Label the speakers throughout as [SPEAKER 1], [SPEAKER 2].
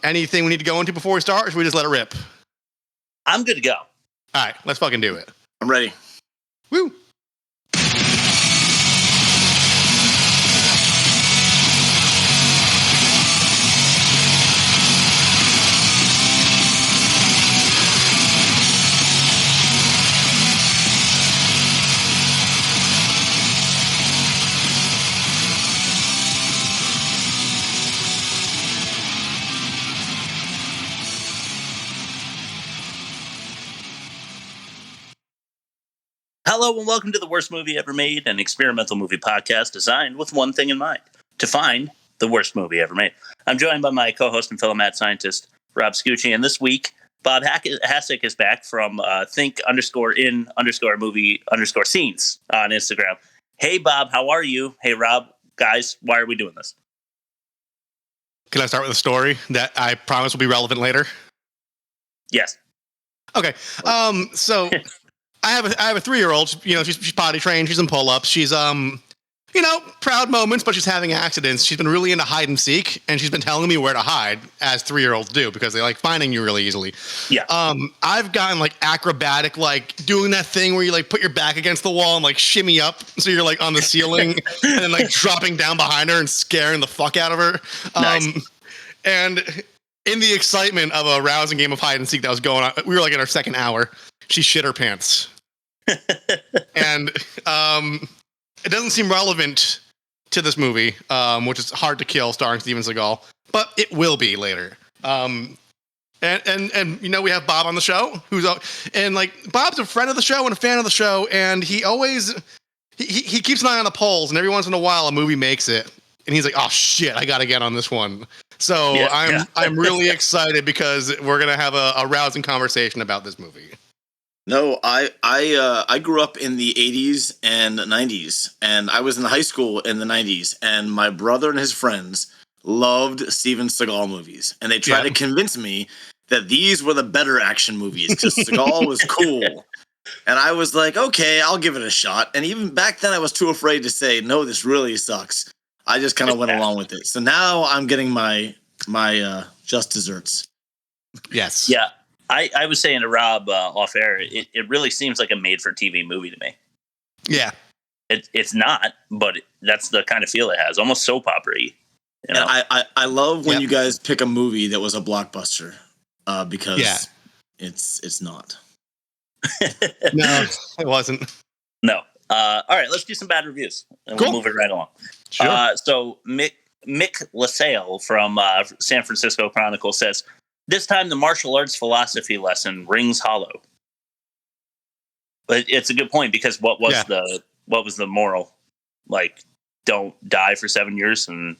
[SPEAKER 1] Anything we need to go into before we start, or should we just let it rip?
[SPEAKER 2] I'm good to go.
[SPEAKER 1] All right, let's fucking do it.
[SPEAKER 3] I'm ready.
[SPEAKER 1] Woo!
[SPEAKER 2] Hello and welcome to the Worst Movie Ever Made, an experimental movie podcast designed with one thing in mind: to find the worst movie ever made. I'm joined by my co-host and fellow mad scientist, Rob Scucci, and this week, Bob Hasak is back from think_in_movie_scenes on Instagram. Hey, Bob, how are you? Hey, Rob, guys, why are we doing this?
[SPEAKER 1] Can I start with a story that I promise will be relevant later?
[SPEAKER 2] Yes.
[SPEAKER 1] Okay. So I have a 3-year-old. You know, she's potty trained. She's in pull-ups. She's proud moments, but she's having accidents. She's been really into hide and seek, and she's been telling me where to hide, as 3-year-olds do, because they like finding you really easily.
[SPEAKER 2] Yeah.
[SPEAKER 1] I've gotten like acrobatic, like doing that thing where you like put your back against the wall and like shimmy up, so you're like on the ceiling, and then like dropping down behind her and scaring the fuck out of her.
[SPEAKER 2] Nice.
[SPEAKER 1] And in the excitement of a rousing game of hide and seek that was going on, we were like in our second hour. She shit her pants. And it doesn't seem relevant to this movie, which is Hard to Kill, starring Steven Seagal, but it will be later. And you know, we have Bob on the show, and like Bob's a friend of the show and a fan of the show, and he always he keeps an eye on the polls, and every once in a while a movie makes it, and he's like, oh shit, I gotta get on this one. So yeah, I'm really excited because we're gonna have a rousing conversation about this movie.
[SPEAKER 3] No, I grew up in the 80s and 90s, and I was in high school in the 90s, and my brother and his friends loved Steven Seagal movies, and they tried to convince me that these were the better action movies because Seagal was cool. And I was like, okay, I'll give it a shot. And even back then I was too afraid to say, no, this really sucks. I just kind of went along with it. So now I'm getting my just desserts.
[SPEAKER 1] Yes.
[SPEAKER 2] Yeah. I was saying to Rob off air, it really seems like a made-for-TV movie to me.
[SPEAKER 1] Yeah.
[SPEAKER 2] It's not, but that's the kind of feel it has. Almost soap opera-y. You know?
[SPEAKER 3] I love when you guys pick a movie that was a blockbuster because it's not.
[SPEAKER 1] No, it wasn't.
[SPEAKER 2] No. All right, let's do some bad reviews, and we'll move it right along.
[SPEAKER 1] Sure.
[SPEAKER 2] So Mick LaSalle from San Francisco Chronicle says, this time the martial arts philosophy lesson rings hollow. But it's a good point, because what was the moral? Like, don't die for 7 years and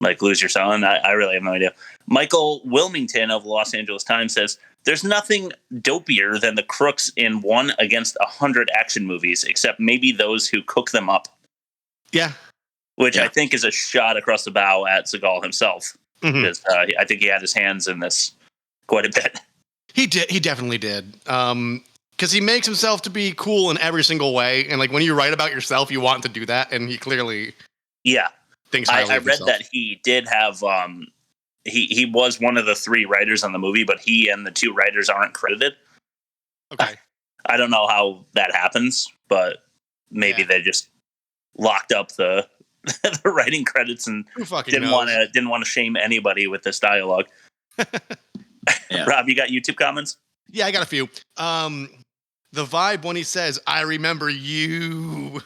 [SPEAKER 2] like lose your son? I really have no idea. Michael Wilmington of the Los Angeles Times says, there's nothing dopier than the crooks in 1 against 100 action movies, except maybe those who cook them up.
[SPEAKER 1] Yeah.
[SPEAKER 2] Which I think is a shot across the bow at Seagal himself. Because I think he had his hands in this quite a bit.
[SPEAKER 1] He did. He definitely did. Because he makes himself to be cool in every single way. And like when you write about yourself, you want to do that. And he clearly thinks highly
[SPEAKER 2] I
[SPEAKER 1] of
[SPEAKER 2] read
[SPEAKER 1] himself.
[SPEAKER 2] that he did have... He was one of the 3 writers on the movie, but he and the 2 writers aren't credited.
[SPEAKER 1] Okay.
[SPEAKER 2] I don't know how that happens, but maybe they just locked up the writing credits and didn't want to shame anybody with this dialogue. Rob, you got YouTube comments?
[SPEAKER 1] Yeah, I got a few. The vibe when he says, I remember you,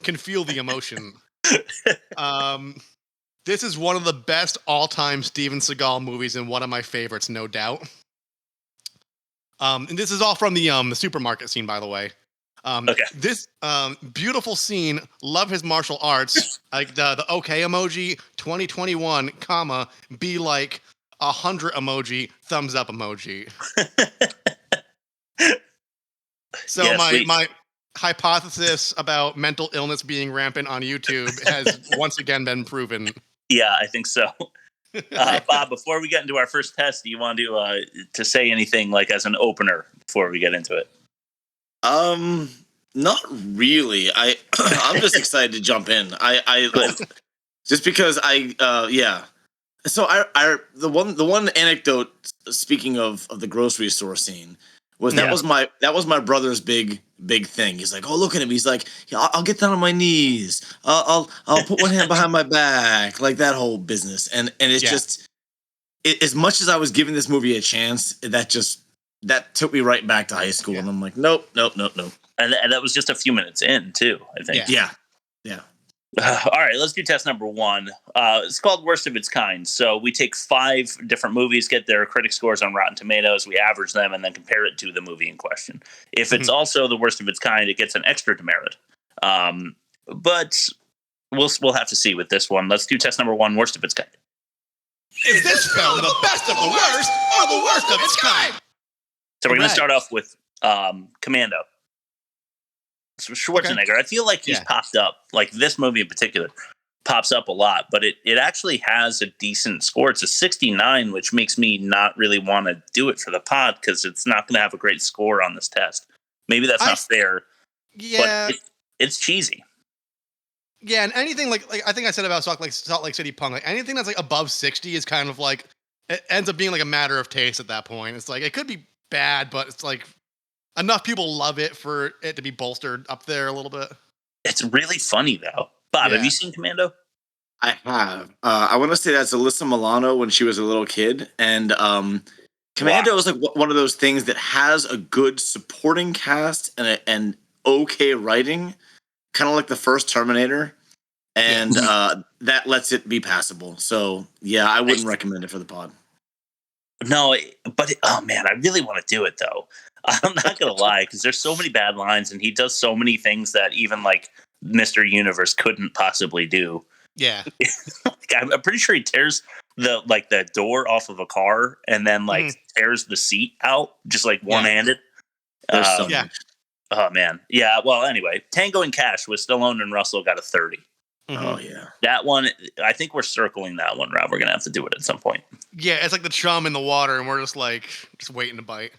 [SPEAKER 1] can feel the emotion. This is one of the best all-time Steven Seagal movies and one of my favorites, no doubt. And this is all from the supermarket scene, by the way. This beautiful scene, love his martial arts, like the okay emoji, 2021, comma, be like 100 emoji, thumbs up emoji. So my hypothesis about mental illness being rampant on YouTube has once again been proven.
[SPEAKER 2] Yeah, I think so. Bob, before we get into our first test, do you want to say anything like as an opener before we get into it?
[SPEAKER 3] Not really. I'm just excited to jump in. I just because So the one anecdote, speaking of the grocery store scene, was that was my brother's big thing. He's like, oh, look at him. He's like, yeah, I'll get down on my knees. I'll put one hand behind my back, like that whole business. And it's just as much as I was giving this movie a chance, that took me right back to high school. And I'm like, nope.
[SPEAKER 2] And that was just a few minutes in too, I think.
[SPEAKER 3] Yeah.
[SPEAKER 2] All right, let's do test number 1. It's called Worst of Its Kind. So we take 5 different movies, get their critic scores on Rotten Tomatoes, we average them, and then compare it to the movie in question. If it's also the worst of its kind, it gets an extra demerit. But we'll have to see with this one. Let's do test number 1, Worst of Its Kind.
[SPEAKER 1] Is this film the best of the worst or the worst of its kind?
[SPEAKER 2] So we're going to start off with Commando. So Schwarzenegger, okay. I feel like he's popped up, like this movie in particular, pops up a lot, but it actually has a decent score. It's a 69, which makes me not really want to do it for the pod because it's not going to have a great score on this test. Maybe that's not fair.
[SPEAKER 1] Yeah.
[SPEAKER 2] But it's cheesy.
[SPEAKER 1] Yeah, and anything like I think I said about Salt Lake City Punk, like anything that's like above 60 is kind of like, it ends up being like a matter of taste at that point. It's like, it could be bad, but it's like, enough people love it for it to be bolstered up there a little bit.
[SPEAKER 2] It's really funny, though. Bob, have you seen Commando?
[SPEAKER 3] I have. I want to say that's Alyssa Milano when she was a little kid. And Commando is like one of those things that has a good supporting cast and okay writing, kind of like the first Terminator. And that lets it be passable. So, yeah, I wouldn't recommend it for the pod.
[SPEAKER 2] No, but oh man, I really want to do it though. I'm not gonna lie, because there's so many bad lines, and he does so many things that even like Mr. Universe couldn't possibly do.
[SPEAKER 1] Yeah,
[SPEAKER 2] like, I'm pretty sure he tears the door off of a car, and then tears the seat out just like one-handed.
[SPEAKER 3] Yeah.
[SPEAKER 2] Oh man, yeah. Well, anyway, Tango and Cash with Stallone and Russell got a 30.
[SPEAKER 3] Oh yeah,
[SPEAKER 2] that one. I think we're circling that one, Rob. We're gonna have to do it at some point.
[SPEAKER 1] Yeah, it's like the chum in the water, and we're just waiting to bite.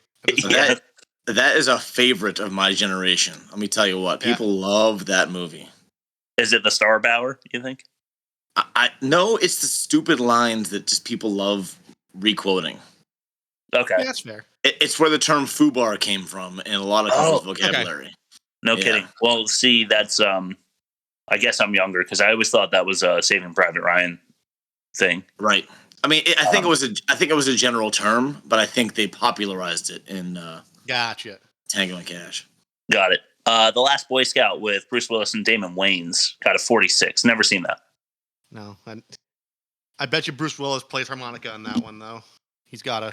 [SPEAKER 3] That is a favorite of my generation. Let me tell you what, people love that movie.
[SPEAKER 2] Is it the Starbauer, you think?
[SPEAKER 3] No, it's the stupid lines that just people love requoting.
[SPEAKER 2] Okay,
[SPEAKER 1] yeah, that's fair.
[SPEAKER 3] It's where the term foobar came from in a lot of people's vocabulary.
[SPEAKER 2] Okay. No kidding. Well, see, that's I guess I'm younger because I always thought that was a Saving Private Ryan thing.
[SPEAKER 3] Right. I mean, I think it was a general term, but I think they popularized it in
[SPEAKER 1] Gotcha.
[SPEAKER 3] Tango and Cash.
[SPEAKER 2] Got it. The Last Boy Scout with Bruce Willis and Damon Wayans got a 46. Never seen that.
[SPEAKER 1] No, I bet you Bruce Willis plays harmonica in that one though. He's got a.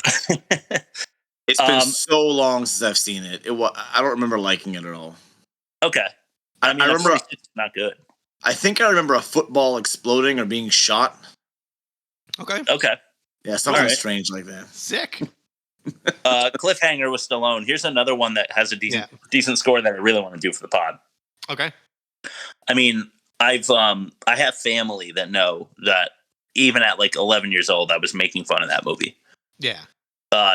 [SPEAKER 3] It's been so long since I've seen it. I don't remember liking it at all.
[SPEAKER 2] Okay. I mean, I remember it's not good.
[SPEAKER 3] I think I remember a football exploding or being shot.
[SPEAKER 1] Okay.
[SPEAKER 3] Yeah, something strange like that.
[SPEAKER 1] Sick.
[SPEAKER 2] Cliffhanger with Stallone. Here's another one that has a decent score that I really want to do for the pod.
[SPEAKER 1] Okay.
[SPEAKER 2] I mean, I have family that know that even at like 11 years old, I was making fun of that movie.
[SPEAKER 1] Yeah.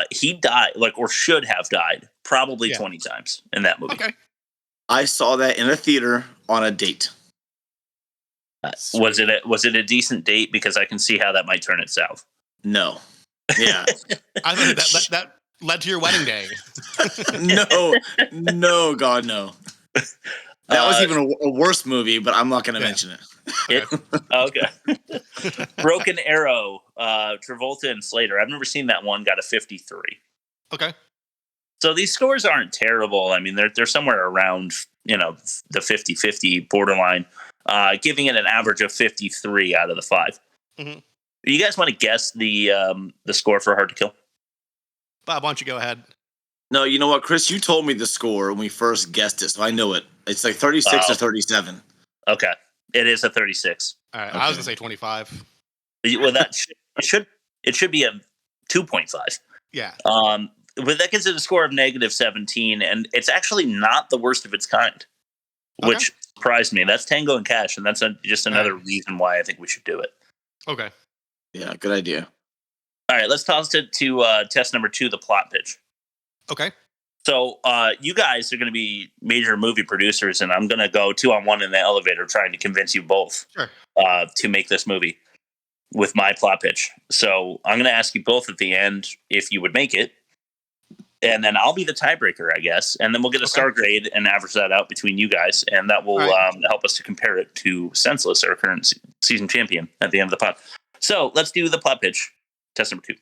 [SPEAKER 2] He died, or should have died, probably 20 times in that movie.
[SPEAKER 1] Okay.
[SPEAKER 3] I saw that in a theater on a date.
[SPEAKER 2] Was it a decent date? Because I can see how that might turn it south.
[SPEAKER 3] No. Yeah.
[SPEAKER 1] I thought that led to your wedding day.
[SPEAKER 3] No, God, no. That was even a worse movie, but I'm not going to mention it.
[SPEAKER 2] Okay. Broken Arrow, Travolta and Slater. I've never seen that one. Got a 53.
[SPEAKER 1] Okay.
[SPEAKER 2] So these scores aren't terrible. I mean, they're somewhere around, the 50-50 borderline, giving it an average of 53 out of the 5.
[SPEAKER 1] Mm-hmm.
[SPEAKER 2] You guys want to guess the score for Hard to Kill?
[SPEAKER 1] Bob, why don't you go ahead?
[SPEAKER 3] No, you know what, Chris? You told me the score when we first guessed it, so I know it. It's like 36 or 37.
[SPEAKER 2] Okay. It is a 36.
[SPEAKER 1] All right. Okay. I was going to say 25.
[SPEAKER 2] Well, it should be a 2.5.
[SPEAKER 1] Yeah.
[SPEAKER 2] But that gives it a score of -17, and it's actually not the worst of its kind, which surprised me. That's Tango and Cash, and that's just another reason why I think we should do it.
[SPEAKER 1] Okay.
[SPEAKER 3] Yeah, good idea.
[SPEAKER 2] All right, let's toss it to test number 2, the plot pitch.
[SPEAKER 1] Okay.
[SPEAKER 2] So you guys are going to be major movie producers, and I'm going to go 2-on-1 in the elevator trying to convince you both to make this movie. with my plot pitch. So I'm going to ask you both at the end if you would make it. And then I'll be the tiebreaker, I guess. And then we'll get a star grade and average that out between you guys. And that will help us to compare it to Senseless, our current season champion, at the end of the pod. So let's do the plot pitch. Test number 2.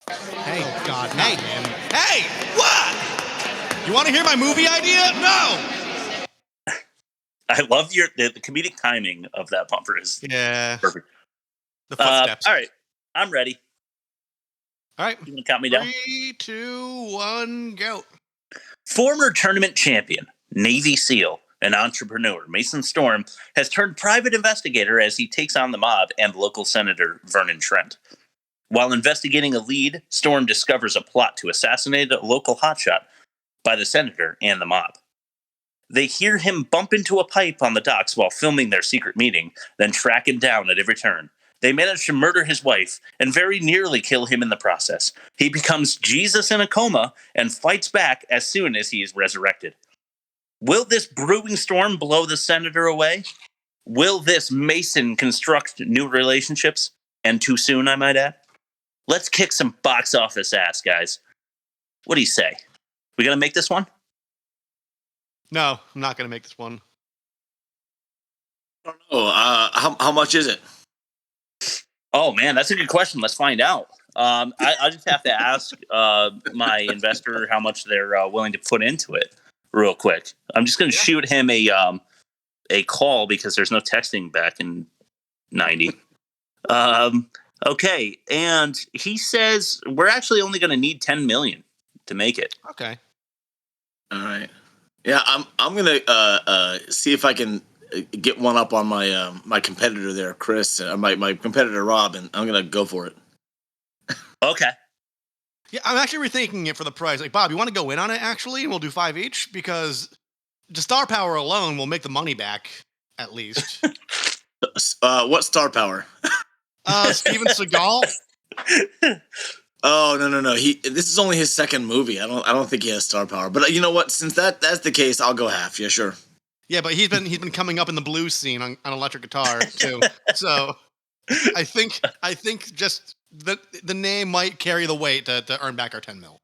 [SPEAKER 1] Hey, God, hey, man. Hey, what? You want to hear my movie idea? No!
[SPEAKER 2] I love the comedic timing of that bumper is perfect.
[SPEAKER 1] The footsteps.
[SPEAKER 2] All right, I'm ready.
[SPEAKER 1] All right.
[SPEAKER 2] You want to count me down?
[SPEAKER 1] 3, 2, 1, go.
[SPEAKER 2] Former tournament champion, Navy SEAL, and entrepreneur Mason Storm has turned private investigator as he takes on the mob and local Senator Vernon Trent. While investigating a lead, Storm discovers a plot to assassinate a local hotshot by the senator and the mob. They hear him bump into a pipe on the docks while filming their secret meeting, then track him down at every turn. They manage to murder his wife and very nearly kill him in the process. He becomes Jesus in a coma and fights back as soon as he is resurrected. Will this brewing storm blow the senator away? Will this Mason construct new relationships? And too soon, I might add. Let's kick some box office ass, guys. What do you say? We gonna make this one?
[SPEAKER 1] No, I'm not going to make this one.
[SPEAKER 3] I don't know. How much is it?
[SPEAKER 2] Oh, man, that's a good question. Let's find out. I just have to ask my investor how much they're willing to put into it real quick. I'm just going to shoot him a call because there's no texting back in 90. Okay, and he says we're actually only going to need 10 million to make it.
[SPEAKER 1] Okay.
[SPEAKER 3] All right. Yeah, I'm gonna see if I can get one up on my my competitor there, Chris, my competitor Rob, and I'm gonna go for it.
[SPEAKER 2] Okay.
[SPEAKER 1] Yeah, I'm actually rethinking it for the price. Like, Bob, you want to go in on it actually, and we'll do 5 each because the star power alone will make the money back at least.
[SPEAKER 3] What star power?
[SPEAKER 1] Steven Seagal.
[SPEAKER 3] Oh no! This is only his second movie. I don't think he has star power. But you know what? Since that's the case, I'll go half. Yeah, sure.
[SPEAKER 1] Yeah, but he's been coming up in the blues scene on electric guitar too. So I think just the name might carry the weight to earn back our 10 mil.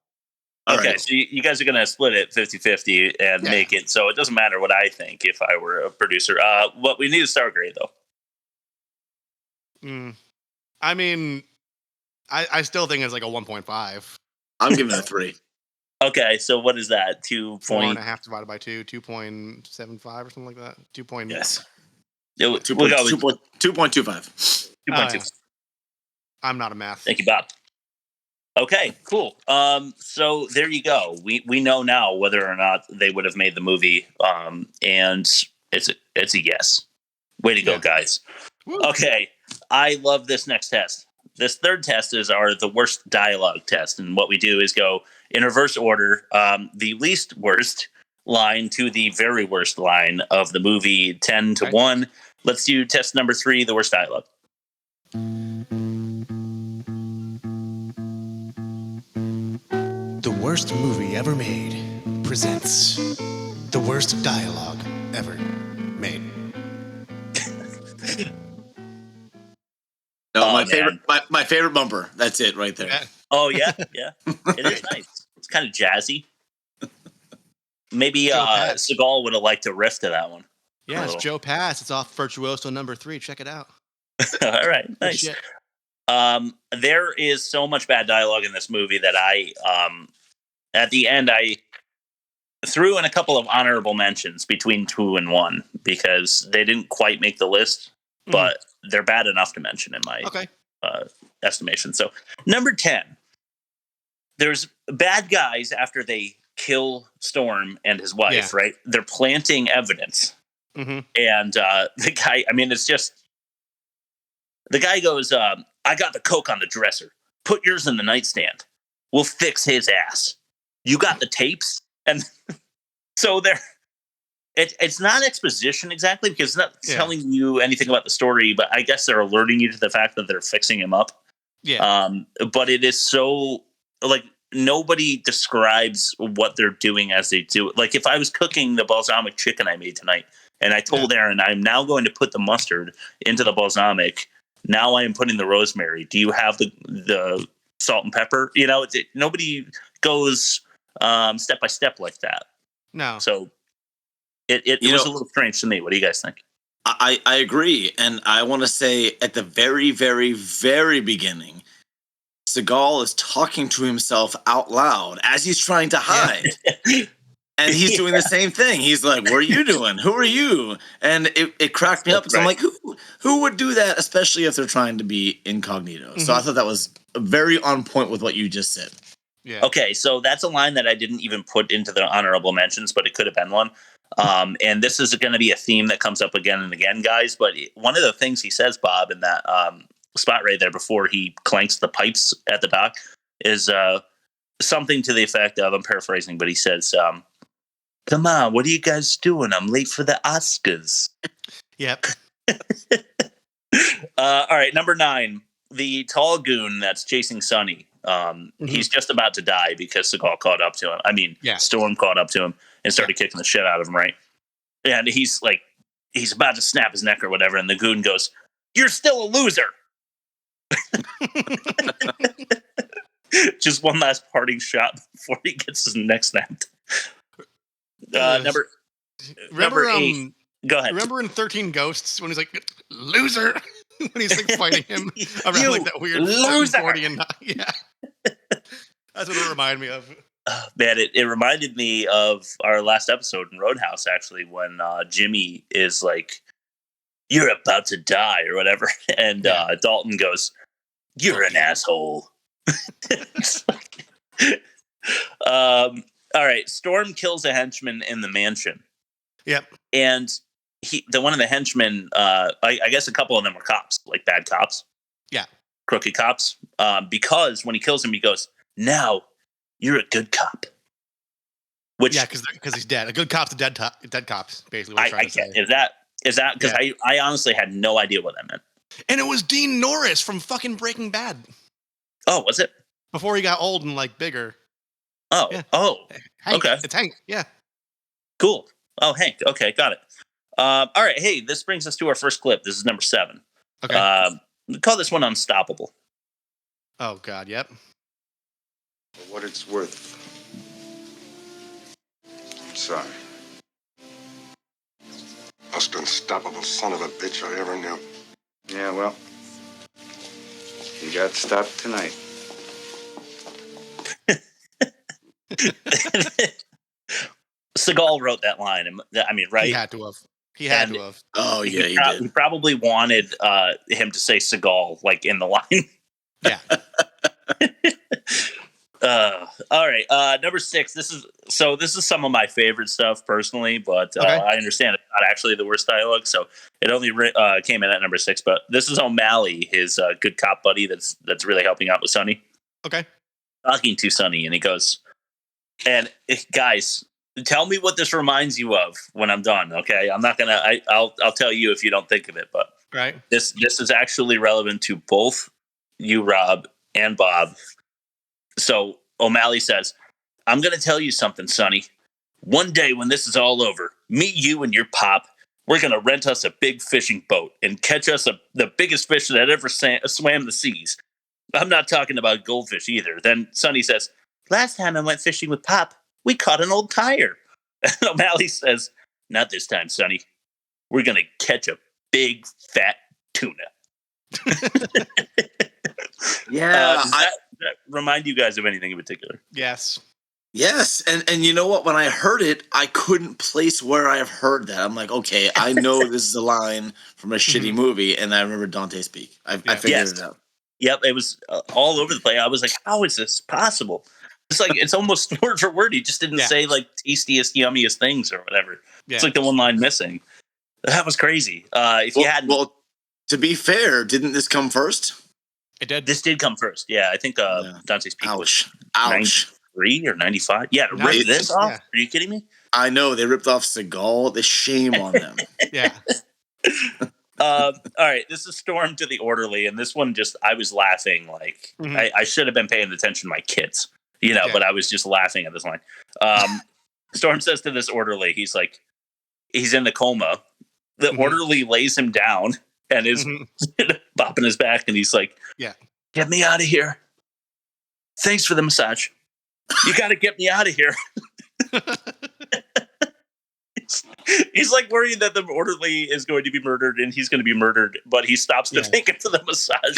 [SPEAKER 2] Okay,
[SPEAKER 3] right.
[SPEAKER 2] so you guys are going to split it 50-50 and make it. So it doesn't matter what I think if I were a producer. What we need a star grade though.
[SPEAKER 1] I mean, I still think it's like a 1.5.
[SPEAKER 3] I'm giving it a 3.
[SPEAKER 2] Okay, so what is that?
[SPEAKER 1] 4.5 divided by 2, 2.75 or something like that. 2.
[SPEAKER 3] Yes.
[SPEAKER 2] 2.25.
[SPEAKER 3] 2.25.
[SPEAKER 1] I'm not a math.
[SPEAKER 2] Thank you, Bob. Okay, cool. So there you go. We know now whether or not they would have made the movie. And it's a yes. Way to go, guys. Woo. Okay, I love this next test. This third test is the worst dialogue test. And what we do is go in reverse order, the least worst line to the very worst line of the movie 10 to 1. Let's do test number 3, the worst dialogue.
[SPEAKER 1] The worst movie ever made presents the worst dialogue ever made.
[SPEAKER 3] No, my favorite bumper. That's it right there.
[SPEAKER 1] Yeah.
[SPEAKER 2] Oh yeah. It is nice. It's kind of jazzy. Maybe Seagal would have liked to riff to that one.
[SPEAKER 1] Yeah, it's Joe Pass. It's off Virtuoso number 3. Check it out.
[SPEAKER 2] All right, nice. There is so much bad dialogue in this movie that I at the end I threw in a couple of honorable mentions between 2 and 1 because they didn't quite make the list, but they're bad enough to mention in my estimation. So number 10, there's bad guys after they kill Storm and his wife, right? They're planting evidence. And the guy, I mean, it's just, the guy goes, I got the Coke on the dresser. Put yours in the nightstand. We'll fix his ass. You got the tapes? And so it's not exposition exactly because it's not telling you anything about the story, but I guess they're alerting you to the fact that they're fixing him up. But it is so, like, nobody describes what they're doing as they do it. Like, if I was cooking the balsamic chicken I made tonight and I told Aaron I'm now going to put the mustard into the balsamic Now I am putting the rosemary. Do you have the salt and pepper? You know, nobody goes step by step like that.
[SPEAKER 1] No.
[SPEAKER 2] So it was a little strange to me. What do you guys think?
[SPEAKER 3] I agree. And I want to say at the very, very, very beginning, Seagal is talking to himself out loud as he's trying to hide. Yeah. And he's doing the same thing. He's like, what are you doing? Who are you? And it cracked me up because I'm like, who would do that, especially if they're trying to be incognito? So I thought that was very on point with what you just said.
[SPEAKER 2] Yeah. Okay, so that's a line that I didn't even put into the honorable mentions, but it could have been one. And this is going to be a theme that comes up again and again, guys. But one of the things he says, Bob, in that spot right there before he clanks the pipes at the dock is something to the effect of, I'm paraphrasing, but he says, come on, what are you guys doing? I'm late for the Oscars.
[SPEAKER 1] Yep.
[SPEAKER 2] All right, number 9, the tall goon that's chasing Sonny. He's just about to die because Seagal caught up to him. I mean, Storm caught up to him and started kicking the shit out of him, right? And he's about to snap his neck or whatever, and the goon goes, "You're still a loser." Just one last parting shot before he gets his neck snapped. Number 8. Go ahead.
[SPEAKER 1] Remember in 13 Ghosts when he's like, "Loser," when he's like fighting him around like that weird
[SPEAKER 2] loser.
[SPEAKER 1] Yeah, that's what it reminded me of.
[SPEAKER 2] Man, it reminded me of our last episode in Roadhouse, actually, when Jimmy is like, "You're about to die," or whatever, and Dalton goes, "You're an asshole." All right, Storm kills a henchman in the mansion.
[SPEAKER 1] Yep,
[SPEAKER 2] and one of the henchmen, I guess a couple of them were cops, like bad cops.
[SPEAKER 1] Yeah,
[SPEAKER 2] crooked cops. Because when he kills him, he goes, "Now you're a good cop." Which
[SPEAKER 1] because he's dead. A good cop's a dead cop's basically. What
[SPEAKER 2] I get. Is that because I honestly had no idea what that meant.
[SPEAKER 1] And it was Dean Norris from fucking Breaking Bad.
[SPEAKER 2] Oh, was it?
[SPEAKER 1] Before he got old and like bigger.
[SPEAKER 2] Oh,
[SPEAKER 1] yeah.
[SPEAKER 2] Hank, okay.
[SPEAKER 1] It's Hank. Yeah.
[SPEAKER 2] Cool. Oh, Hank. Okay, got it. All right. Hey, this brings us to our first clip. This is number 7.
[SPEAKER 1] Okay.
[SPEAKER 2] We call this one Unstoppable.
[SPEAKER 1] Oh God. Yep.
[SPEAKER 4] For what it's worth. I'm sorry. Most unstoppable son of a bitch I ever knew. Yeah, well, you got stopped tonight.
[SPEAKER 2] Seagal wrote that line. I mean, right?
[SPEAKER 1] He had to have.
[SPEAKER 3] Oh, yeah, he did.
[SPEAKER 2] He probably wanted him to say Seagal, like, in the line.
[SPEAKER 1] Yeah.
[SPEAKER 2] All right. Number 6. This is some of my favorite stuff personally, but I understand it's not actually the worst dialogue, so it only came in at number 6. But this is O'Malley, his good cop buddy that's really helping out with Sonny.
[SPEAKER 1] Okay.
[SPEAKER 2] Talking to Sonny, and he goes, and guys, tell me what this reminds you of when I'm done. Okay, I'm not gonna. I'll tell you if you don't think of it, but this is actually relevant to both you, Rob, and Bob. So O'Malley says, "I'm going to tell you something, Sonny. One day when this is all over, me, you, and your pop, we're going to rent us a big fishing boat and catch us the biggest fish that ever swam the seas. I'm not talking about goldfish either." Then Sonny says, "Last time I went fishing with Pop, we caught an old tire." And O'Malley says, "Not this time, Sonny. We're going to catch a big, fat tuna."
[SPEAKER 3] Yeah.
[SPEAKER 2] Does that remind you guys of anything in particular?
[SPEAKER 1] Yes.
[SPEAKER 3] Yes. And you know what? When I heard it, I couldn't place where I've heard that. I'm like, okay, I know this is a line from a shitty movie, and I remember Dante speak. I figured it out.
[SPEAKER 2] Yep, it was all over the place. I was like, how is this possible? It's like, it's almost word for word. He just didn't say like tastiest, yummiest things or whatever. Yeah. It's like the one line missing. That was crazy. Well,
[SPEAKER 3] to be fair, didn't this come first?
[SPEAKER 1] It did.
[SPEAKER 2] This did come first. Yeah, I think Dante's peak was 93 or 95. Yeah, to rip this off? Are you kidding me?
[SPEAKER 3] I know. They ripped off Seagal. The shame on them.
[SPEAKER 1] Yeah.
[SPEAKER 2] All right, this is Storm to the orderly, and this one I was laughing like I should have been paying attention to my kids, but I was just laughing at this line. Storm says to this orderly, he's in the coma. The orderly lays him down and is bopping his back, and he's like,
[SPEAKER 1] "Yeah,
[SPEAKER 2] get me out of here. Thanks for the massage. You got to get me out of here." He's like worried that the orderly is going to be murdered and he's going to be murdered, but he stops to think into the massage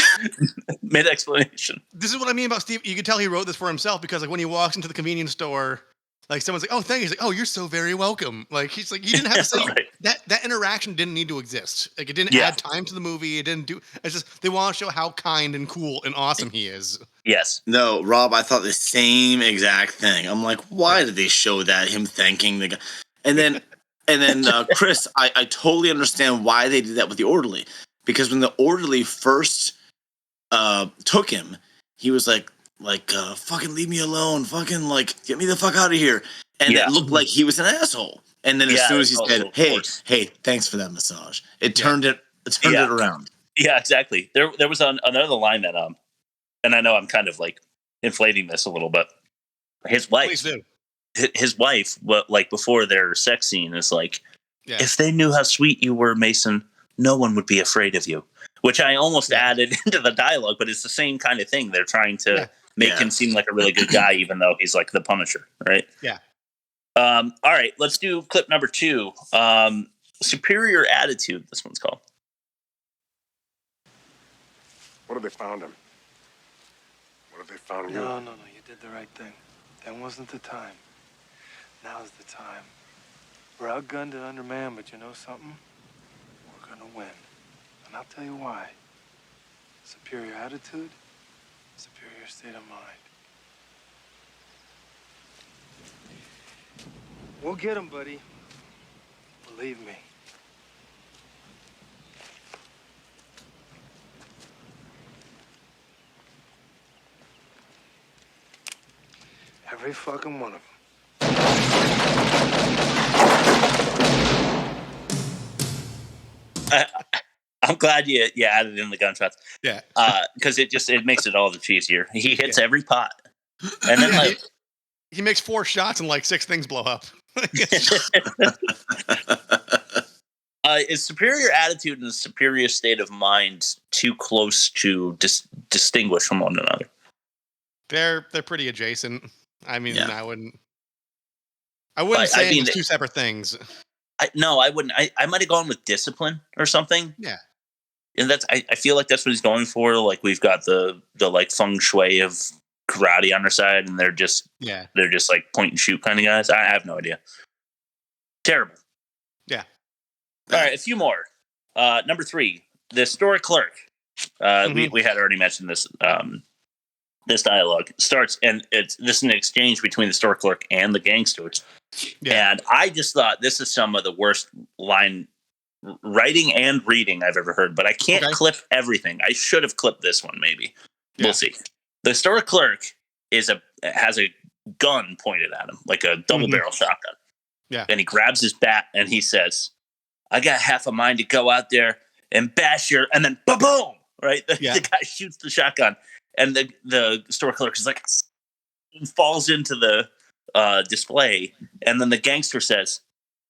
[SPEAKER 2] mid explanation.
[SPEAKER 1] This is what I mean about Steve. You can tell he wrote this for himself because, like, when he walks into the convenience store, like, someone's like, "Oh, thank you." He's like, "Oh, you're so very welcome." Like, he's like, he didn't have to say that interaction didn't need to exist. Like, it didn't add time to the movie. It didn't do. It's just they want to show how kind and cool and awesome he is.
[SPEAKER 2] Yes.
[SPEAKER 3] No, Rob, I thought the same exact thing. I'm like, why did they show that him thanking the guy? And then Chris, I totally understand why they did that with the orderly, because when the orderly first took him, he was like fucking leave me alone, fucking like get me the fuck out of here, and it looked like he was an asshole. And then as soon as he said, "Hey, thanks for that massage," it turned it around.
[SPEAKER 2] Yeah, exactly. There was another line that and I know I'm kind of like inflating this a little, but his wife. Please do. His wife, like before their sex scene, is like, if they knew how sweet you were, Mason, no one would be afraid of you. Which I almost added into the dialogue, but it's the same kind of thing. They're trying to make him seem like a really good guy, even though he's like the Punisher, right?
[SPEAKER 1] Yeah.
[SPEAKER 2] All right, let's do clip number 2. Superior Attitude, this one's called.
[SPEAKER 4] What have they found him? What have they found you?
[SPEAKER 5] No, you did the right thing. Then wasn't the time. Now's the time. We're outgunned and undermanned, but you know something? We're gonna win. And I'll tell you why. Superior attitude, superior state of mind. We'll get him, buddy. Believe me. Every fucking one of them.
[SPEAKER 2] I'm glad you added in the gunshots.
[SPEAKER 1] Yeah.
[SPEAKER 2] Because it makes it all the cheesier. He hits every pot. And then
[SPEAKER 1] he makes 4 shots and like 6 things blow up.
[SPEAKER 2] Is superior attitude and superior state of mind too close to distinguish from one another?
[SPEAKER 1] They're pretty adjacent. I mean, I wouldn't say it's 2 separate things.
[SPEAKER 2] I wouldn't. I might have gone with discipline or something.
[SPEAKER 1] Yeah.
[SPEAKER 2] And I feel like that's what he's going for. Like, we've got the like feng shui of karate on our side, and they're just like point and shoot kind of guys. I have no idea. Terrible.
[SPEAKER 1] Yeah.
[SPEAKER 2] All right, a few more. Number 3, the store clerk. We had already mentioned this. This dialogue starts, and this is an exchange between the store clerk and the gangsters. Yeah. And I just thought this is some of the worst line writing and reading I've ever heard, but I can't clip everything. I should have clipped this one, maybe. Yeah. We'll see. The store clerk has a gun pointed at him, like a double barrel shotgun.
[SPEAKER 1] Yeah.
[SPEAKER 2] And he grabs his bat and he says, "I got half a mind to go out there and bash your," and then boom, right? The guy shoots the shotgun. And the store clerk is like, falls into the display. And then the gangster says,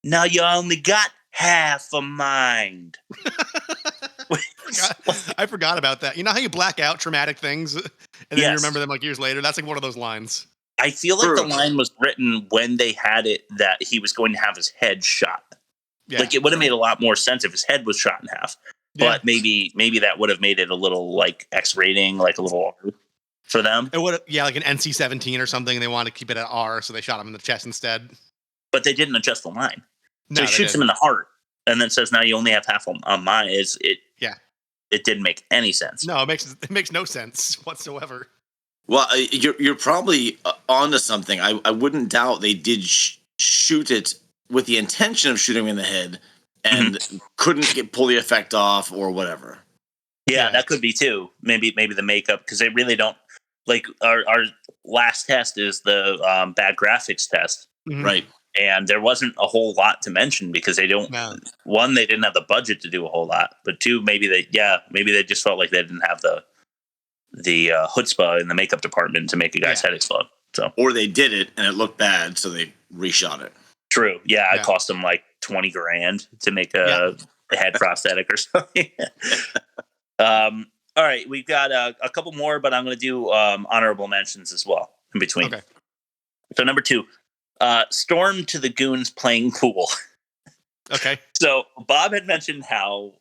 [SPEAKER 2] "Now you only got half a mind."
[SPEAKER 1] I forgot about that. You know how you black out traumatic things and then you remember them like years later? That's like one of those lines.
[SPEAKER 2] I feel like the line was written when they had it that he was going to have his head shot. Yeah. Like, it would have made a lot more sense if his head was shot in half. But maybe that would have made it a little like X rating, like a little R for them.
[SPEAKER 1] It would, like an NC-17 or something. They wanted to keep it at R, so they shot him in the chest instead.
[SPEAKER 2] But they didn't adjust the line. So he shoots him in the heart, and then says, "Now you only have half on mine." It didn't make any sense.
[SPEAKER 1] No, it makes no sense whatsoever.
[SPEAKER 3] Well, you're probably onto something. I wouldn't doubt they did shoot it with the intention of shooting him in the head. And couldn't pull the effect off or whatever.
[SPEAKER 2] Yeah, that could be too. Maybe the makeup, because they really don't like our last test is the bad graphics test,
[SPEAKER 3] right?
[SPEAKER 2] And there wasn't a whole lot to mention because they don't. No. One, they didn't have the budget to do a whole lot, but 2, maybe they just felt like they didn't have the chutzpah in the makeup department to make a guy's head explode. So,
[SPEAKER 3] or they did it and it looked bad, so they reshot it.
[SPEAKER 2] True. Yeah, it cost them like $20,000 to make a head prosthetic or something. All right, we've got a couple more, but I'm going to do honorable mentions as well in between.
[SPEAKER 1] Okay.
[SPEAKER 2] So number 2, Storm to the Goons playing pool.
[SPEAKER 1] Okay.
[SPEAKER 2] So Bob had mentioned how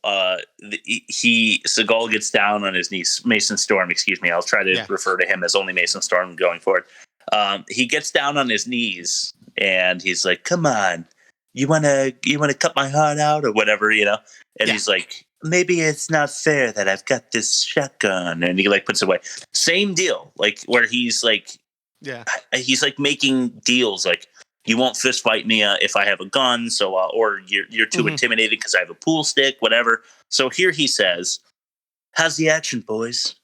[SPEAKER 2] Seagal gets down on his knees. Mason Storm, excuse me. I'll try to refer to him as only Mason Storm going forward. He gets down on his knees and he's like, "Come on, you wanna cut my heart out or whatever, you know?" And he's like, "Maybe it's not fair that I've got this shotgun," and he like puts it away. Same deal, like where he's like making deals, like, "You won't fist fight me if I have a gun, so or you're too intimidated because I have a pool stick, whatever." So here he says, "How's the action, boys?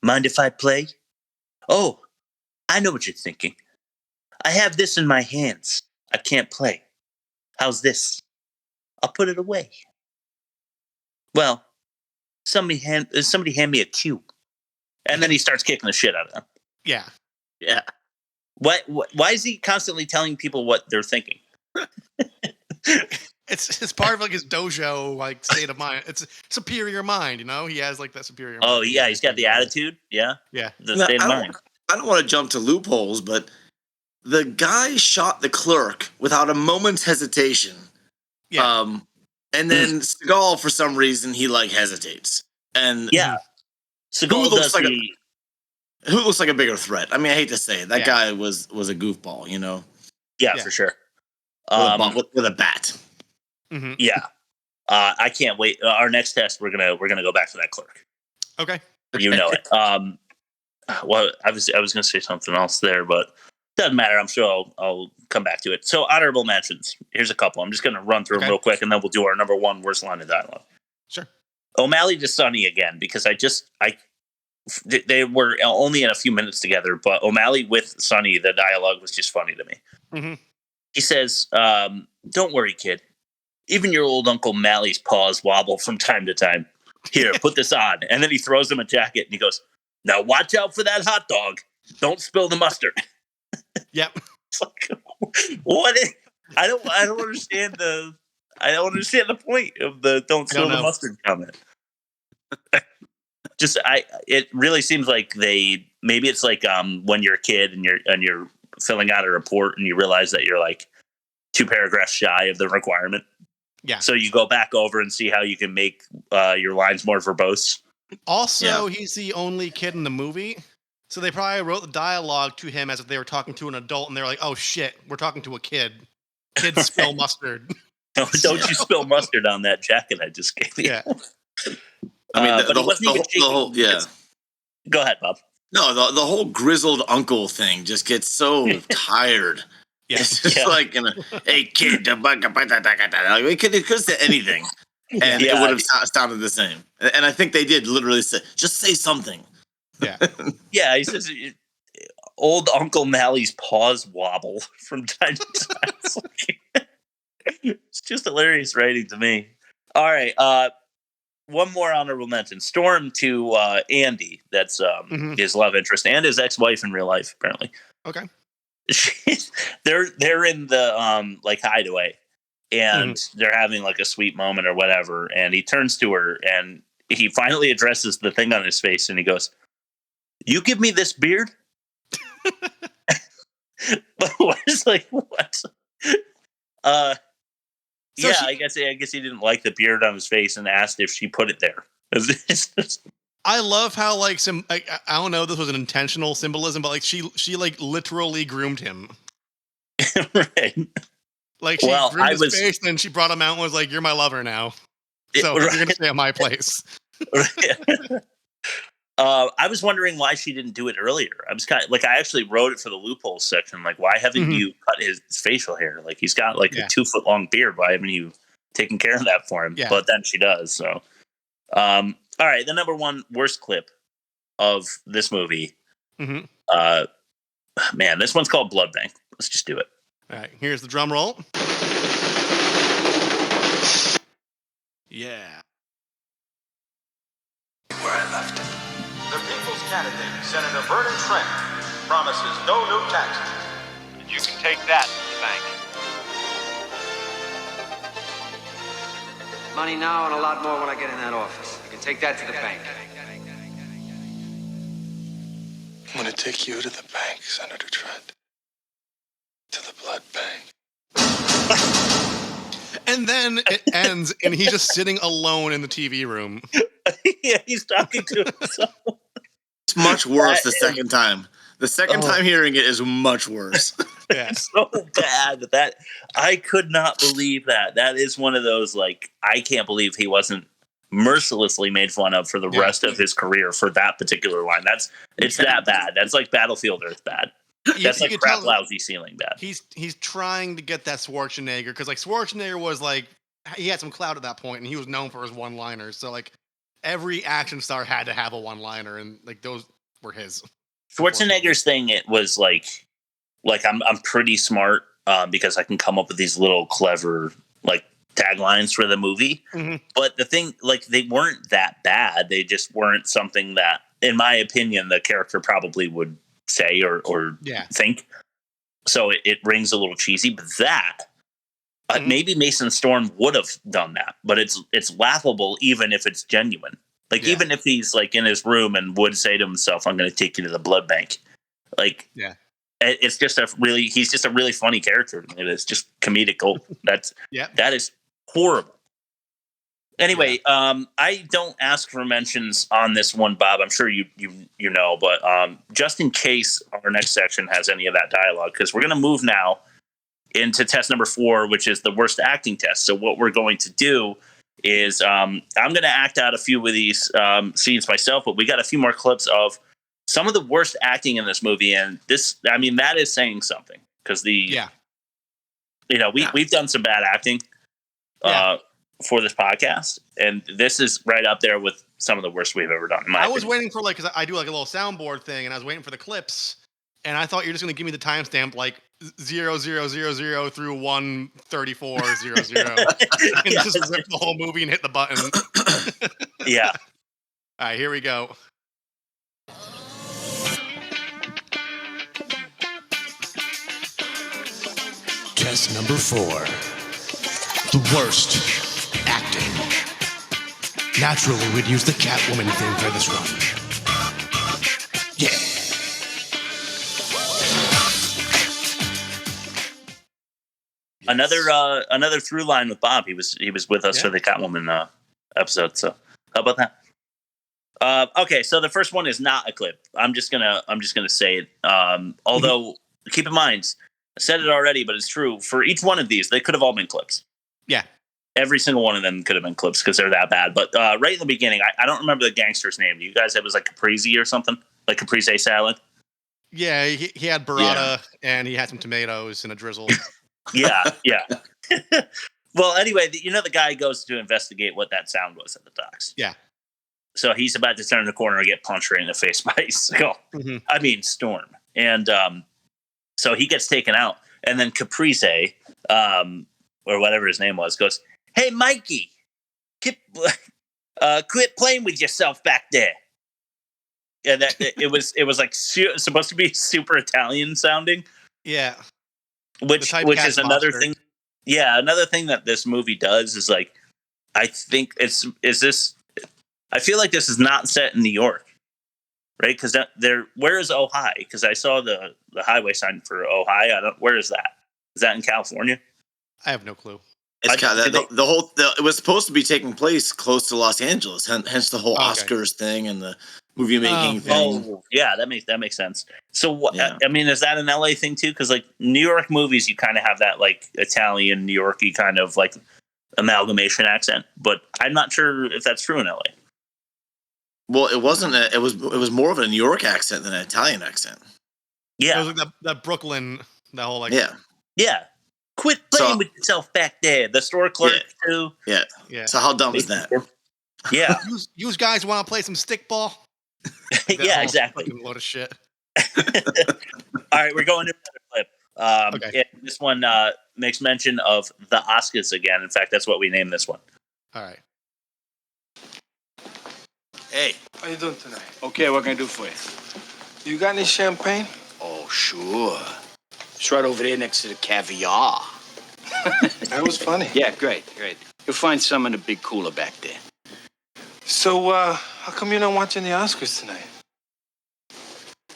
[SPEAKER 2] Mind if I play? Oh, I know what you're thinking. I have this in my hands. I can't play. How's this? I'll put it away. Well, somebody hand me a cue." And then he starts kicking the shit out of them.
[SPEAKER 1] Yeah.
[SPEAKER 2] Yeah. Why is he constantly telling people what they're thinking?
[SPEAKER 1] It's part of like his dojo like state of mind. It's superior mind, you know? He has like that superior mind.
[SPEAKER 2] Oh yeah, he's got the attitude. Yeah.
[SPEAKER 1] Yeah.
[SPEAKER 2] The state of mind.
[SPEAKER 3] I don't want to jump to loopholes, but the guy shot the clerk without a moment's hesitation.
[SPEAKER 1] Yeah.
[SPEAKER 3] And then Seagal, for some reason, he like hesitates. And
[SPEAKER 2] Seagal
[SPEAKER 3] who looks like a bigger threat? I mean, I hate to say it. That guy was a goofball, you know?
[SPEAKER 2] Yeah, for sure.
[SPEAKER 3] With a bat.
[SPEAKER 1] Mm-hmm.
[SPEAKER 2] Yeah. I can't wait. Our next test, we're gonna go back to that clerk.
[SPEAKER 1] Okay.
[SPEAKER 2] You know it. Well, I was gonna say something else there, but doesn't matter. I'm sure I'll come back to it. So honorable mentions. Here's a couple. I'm just gonna run through them real quick, and then we'll do our number 1 worst line of dialogue.
[SPEAKER 1] Sure.
[SPEAKER 2] O'Malley to Sonny again, because they were only in a few minutes together, but O'Malley with Sonny, the dialogue was just funny to me.
[SPEAKER 1] Mm-hmm.
[SPEAKER 2] He says, "Don't worry, kid. Even your old Uncle Mally's paws wobble from time to time. Here, put this on." And then he throws him a jacket and he goes, "Now watch out for that hot dog. Don't spill the mustard."
[SPEAKER 1] Yep.
[SPEAKER 2] It's like, what? I don't understand the point of the "don't spill the mustard" comment. It really seems like maybe it's like when you're a kid and you're filling out a report and you realize that you're like 2 paragraphs shy of the requirement.
[SPEAKER 1] Yeah.
[SPEAKER 2] So you go back over and see how you can make your lines more verbose.
[SPEAKER 1] Also, he's the only kid in the movie. So they probably wrote the dialogue to him as if they were talking to an adult, and they're like, "Oh shit, we're talking to a kid. Kids spill mustard."
[SPEAKER 2] Don't you spill mustard on that jacket I just gave you.
[SPEAKER 1] Yeah.
[SPEAKER 3] I mean,
[SPEAKER 2] the whole Go ahead, Bob.
[SPEAKER 3] No, the whole grizzled uncle thing just gets so tired.
[SPEAKER 1] Yeah.
[SPEAKER 3] It's just like, "Hey kid," it could say anything, and it would have sounded the same. And I think they did literally say, "Just say something."
[SPEAKER 1] Yeah.
[SPEAKER 2] Yeah, he says, "Old Uncle Mally's paws wobble from time to time." It's just hilarious writing to me. All right, one more honorable mention. Storm to Andy. That's his love interest and his ex-wife in real life, apparently.
[SPEAKER 1] Okay.
[SPEAKER 2] They're in the like hideaway, and they're having like a sweet moment or whatever. And he turns to her and he finally addresses the thing on his face, and he goes, "You give me this beard?" But it's like, what? I guess he didn't like the beard on his face and asked if she put it there.
[SPEAKER 1] I love how like I don't know if this was an intentional symbolism, but like she like literally groomed him.
[SPEAKER 2] Right.
[SPEAKER 1] Like she groomed his face, and then she brought him out and was like, "You're my lover now, so you're gonna stay at my place."
[SPEAKER 2] I was wondering why she didn't do it earlier. I was kind of like, I actually wrote it for the loopholes section. Like, why haven't you cut his facial hair? Like, he's got like a 2-foot long beard. Why haven't you taken care of that for him?
[SPEAKER 1] Yeah.
[SPEAKER 2] But then she does. So, all right. The number 1 worst clip of this movie. Man, this one's called Blood Bank. Let's just do it.
[SPEAKER 1] All right. Here's the drum roll. Yeah.
[SPEAKER 6] Where I left it. The People's candidate, Senator Vernon Trent, promises no new taxes. And you can take that to the bank.
[SPEAKER 7] Money now and a lot more when I get in that office. You can take that to the bank.
[SPEAKER 5] I'm gonna take you to the bank, Senator Trent. To the blood bank.
[SPEAKER 1] And then it ends, and he's just sitting alone in the TV room.
[SPEAKER 2] Yeah, he's talking to himself.
[SPEAKER 3] It's much worse the second time. The second time hearing it is much worse.
[SPEAKER 1] Yeah.
[SPEAKER 2] So bad that I could not believe that. That is one of those, like, I can't believe he wasn't mercilessly made fun of for the rest of his career for that particular line. It's that bad. That's like Battlefield Earth bad. That's like crap lousy ceiling bad.
[SPEAKER 1] He's trying to get that Schwarzenegger, because like Schwarzenegger was like, he had some clout at that point, and he was known for his one-liners. So like every action star had to have a one-liner, and like those were his.
[SPEAKER 2] Schwarzenegger's thing, it was like I'm pretty smart because I can come up with these little clever like taglines for the movie. Mm-hmm. But the thing, like, they weren't that bad. They just weren't something that, in my opinion, the character probably would say or think. So it rings a little cheesy. But that maybe Mason Storm would have done that, but it's laughable even if it's genuine. Like, even if he's like in his room and would say to himself, "I'm going to take you to the blood bank," like, it's just he's just a really funny character. It is just comedic gold. That is horrible. Anyway, I don't ask for mentions on this one, Bob. I'm sure you know, but just in case our next section has any of that dialogue, because we're going to move now into test number 4, which is the worst acting test. So what we're going to do is I'm going to act out a few of these scenes myself, but we got a few more clips of some of the worst acting in this movie. And this, I mean, that is saying something, because we've done some bad acting for this podcast, and this is right up there with some of the worst we've ever done.
[SPEAKER 1] I was waiting for, like, because I do like a little soundboard thing, and I was waiting for the clips, and I thought you're just going to give me the timestamp like 0000 through 13400, and just rip the whole movie and hit the button.
[SPEAKER 2] Yeah.
[SPEAKER 1] All right, here we go.
[SPEAKER 8] Test number 4. The worst acting. Naturally, we'd use the Catwoman thing for this run. Yeah.
[SPEAKER 2] Another through line with Bob. He was with us for the Catwoman episode. So how about that? Okay, so the first one is not a clip. I'm just gonna say it. Although keep in mind, I said it already, but it's true. For each one of these, they could have all been clips.
[SPEAKER 1] Yeah.
[SPEAKER 2] Every single one of them could have been clips because they're that bad. But right in the beginning, I don't remember the gangster's name. Do you guys? It was like Caprese or something, like Caprese salad.
[SPEAKER 1] Yeah, he had burrata and he had some tomatoes and a drizzle.
[SPEAKER 2] Yeah. Well, anyway, the guy goes to investigate what that sound was at the docks.
[SPEAKER 1] Yeah.
[SPEAKER 2] So he's about to turn the corner and get punched right in the face by Seagal. Mm-hmm. I mean, Storm. And so he gets taken out. And then Caprese, or whatever his name was, goes, "Hey, Mikey, quit playing with yourself back there." And that it was like supposed to be super Italian sounding.
[SPEAKER 1] Yeah.
[SPEAKER 2] Which is another thing. Yeah, another thing that this movie does is, like, I think I feel like this is not set in New York, right? Because where is Ojai? Because I saw the highway sign for Ojai. Where is that? Is that in California?
[SPEAKER 1] I have no clue.
[SPEAKER 3] It was supposed to be taking place close to Los Angeles, hence the whole Oscars thing and the movie making thing.
[SPEAKER 2] Oh, yeah, that makes sense. So what? Yeah. I mean, is that an LA thing too? Because like New York movies, you kind of have that like Italian, New Yorky kind of like amalgamation accent, but I'm not sure if that's true in LA.
[SPEAKER 3] Well, it wasn't. It was more of a New York accent than an Italian accent.
[SPEAKER 2] Yeah,
[SPEAKER 1] it was like that Brooklyn, that whole like
[SPEAKER 2] yeah. Quit playing with yourself back there. The store clerk too.
[SPEAKER 3] Yeah. So how dumb is that?
[SPEAKER 2] Yeah.
[SPEAKER 1] you guys want to play some stickball?
[SPEAKER 2] Yeah, exactly.
[SPEAKER 1] Fucking load of shit.
[SPEAKER 2] All right, we're going to another clip. Okay. This one makes mention of the Oscars again. In fact, that's what we named this one.
[SPEAKER 1] All right.
[SPEAKER 5] Hey, how you doing tonight? Okay, what can I do for you? You got any champagne?
[SPEAKER 9] Oh, sure. It's right over there next to the caviar.
[SPEAKER 5] That was funny.
[SPEAKER 9] Yeah, great. You'll find some in the big cooler back there.
[SPEAKER 5] So, how come you're not watching the Oscars tonight?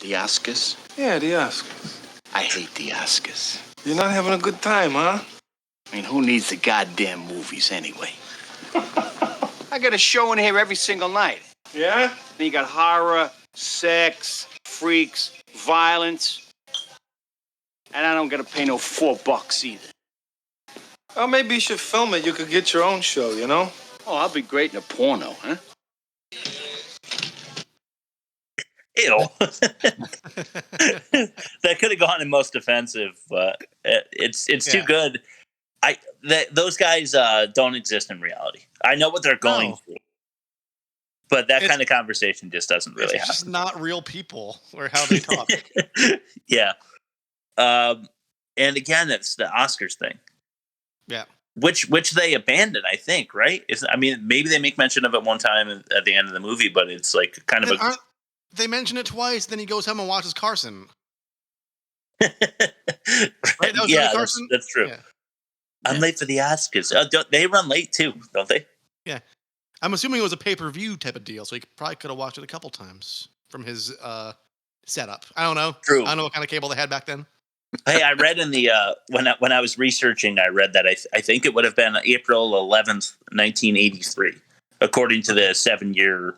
[SPEAKER 9] The Oscars?
[SPEAKER 5] Yeah, the Oscars.
[SPEAKER 9] I hate the Oscars.
[SPEAKER 5] You're not having a good time, huh?
[SPEAKER 9] I mean, who needs the goddamn movies anyway? I got a show in here every single night.
[SPEAKER 5] Yeah?
[SPEAKER 9] Then you got horror, sex, freaks, violence. And I don't gotta pay no $4 either.
[SPEAKER 5] Well, maybe you should film it. You could get your own show, you know?
[SPEAKER 9] Oh, I'll be great in a porno, huh?
[SPEAKER 2] Ew. That could have gone in most offensive, but it's too good. Those guys don't exist in reality. I know what they're going through, but that kind of conversation just doesn't really happen.
[SPEAKER 1] It's just not real people or how they talk.
[SPEAKER 2] Yeah. And again, it's the Oscars thing.
[SPEAKER 1] Yeah.
[SPEAKER 2] Which they abandoned, I think, right? Maybe they make mention of it one time at the end of the movie, but it's like kind of
[SPEAKER 1] they mention it twice, then he goes home and watches Carson. Right? That was
[SPEAKER 2] yeah,
[SPEAKER 1] Carson?
[SPEAKER 2] That's true. Yeah. I'm late for the Oscars. They run late too, don't they?
[SPEAKER 1] Yeah. I'm assuming it was a pay-per-view type of deal, so he probably could have watched it a couple times from his setup. I don't know.
[SPEAKER 2] True.
[SPEAKER 1] I don't know what kind of cable they had back then.
[SPEAKER 2] Hey, I read in the when I was researching, I read that I think it would have been April 11th, 1983, according to the 7-year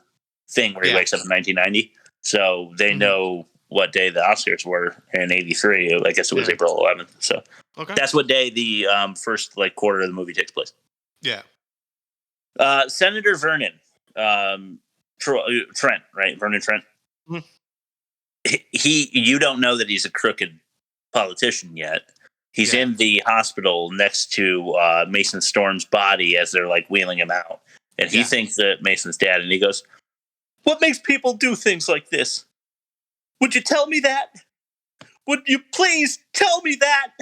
[SPEAKER 2] thing where he wakes up in 1990. So they know what day the Oscars were in '83. I guess it was April 11th. So that's what day the first quarter of the movie takes place.
[SPEAKER 1] Yeah.
[SPEAKER 2] Senator Vernon Trent, right? Vernon Trent. Mm-hmm. You don't know that he's a crooked politician yet. He's in the hospital next to Mason Storm's body as they're wheeling him out, and he thinks that Mason's dead, and he goes, "What makes people do things like this? Would you tell me that? Would you please tell me that?"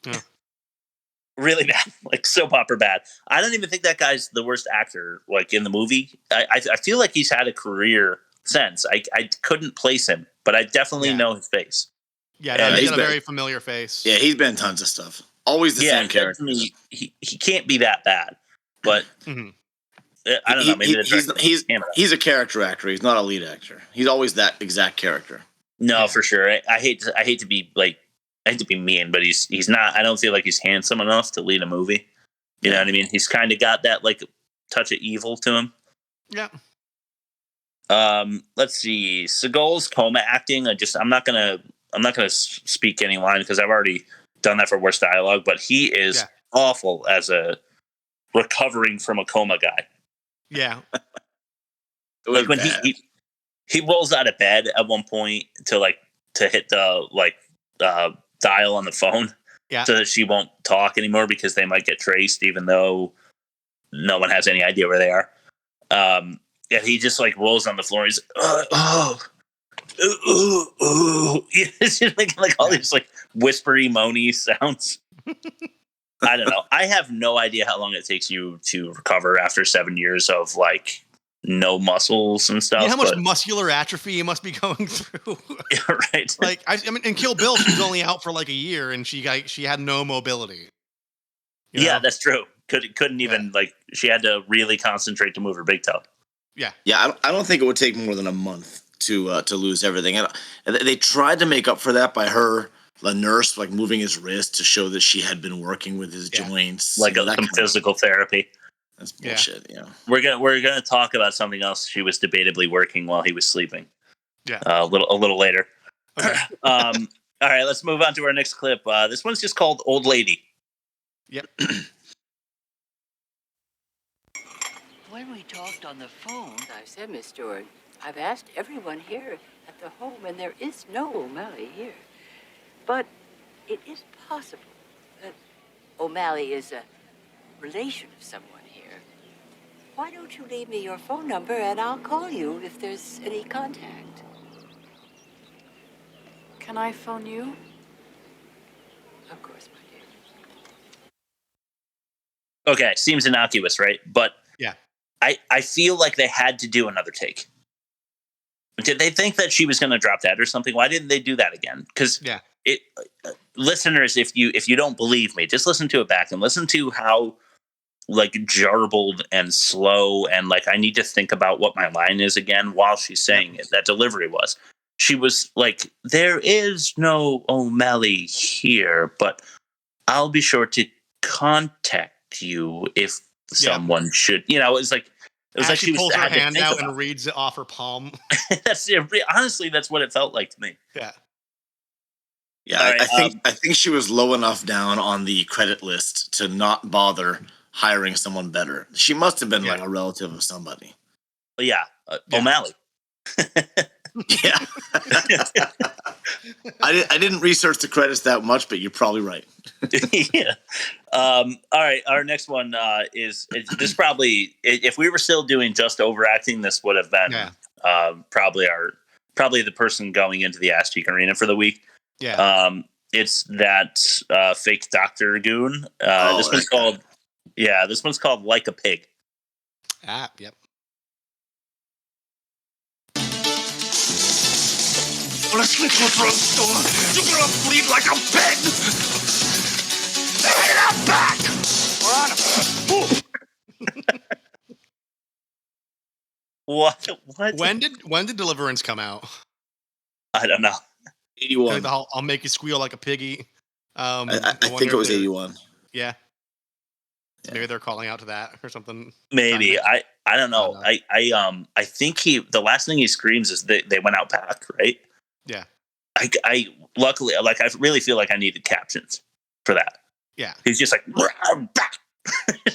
[SPEAKER 2] Yeah. Really bad, soap opera bad. I don't even think that guy's the worst actor in the movie. I feel like he's had a career since. I couldn't place him, but I definitely know his face.
[SPEAKER 1] Yeah, he's got a very familiar face.
[SPEAKER 3] Yeah, he's been in tons of stuff. Always the same character.
[SPEAKER 2] He can't be that bad, but I don't know. Maybe
[SPEAKER 3] he's a character actor. He's not a lead actor. He's always that exact character.
[SPEAKER 2] No, for sure. I hate to be mean, but he's not. I don't feel like he's handsome enough to lead a movie. You know what I mean? He's kind of got that touch of evil to him.
[SPEAKER 1] Yeah.
[SPEAKER 2] Let's see. Seagal's coma acting. I'm not gonna speak any line because I've already done that for worst dialogue. But he is awful as a recovering from a coma guy.
[SPEAKER 1] Yeah.
[SPEAKER 2] When he rolls out of bed at one point to hit the dial on the phone so that she won't talk anymore because they might get traced even though no one has any idea where they are. And he just rolls on the floor. He's it's just all these whispery moany sounds. I don't know. I have no idea how long it takes you to recover after 7 years of no muscles and stuff.
[SPEAKER 1] You know how much muscular atrophy you must be going through?
[SPEAKER 2] Yeah, right.
[SPEAKER 1] In Kill Bill, she was only out for a year, and she had no mobility.
[SPEAKER 2] You know? Yeah, that's true. Couldn't even she had to really concentrate to move her big toe.
[SPEAKER 1] Yeah.
[SPEAKER 3] Yeah, I don't think it would take more than a month to lose everything. And they tried to make up for that by the nurse moving his wrist to show that she had been working with his joints,
[SPEAKER 2] some physical therapy.
[SPEAKER 3] That's bullshit. Yeah.
[SPEAKER 2] We're gonna talk about something else she was debatably working while he was sleeping.
[SPEAKER 1] Yeah.
[SPEAKER 2] A little later. Okay. All right, let's move on to our next clip. This one's just called "Old Lady."
[SPEAKER 1] Yep.
[SPEAKER 10] When we talked on the phone, I said, Miss Stewart, I've asked everyone here at the home, and there is no O'Malley here. But it is possible that O'Malley is a relation of someone here. Why don't you leave me your phone number, and I'll call you if there's any contact.
[SPEAKER 11] Can I phone you?
[SPEAKER 10] Of course, my dear.
[SPEAKER 2] Okay, seems innocuous, right? But
[SPEAKER 1] yeah,
[SPEAKER 2] I feel like they had to do another take. Did they think that she was going to drop dead or something? Why didn't they do that again? Because listeners, if you don't believe me, just listen to it back and listen to how like jarbled and slow, and like I need to think about what my line is again while she's saying it. That delivery was. She was like, "There is no O'Malley here, but I'll be sure to contact you if someone should." You know, it was like
[SPEAKER 1] she pulls her
[SPEAKER 2] had to
[SPEAKER 1] hand
[SPEAKER 2] think
[SPEAKER 1] out
[SPEAKER 2] about
[SPEAKER 1] and reads it off her palm.
[SPEAKER 2] That's it. Honestly, that's what it felt like to me.
[SPEAKER 1] Yeah.
[SPEAKER 3] Yeah,
[SPEAKER 2] Right,
[SPEAKER 3] I think she was low enough down on the credit list to not bother hiring someone better. She must have been like a relative of somebody.
[SPEAKER 2] Yeah, O'Malley.
[SPEAKER 3] Yeah. I didn't research the credits that much, but you're probably right.
[SPEAKER 2] Yeah. All right. Our next one is this probably, if we were still doing just overacting, this would have been probably the person going into the Ass Cheek Arena for the week.
[SPEAKER 1] Yeah.
[SPEAKER 2] It's that fake Dr. Goon. This one's called Like a Pig.
[SPEAKER 1] Yep.
[SPEAKER 8] Let's get to a drugstore. You're gonna bleed like a pig. Hit up back.
[SPEAKER 2] What?
[SPEAKER 1] When did Deliverance come out?
[SPEAKER 2] I don't know.
[SPEAKER 3] 81.
[SPEAKER 1] I'll make you squeal like a piggy.
[SPEAKER 3] I think it was 81.
[SPEAKER 1] Yeah. Maybe they're calling out to that or something.
[SPEAKER 2] Maybe. I don't know. I think the last thing he screams is they went out back, right?
[SPEAKER 1] Yeah.
[SPEAKER 2] I luckily, like, I really feel like I needed captions for that.
[SPEAKER 1] Yeah.
[SPEAKER 2] He's just like, back.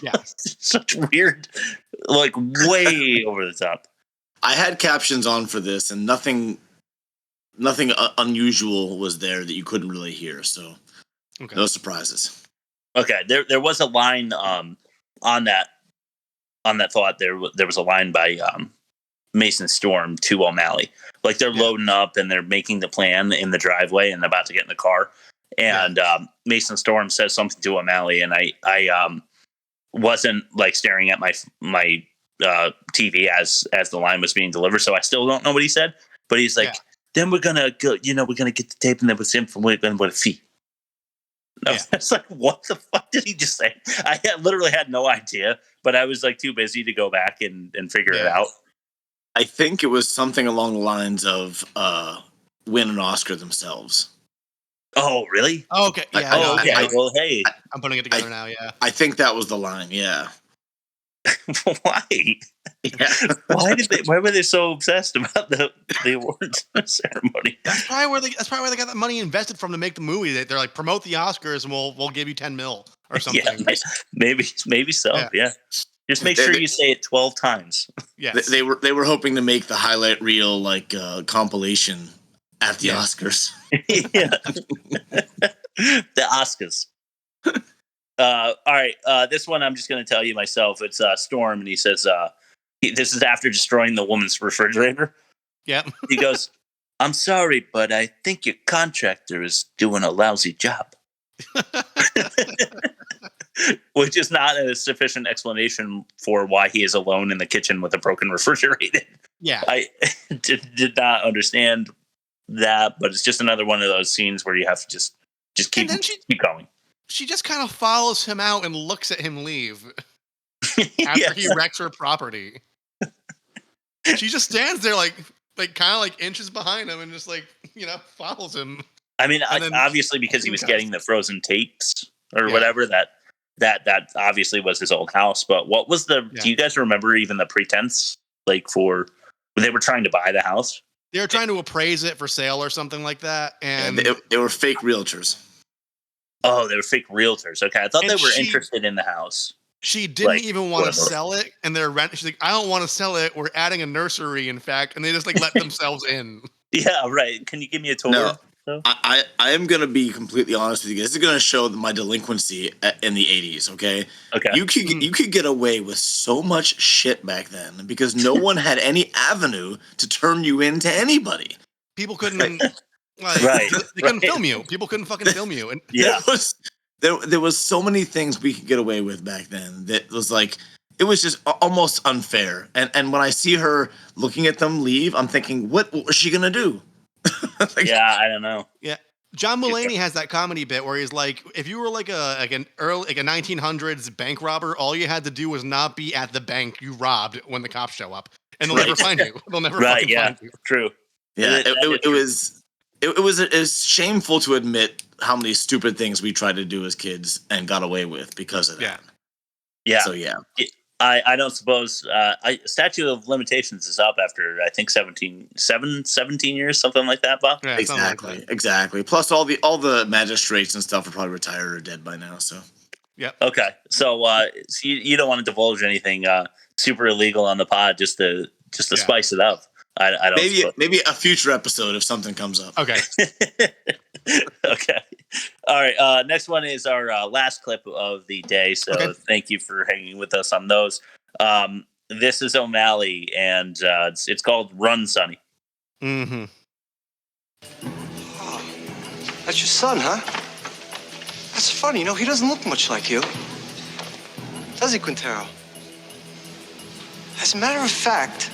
[SPEAKER 1] Yeah.
[SPEAKER 2] Such weird, like, way over the top.
[SPEAKER 3] I had captions on for this, and nothing unusual was there that you couldn't really hear. So no surprises.
[SPEAKER 2] Okay, there was a line on that thought. There was a line by Mason Storm to O'Malley. Like, they're loading up and they're making the plan in the driveway and about to get in the car. And Mason Storm says something to O'Malley, and I wasn't like staring at my TV as the line was being delivered, so I still don't know what he said. But he's like, "Then we're gonna go. We're gonna get the tape, and then with him from with a fee." No, it's like, what the fuck did he just say? I literally had no idea, but I was like too busy to go back and figure it out.
[SPEAKER 3] I think it was something along the lines of win an Oscar themselves.
[SPEAKER 2] Oh, really?
[SPEAKER 1] Oh, okay. Yeah.
[SPEAKER 2] Okay. Well, hey,
[SPEAKER 1] I'm putting it together now. Yeah.
[SPEAKER 3] I think that was the line. Yeah.
[SPEAKER 2] Why?
[SPEAKER 3] Yeah.
[SPEAKER 2] Why were they so obsessed about the awards ceremony?
[SPEAKER 1] That's probably where they got that money invested from to make the movie. They're like, promote the Oscars and we'll give you 10 mil or something.
[SPEAKER 2] Yeah, maybe so. Yeah. Just make sure you say it 12 times.
[SPEAKER 1] Yes.
[SPEAKER 3] They were hoping to make the highlight reel like compilation at the Oscars.
[SPEAKER 2] Yeah. The Oscars. All right. This one I'm just going to tell you myself. It's Storm, and he says, this is after destroying the woman's refrigerator.
[SPEAKER 1] Yep.
[SPEAKER 2] He goes, "I'm sorry, but I think your contractor is doing a lousy job." Which is not a sufficient explanation for why he is alone in the kitchen with a broken refrigerator.
[SPEAKER 1] Yeah.
[SPEAKER 2] I did not understand that, but it's just another one of those scenes where you have to just keep going.
[SPEAKER 1] She just kind of follows him out and looks at him leave after he wrecks her property. She just stands there like kind of like inches behind him and just like, follows him.
[SPEAKER 2] I mean, obviously because he was getting the frozen tapes or whatever, that obviously was his old house. But what was do you guys remember even the pretense they were trying to buy the house?
[SPEAKER 1] They were trying to appraise it for sale or something like that. And
[SPEAKER 3] they were fake realtors.
[SPEAKER 2] Oh, they were fake realtors. Okay. I thought they were interested in the house.
[SPEAKER 1] She didn't even want to sell it, and they're she's like, "I don't want to sell it. We're adding a nursery, in fact," and they just like let themselves in.
[SPEAKER 2] Yeah, right. Can you give me a tour?
[SPEAKER 3] No, I am going to be completely honest with you. This is going to show my delinquency in the 80s, okay?
[SPEAKER 2] Okay.
[SPEAKER 3] You could get away with so much shit back then because no one had any avenue to turn you into anybody.
[SPEAKER 1] People couldn't they couldn't film you. People couldn't fucking film you. And
[SPEAKER 3] there was so many things we could get away with back then that was like, it was just almost unfair. And when I see her looking at them leave, I'm thinking, what was she going to do?
[SPEAKER 2] Yeah, I don't know.
[SPEAKER 1] Yeah. John Mulaney has that comedy bit where he's like, if you were like a 1900s bank robber, all you had to do was not be at the bank you robbed when the cops show up, and they'll never find you. They'll never fucking find you.
[SPEAKER 2] True.
[SPEAKER 3] Yeah, it was shameful to admit how many stupid things we tried to do as kids and got away with because of that.
[SPEAKER 2] Yeah.
[SPEAKER 3] So yeah.
[SPEAKER 2] I don't suppose statute of limitations is up after I think 17 years, something like that, Bob.
[SPEAKER 1] Yeah,
[SPEAKER 3] exactly. Plus all the magistrates and stuff are probably retired or dead by now. So
[SPEAKER 1] yeah.
[SPEAKER 2] Okay, so you don't want to divulge anything super illegal on the pod just to spice it up. I don't.
[SPEAKER 3] Maybe a future episode if something comes up.
[SPEAKER 1] Okay.
[SPEAKER 2] Okay. All right. Next one is our last clip of the day. So thank you for hanging with us on those. This is O'Malley, and it's called "Run, Sonny."
[SPEAKER 1] Mm-hmm.
[SPEAKER 7] Oh, that's your son, huh? That's funny. You know, he doesn't look much like you, does he, Quintero? As a matter of fact,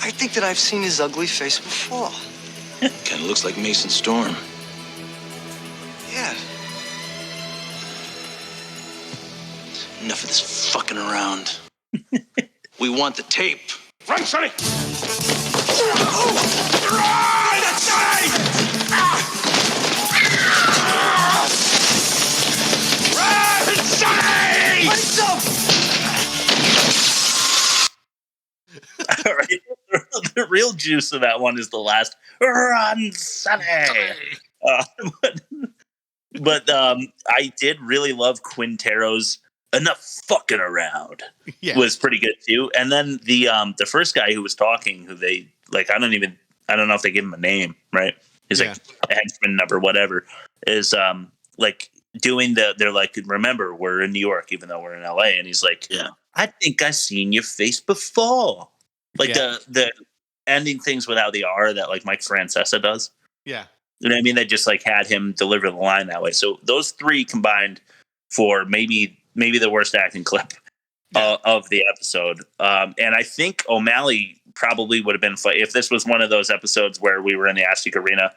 [SPEAKER 7] I think that I've seen his ugly face before.
[SPEAKER 4] Kind of looks like Mason Storm.
[SPEAKER 7] Yeah.
[SPEAKER 4] Enough of this fucking around. We want the tape.
[SPEAKER 8] Run, Sonny! Run, Sonny! Run, Sonny!
[SPEAKER 7] What's up?
[SPEAKER 2] All right. The real juice of that one is the last "Run, Sonny." But I did really love Quintero's "Enough fucking around." Was pretty good too. And then the first guy who was talking, who they like, I don't know if they give him a name, right? He's like a henchman number, whatever. Is like doing they're like, remember, we're in New York, even though we're in LA, and he's like, I think I've seen your face before. Like the ending things without the R that like Mike Francesa does.
[SPEAKER 1] Yeah.
[SPEAKER 2] You know what I mean? They just like had him deliver the line that way. So those three combined for maybe the worst acting clip of the episode. And I think O'Malley probably would have been if this was one of those episodes where we were in the Aztec Arena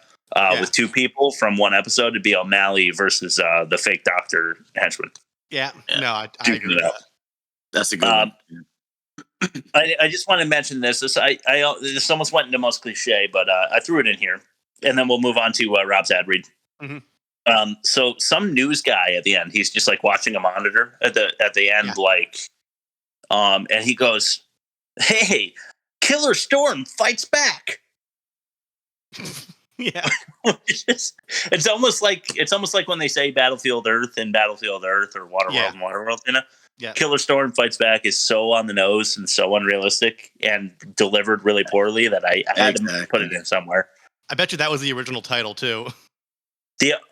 [SPEAKER 2] with two people from one episode, it'd be O'Malley versus the fake doctor henchman.
[SPEAKER 1] Yeah. No, I agree with that.
[SPEAKER 3] That's a good one.
[SPEAKER 2] I just want to mention this. This almost went into most cliche, but I threw it in here, and then we'll move on to Rob's ad read.
[SPEAKER 1] Mm-hmm.
[SPEAKER 2] So some news guy at the end, he's just like watching a monitor at the end, and he goes, "Hey, Killer Storm fights back."
[SPEAKER 1] Yeah,
[SPEAKER 2] it's almost like when they say Battlefield Earth and Battlefield Earth or Waterworld and Waterworld, you know.
[SPEAKER 1] Yeah.
[SPEAKER 2] Killer Storm fights back is so on the nose and so unrealistic and delivered really poorly that I had to put it in somewhere.
[SPEAKER 1] I bet you that was the original title too.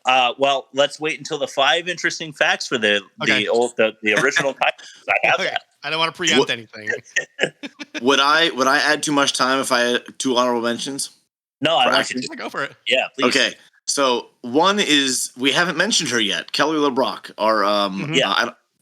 [SPEAKER 2] Well, let's wait until the 5 interesting facts for the original title. I have that.
[SPEAKER 1] I don't want to preempt anything.
[SPEAKER 3] Would I add too much time if I had 2 honorable mentions?
[SPEAKER 2] No, I want you to
[SPEAKER 1] go for it.
[SPEAKER 2] Yeah, please.
[SPEAKER 3] Okay. So one is we haven't mentioned her yet, Kelly LeBrock, or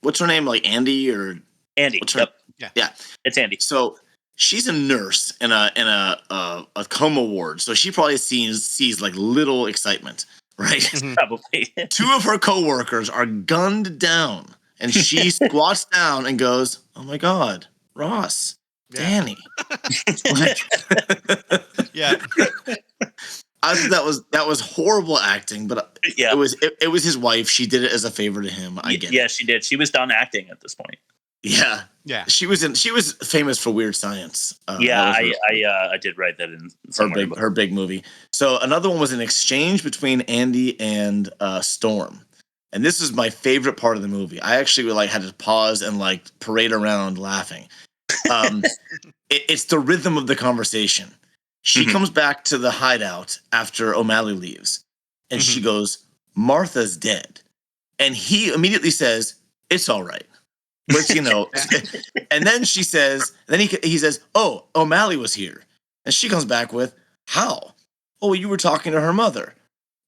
[SPEAKER 3] what's her name? Like Andy or
[SPEAKER 2] Andy?
[SPEAKER 3] What's her? Yeah,
[SPEAKER 2] it's Andy.
[SPEAKER 3] So she's a nurse in a coma ward, so she probably sees like little excitement, right?
[SPEAKER 2] Probably.
[SPEAKER 3] 2 of her coworkers are gunned down, and she squats down and goes, "Oh my God, Ross, Danny."
[SPEAKER 1] Yeah.
[SPEAKER 3] I thought that was horrible acting, but it was his wife. She did it as a favor to him. I get it.
[SPEAKER 2] Yeah, she did. She was done acting at this point.
[SPEAKER 3] Yeah. She was famous for Weird Science.
[SPEAKER 2] I did write that in somewhere.
[SPEAKER 3] Her big movie. So another one was an exchange between Andy and Storm, and this is my favorite part of the movie. I actually had to pause and parade around laughing. It's the rhythm of the conversation. She comes back to the hideout after O'Malley leaves, and she goes, "Martha's dead," and he immediately says, "It's all right." Which, and then she says, he says, "Oh, O'Malley was here," and she comes back with, "How?" "Oh, you were talking to her mother.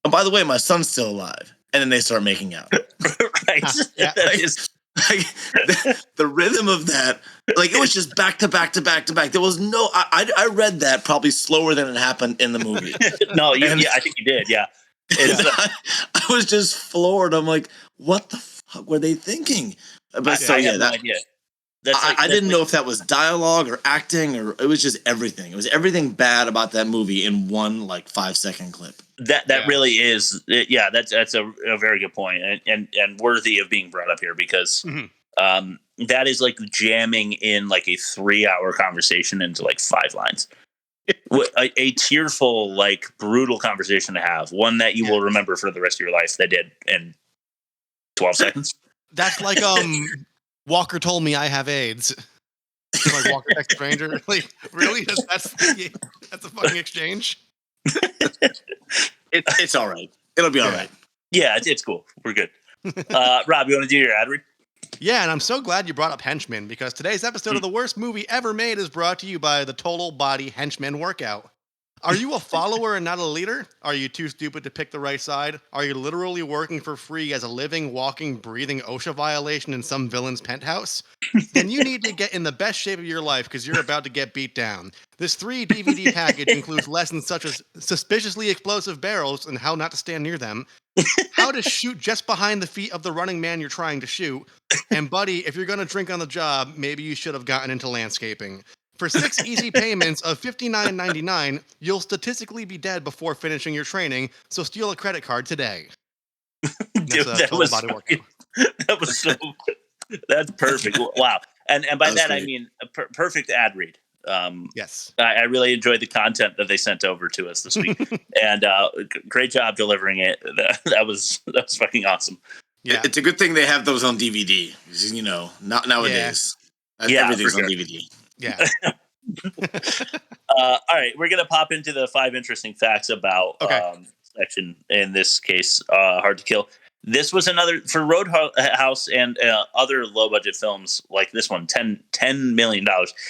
[SPEAKER 3] And by the way, my son's still alive." And then they start making out.
[SPEAKER 2] Right.
[SPEAKER 3] The rhythm of that, it was just back to back to back to back. There was no, I read that probably slower than it happened in the movie.
[SPEAKER 2] No, I think you did. Yeah.
[SPEAKER 3] I was just floored. I'm like, what the fuck were they thinking? But
[SPEAKER 2] I have no idea.
[SPEAKER 3] I didn't know if that was dialogue or acting, or it was just everything. It was everything bad about that movie in one 5-second clip.
[SPEAKER 2] That really is, that's a very good point, and worthy of being brought up here, because that is like jamming in like a 3-hour conversation into like 5 lines. A tearful, like brutal conversation to have, one that you will remember for the rest of your life. They did in 12 seconds.
[SPEAKER 1] That's like Walker told me I have AIDS. Like Walker text a stranger. Like, really? That's a fucking exchange.
[SPEAKER 3] It's all right. It'll be all right.
[SPEAKER 2] Yeah, it's cool. We're good. Rob, you want to do your ad read?
[SPEAKER 1] Yeah, and I'm so glad you brought up Henchmen, because today's episode of the worst movie ever made is brought to you by the Total Body Henchman Workout. Are you a follower and not a leader? Are you too stupid to pick the right side? Are you literally working for free as a living, walking, breathing OSHA violation in some villain's penthouse? Then you need to get in the best shape of your life, because you're about to get beat down. This 3 DVD package includes lessons such as suspiciously explosive barrels and how not to stand near them, how to shoot just behind the feet of the running man you're trying to shoot, and buddy, if you're going to drink on the job, maybe you should have gotten into landscaping. For 6 easy payments of $59.99, you'll statistically be dead before finishing your training, so steal a credit card today.
[SPEAKER 2] Dude, that was so... That's perfect. Wow. And by that, I mean a perfect ad read.
[SPEAKER 1] Yes.
[SPEAKER 2] I really enjoyed the content that they sent over to us this week. And great job delivering it. That was fucking awesome.
[SPEAKER 3] Yeah. It's a good thing they have those on DVD. You know, not nowadays. Everything's on DVD.
[SPEAKER 1] Yeah.
[SPEAKER 2] All right, we're gonna pop into the 5 interesting facts about section. In this case, Hard to Kill. This was another for Roadhouse and other low budget films like this one. $10 million.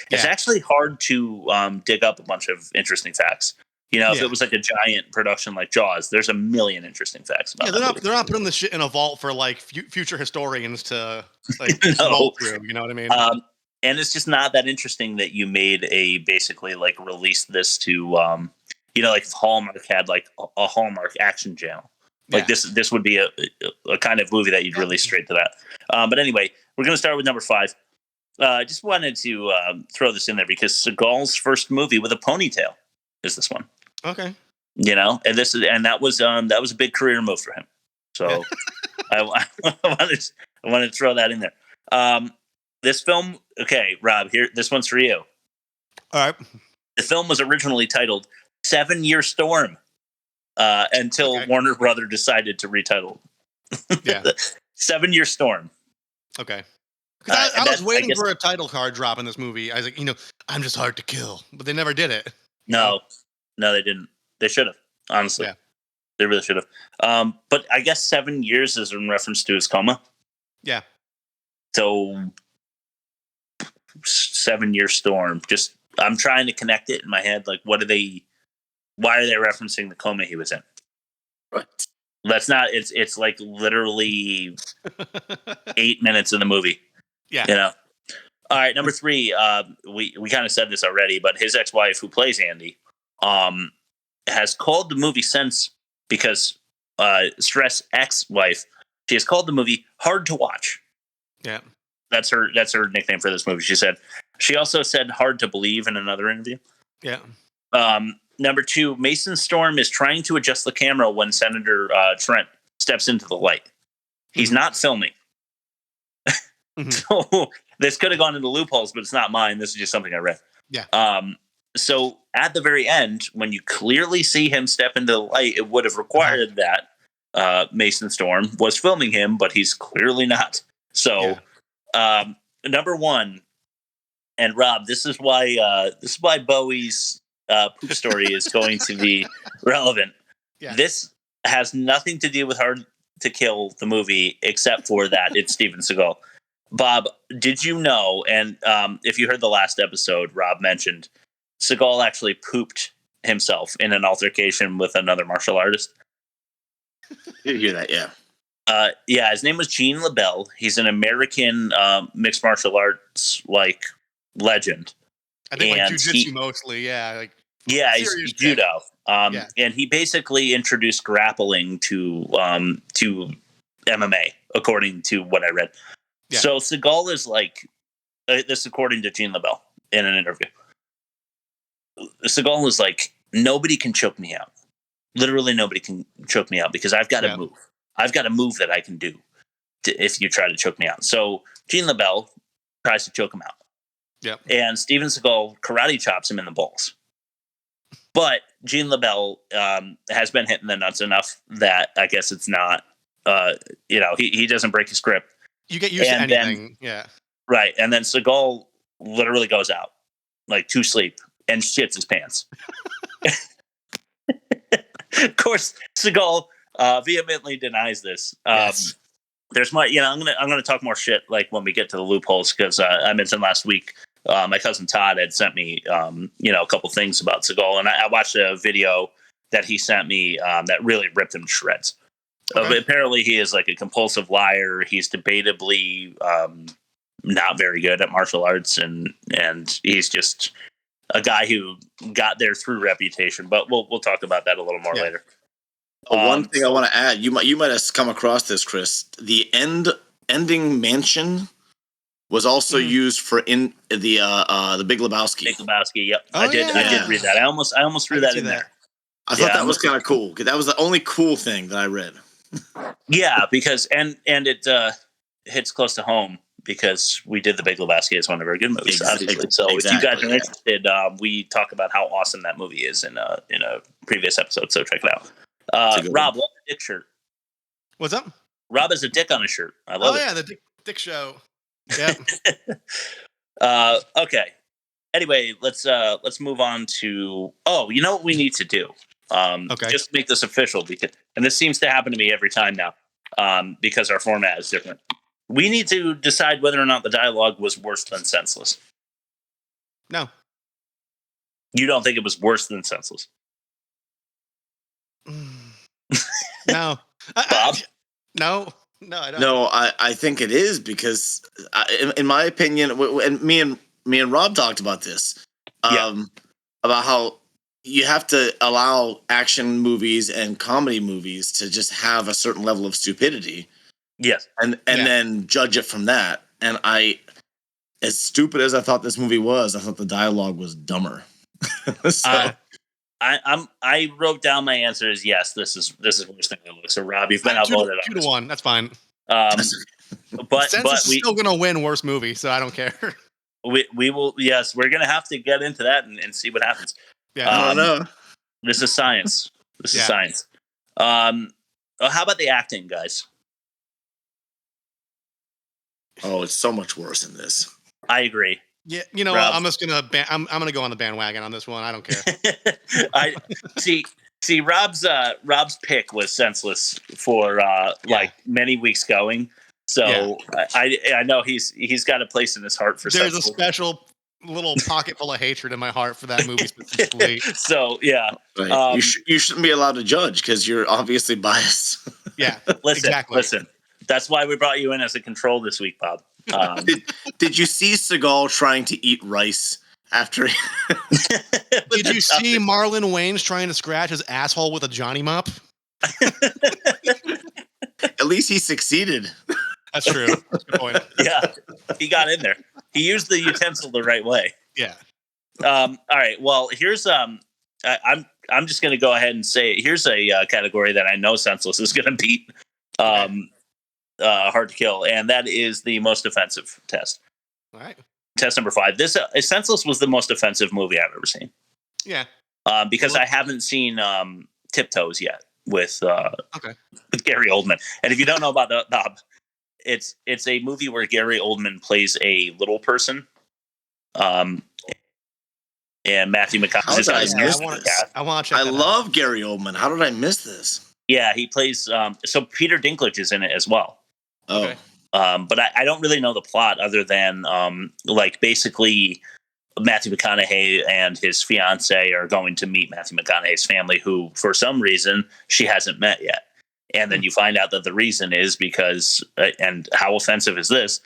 [SPEAKER 2] It's actually hard to dig up a bunch of interesting facts. You know, if it was like a giant production like Jaws, there's a million interesting facts about
[SPEAKER 1] they're not putting this shit in a vault for like future historians to like scroll through. You know what I mean?
[SPEAKER 2] And it's just not that interesting that you made basically like released this to, like if Hallmark had like a Hallmark action channel, like this would be a kind of movie that you'd release straight to that. But anyway, we're going to start with number 5. I just wanted to throw this in there because Seagal's first movie with a ponytail is this one.
[SPEAKER 1] Okay.
[SPEAKER 2] You know, and that was a big career move for him. So I wanted to throw that in there. This film, okay, Rob, here, this one's for you.
[SPEAKER 1] All right.
[SPEAKER 2] The film was originally titled 7 Year Storm until Warner Brother decided to retitle.
[SPEAKER 1] Yeah.
[SPEAKER 2] 7 Year Storm.
[SPEAKER 1] Okay. Because I was waiting for a title card drop in this movie. I was like, I'm just hard to kill. But they never did it.
[SPEAKER 2] No, they didn't. They should have, honestly. Yeah. They really should have. But I guess 7 years is in reference to his coma.
[SPEAKER 1] Yeah.
[SPEAKER 2] So... 7 Year Storm. Just I'm trying to connect it in my head. Like, why are they referencing the coma he was in?
[SPEAKER 3] Right.
[SPEAKER 2] That's not. It's like literally 8 minutes in the movie.
[SPEAKER 1] Yeah.
[SPEAKER 2] You know. All right, number 3. We kind of said this already, but his ex-wife, who plays Andy, has called the movie since because stress ex-wife. She has called the movie hard to watch.
[SPEAKER 1] Yeah.
[SPEAKER 2] That's her nickname for this movie. She said. She also said hard to believe in another interview.
[SPEAKER 1] Yeah.
[SPEAKER 2] Number 2, Mason Storm is trying to adjust the camera when Senator Trent steps into the light. He's not filming. So this could have gone into loopholes, but it's not mine. This is just something I read.
[SPEAKER 1] Yeah.
[SPEAKER 2] So at the very end, when you clearly see him step into the light, it would have required that Mason Storm was filming him, but he's clearly not. So number 1, and Rob, this is why Bowie's poop story is going to be relevant.
[SPEAKER 1] Yeah.
[SPEAKER 2] This has nothing to do with Hard to Kill, the movie, except for that it's Steven Seagal. Bob, did you know, and if you heard the last episode, Rob mentioned Seagal actually pooped himself in an altercation with another martial artist?
[SPEAKER 3] Did hear that, yeah.
[SPEAKER 2] His name was Gene LaBelle. He's an American mixed martial arts legend.
[SPEAKER 1] I think like jiu-jitsu mostly, like
[SPEAKER 2] Yeah, he's judo. And he basically introduced grappling to MMA, according to what I read. Yeah. So Seagal is like, this according to Gene LaBelle in an interview. Seagal is like, nobody can choke me out. Literally nobody can choke me out because I've got a move. I've got a move that I can do if you try to choke me out. So Gene LaBelle tries to choke him out.
[SPEAKER 1] Yep.
[SPEAKER 2] And Steven Seagal karate chops him in the balls. But Gene LaBelle has been hitting the nuts enough that I guess it's not, he doesn't break his grip.
[SPEAKER 1] You get used to anything. Yeah.
[SPEAKER 2] Right. And then Seagal literally goes out, like to sleep, and shits his pants. Of course, Seagal vehemently denies this.
[SPEAKER 1] Yes.
[SPEAKER 2] There's I'm gonna talk more shit like when we get to the loopholes, because I mentioned last week my cousin Todd had sent me a couple things about Seagal, and I watched a video that he sent me that really ripped him to shreds. Okay. Apparently, he is like a compulsive liar. He's debatably not very good at martial arts, and he's just a guy who got there through reputation. But we'll talk about that a little more later.
[SPEAKER 3] One thing I want to add, you might have come across this, Chris. The ending mansion was also used for in the Big Lebowski.
[SPEAKER 2] Big Lebowski, yep. I did read that. I almost threw that in there.
[SPEAKER 3] I thought that was kind of cool, because that was the only cool thing that I read.
[SPEAKER 2] Yeah, because and it hits close to home, because we did the Big Lebowski as one of our good movies, obviously. So if you guys are interested, we talk about how awesome that movie is in a previous episode. So check it out. Rob, what's the dick shirt?
[SPEAKER 1] What's up?
[SPEAKER 2] Rob has a dick on his shirt. I love it. Oh
[SPEAKER 1] yeah, the dick show. Yeah.
[SPEAKER 2] Okay. Anyway, let's move on to. Oh, you know what we need to do? Okay. Just to make this official, and this seems to happen to me every time now, because our format is different. We need to decide whether or not the dialogue was worse than senseless.
[SPEAKER 1] No.
[SPEAKER 2] You don't think it was worse than senseless?
[SPEAKER 1] No.
[SPEAKER 2] Bob?
[SPEAKER 1] No, I don't.
[SPEAKER 3] No, I think it is, because in my opinion, and me and Rob talked about this, about how you have to allow action movies and comedy movies to just have a certain level of stupidity.
[SPEAKER 2] Yes.
[SPEAKER 3] And then judge it from that. And as stupid as I thought this movie was, I thought the dialogue was dumber. So
[SPEAKER 2] I wrote down my answer as yes. This is worse than it looks. So Rob, you've been outvoted.
[SPEAKER 1] 2-1. That's fine.
[SPEAKER 2] But
[SPEAKER 1] Census is still gonna win worst movie, so I don't care.
[SPEAKER 2] We will. Yes, we're gonna have to get into that and see what happens.
[SPEAKER 1] Yeah, I don't know.
[SPEAKER 2] This is science. This is science. How about the acting, guys?
[SPEAKER 3] Oh, it's so much worse in this.
[SPEAKER 2] I agree.
[SPEAKER 1] Yeah, you know, Rob. I'm just gonna I'm gonna go on the bandwagon on this one. I don't care.
[SPEAKER 2] I see. Rob's pick was senseless for like many weeks going. So I know he's got a place in his heart for.
[SPEAKER 1] There's a special little pocket full of hatred in my heart for that movie specifically.
[SPEAKER 2] So yeah,
[SPEAKER 3] right. You shouldn't be allowed to judge, because you're obviously biased.
[SPEAKER 1] Yeah,
[SPEAKER 2] listen. That's why we brought you in as a control this week, Bob.
[SPEAKER 3] Did you see Seagal trying to eat rice after?
[SPEAKER 1] Did you see Marlon Wayans trying to scratch his asshole with a Johnny mop?
[SPEAKER 3] At least he succeeded.
[SPEAKER 1] That's true. That's a good point.
[SPEAKER 2] Yeah, he got in there. He used the utensil the right way.
[SPEAKER 1] Yeah.
[SPEAKER 2] All right. Well, here's I'm just going to go ahead and say here's a category that I know Senseless is going to beat. Hard to Kill, and that is the most offensive test.
[SPEAKER 1] All right.
[SPEAKER 2] Test number 5. This Senseless was the most offensive movie I've ever seen.
[SPEAKER 1] Yeah.
[SPEAKER 2] Because I haven't seen Tiptoes yet with Gary Oldman. And if you don't know about Bob, it's a movie where Gary Oldman plays a little person. And Matthew McConaughey.
[SPEAKER 1] I want to check.
[SPEAKER 3] I love Gary Oldman. How did I miss this?
[SPEAKER 2] Yeah, he plays. So Peter Dinklage is in it as well.
[SPEAKER 3] Oh.
[SPEAKER 1] Okay.
[SPEAKER 2] But I don't really know the plot other than like basically Matthew McConaughey and his fiance are going to meet Matthew McConaughey's family, who for some reason she hasn't met yet. And then you find out that the reason is because, and how offensive is this?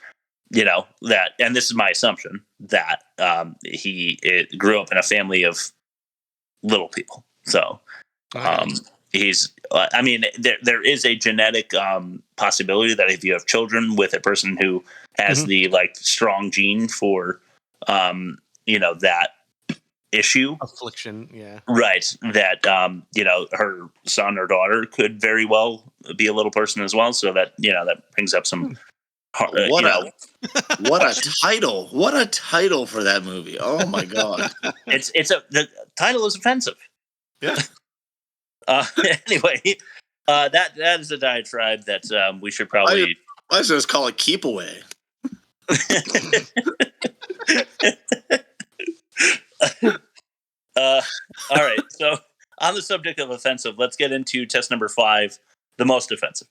[SPEAKER 2] You know, that, and this is my assumption, that he grew up in a family of little people. So he's. I mean, there is a genetic possibility that if you have children with a person who has the like strong gene for, that issue
[SPEAKER 1] affliction,
[SPEAKER 2] right, that her son or daughter could very well be a little person as well. So that that brings up some.
[SPEAKER 3] What a title! What a title for that movie! Oh my god!
[SPEAKER 2] The title is offensive.
[SPEAKER 1] Yeah.
[SPEAKER 2] Anyway, that is a diatribe that we should probably.
[SPEAKER 3] I just call it Keep Away.
[SPEAKER 2] All right. So on the subject of offensive, let's get into test number 5, the most offensive.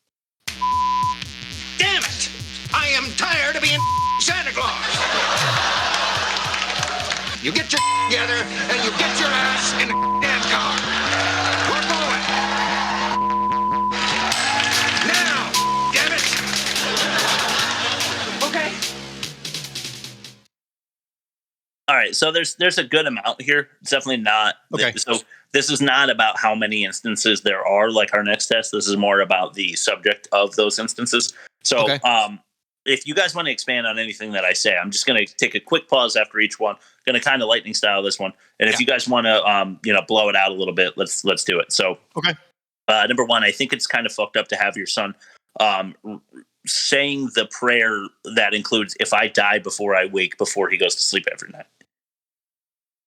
[SPEAKER 8] Damn it! I am tired of being Santa Claus. You get your together and you get your ass in the damn car. We're going. Now, damn it. Okay.
[SPEAKER 2] All right, so there's a good amount here. It's definitely not.
[SPEAKER 1] Okay.
[SPEAKER 2] So this is not about how many instances there are, like our next test. This is more about the subject of those instances. So if you guys want to expand on anything that I say, I'm just going to take a quick pause after each one. Going to kind of lightning style this one. And if you guys want to, blow it out a little bit, let's do it. So, number 1, I think it's kind of fucked up to have your son saying the prayer that includes, if I die before I wake, before he goes to sleep every night.